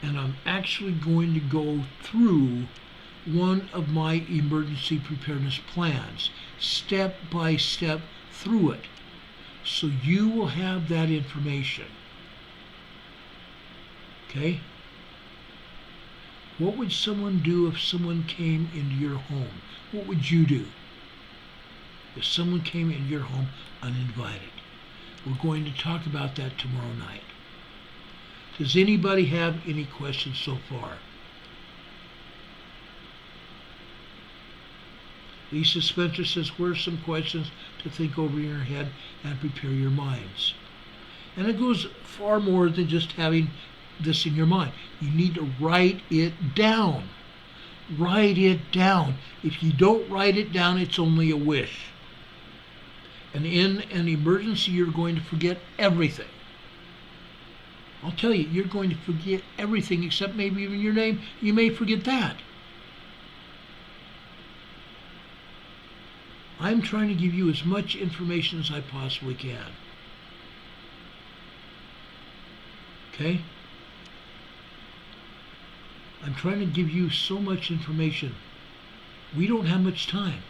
And I'm actually going to go through one of my emergency preparedness plans, step by step through it, so you will have that information. Okay? What would someone do if someone came into your home? What would you do if someone came into your home uninvited? We're going to talk about that tomorrow night. Does anybody have any questions so far? Lisa Spencer says, where are some questions to think over in your head and prepare your minds? And it goes far more than just having this in your mind. You need to write it down. Write it down. If you don't write it down, it's only a wish. And in an emergency, you're going to forget everything. I'll tell you, you're going to forget everything except maybe even your name. You may forget that. I'm trying to give you as much information as I possibly can. Okay? I'm trying to give you so much information. We don't have much time.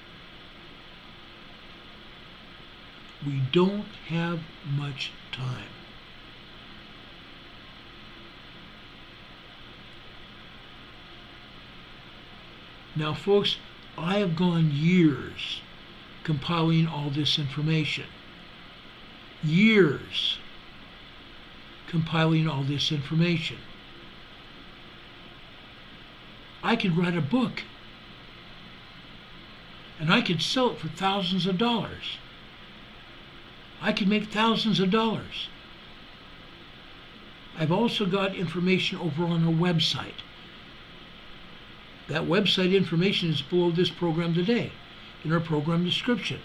We don't have much time. Now, folks, I have gone years compiling all this information. Years compiling all this information. I could write a book, and I could sell it for thousands of dollars. I could make thousands of dollars. I've also got information over on our website. That website information is below this program today, in our program description.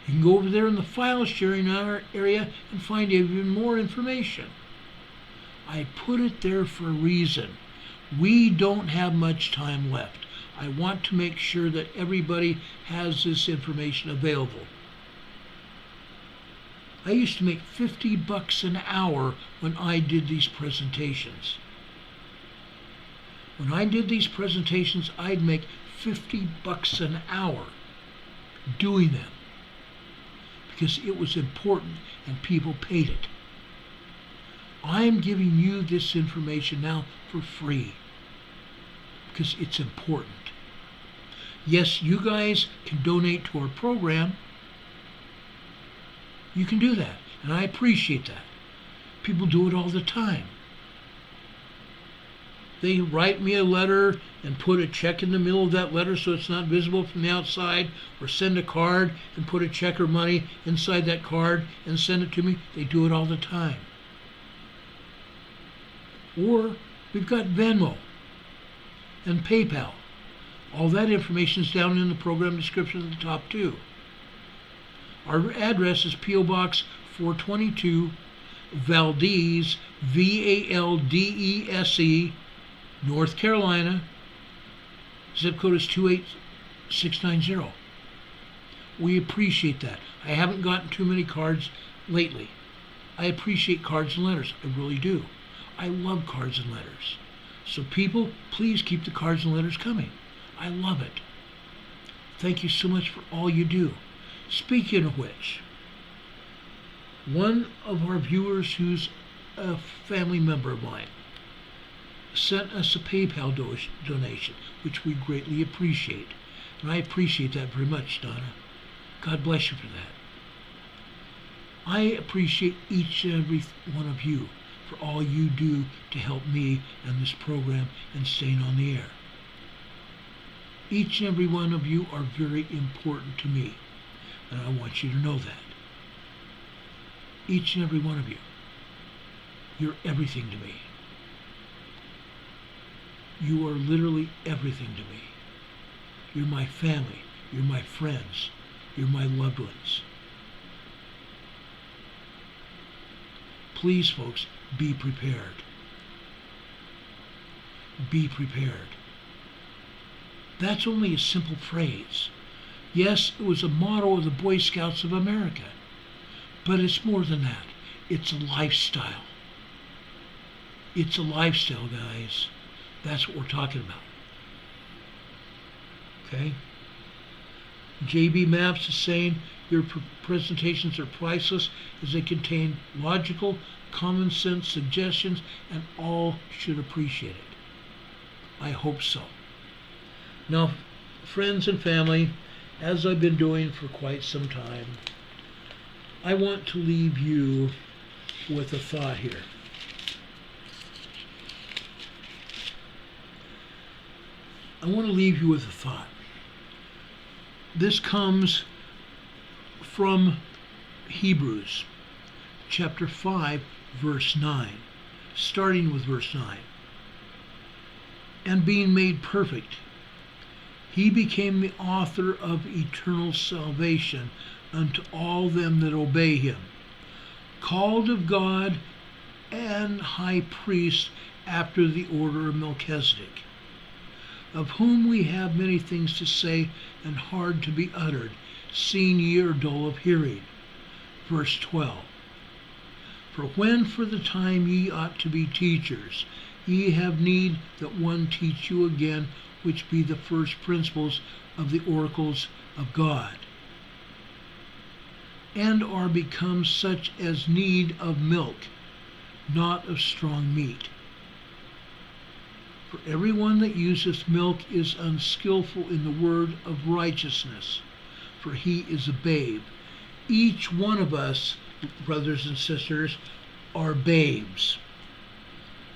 You can go over there in the file sharing area and find even more information. I put it there for a reason. We don't have much time left. I want to make sure that everybody has this information available. I used to make $50 an hour when I did these presentations. When I did these presentations, I'd make $50 an hour doing them because it was important and people paid it. I'm giving you this information now for free because it's important. Yes, you guys can donate to our program. You can do that, and I appreciate that. People do it all the time. They write me a letter and put a check in the middle of that letter so it's not visible from the outside, or send a card and put a check or money inside that card and send it to me. They do it all the time. Or we've got Venmo and PayPal. All that information is down in the program description at the top too. Our address is P.O. Box 422, Valdese, Valdese, North Carolina. Zip code is 28690. We appreciate that. I haven't gotten too many cards lately. I appreciate cards and letters. I really do. I love cards and letters. So people, please keep the cards and letters coming. I love it. Thank you so much for all you do. Speaking of which, one of our viewers who's a family member of mine sent us a PayPal donation, which we greatly appreciate. And I appreciate that very much, Donna. God bless you for that. I appreciate each and every one of you for all you do to help me and this program and staying on the air. Each and every one of you are very important to me, and I want you to know that. Each and every one of you. You're everything to me. You are literally everything to me. You're my family. You're my friends. You're my loved ones. Please, folks, be prepared. Be prepared. That's only a simple phrase. Yes, it was a motto of the Boy Scouts of America, but it's more than that. It's a lifestyle. It's a lifestyle, guys. That's what we're talking about. Okay? JB Maps is saying your presentations are priceless as they contain logical, common sense suggestions, and all should appreciate it. I hope so. Now, friends and family, as I've been doing for quite some time, I want to leave you with a thought here. I want to leave you with a thought. This comes from Hebrews chapter 5, verse 9, starting with verse 9. And being made perfect, he became the author of eternal salvation unto all them that obey him, called of God and high priest after the order of Melchizedek, of whom we have many things to say and hard to be uttered, seeing ye are dull of hearing. Verse 12. For when for the time ye ought to be teachers, ye have need that one teach you again, which be the first principles of the oracles of God, and are become such as need of milk, not of strong meat. For everyone that useth milk is unskillful in the word of righteousness, for he is a babe. Each one of us, brothers and sisters, are babes,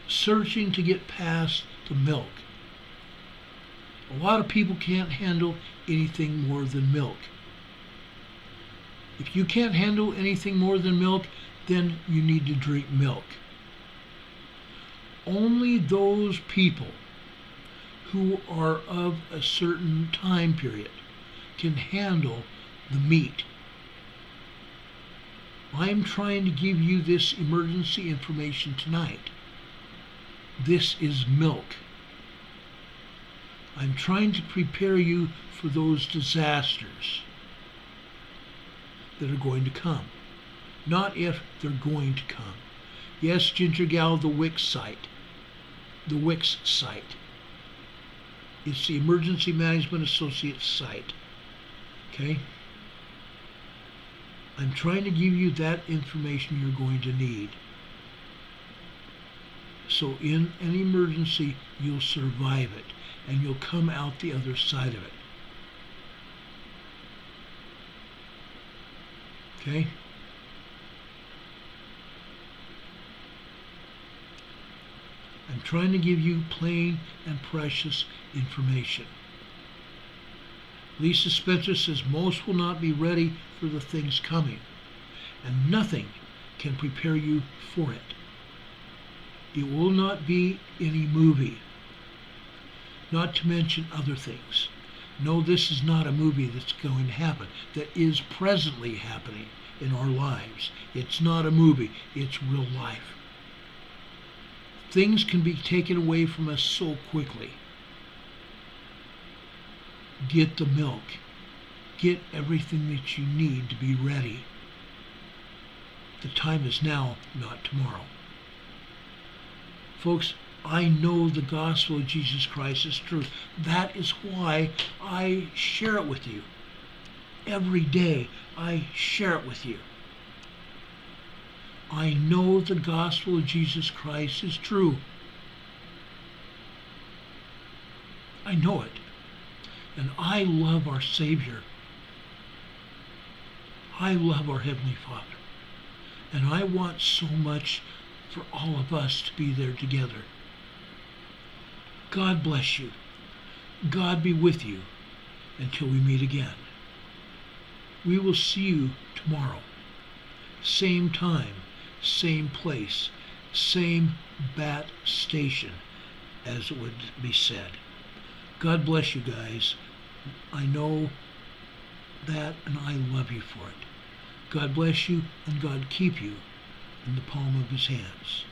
searching to get past the milk. A lot of people can't handle anything more than milk. If you can't handle anything more than milk, then you need to drink milk. Only those people who are of a certain time period can handle the meat. I'm trying to give you this emergency information tonight. This is milk. I'm trying to prepare you for those disasters that are going to come. Not if, they're going to come. Yes, Ginger Gal, the Wix site. The Wix site. It's the Emergency Management Associates site. Okay? I'm trying to give you that information you're going to need. So in an emergency, you'll survive it, and you'll come out the other side of it. Okay? I'm trying to give you plain and precious information. Lisa Spencer says most will not be ready for the things coming, and nothing can prepare you for it. It will not be any movie, not to mention other things. No, this is not a movie that's going to happen, that is presently happening in our lives. It's not a movie, it's real life. Things can be taken away from us so quickly. Get the milk. Get everything that you need to be ready. The time is now, not tomorrow. Folks, I know the gospel of Jesus Christ is true. That is why I share it with you. Every day I share it with you. I know the gospel of Jesus Christ is true. I know it. And I love our Savior. I love our Heavenly Father. And I want so much for all of us to be there together. God bless you. God be with you until we meet again. We will see you tomorrow. Same time, same place, same bat station, as it would be said. God bless you guys. I know that, and I love you for it. God bless you, and God keep you in the palm of his hands.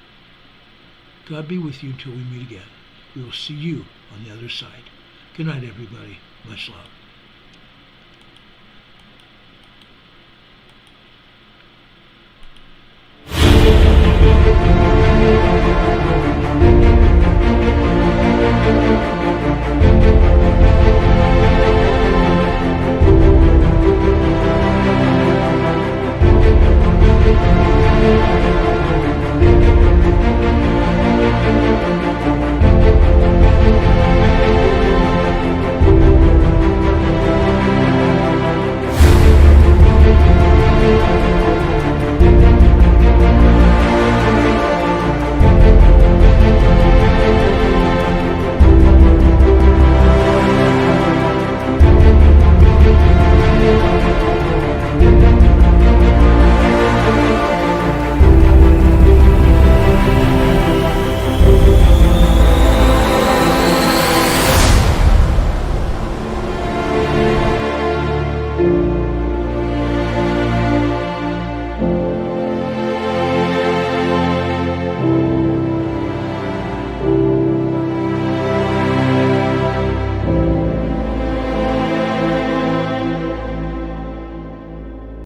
God be with you until we meet again. We will see you on the other side. Good night, everybody. Much love.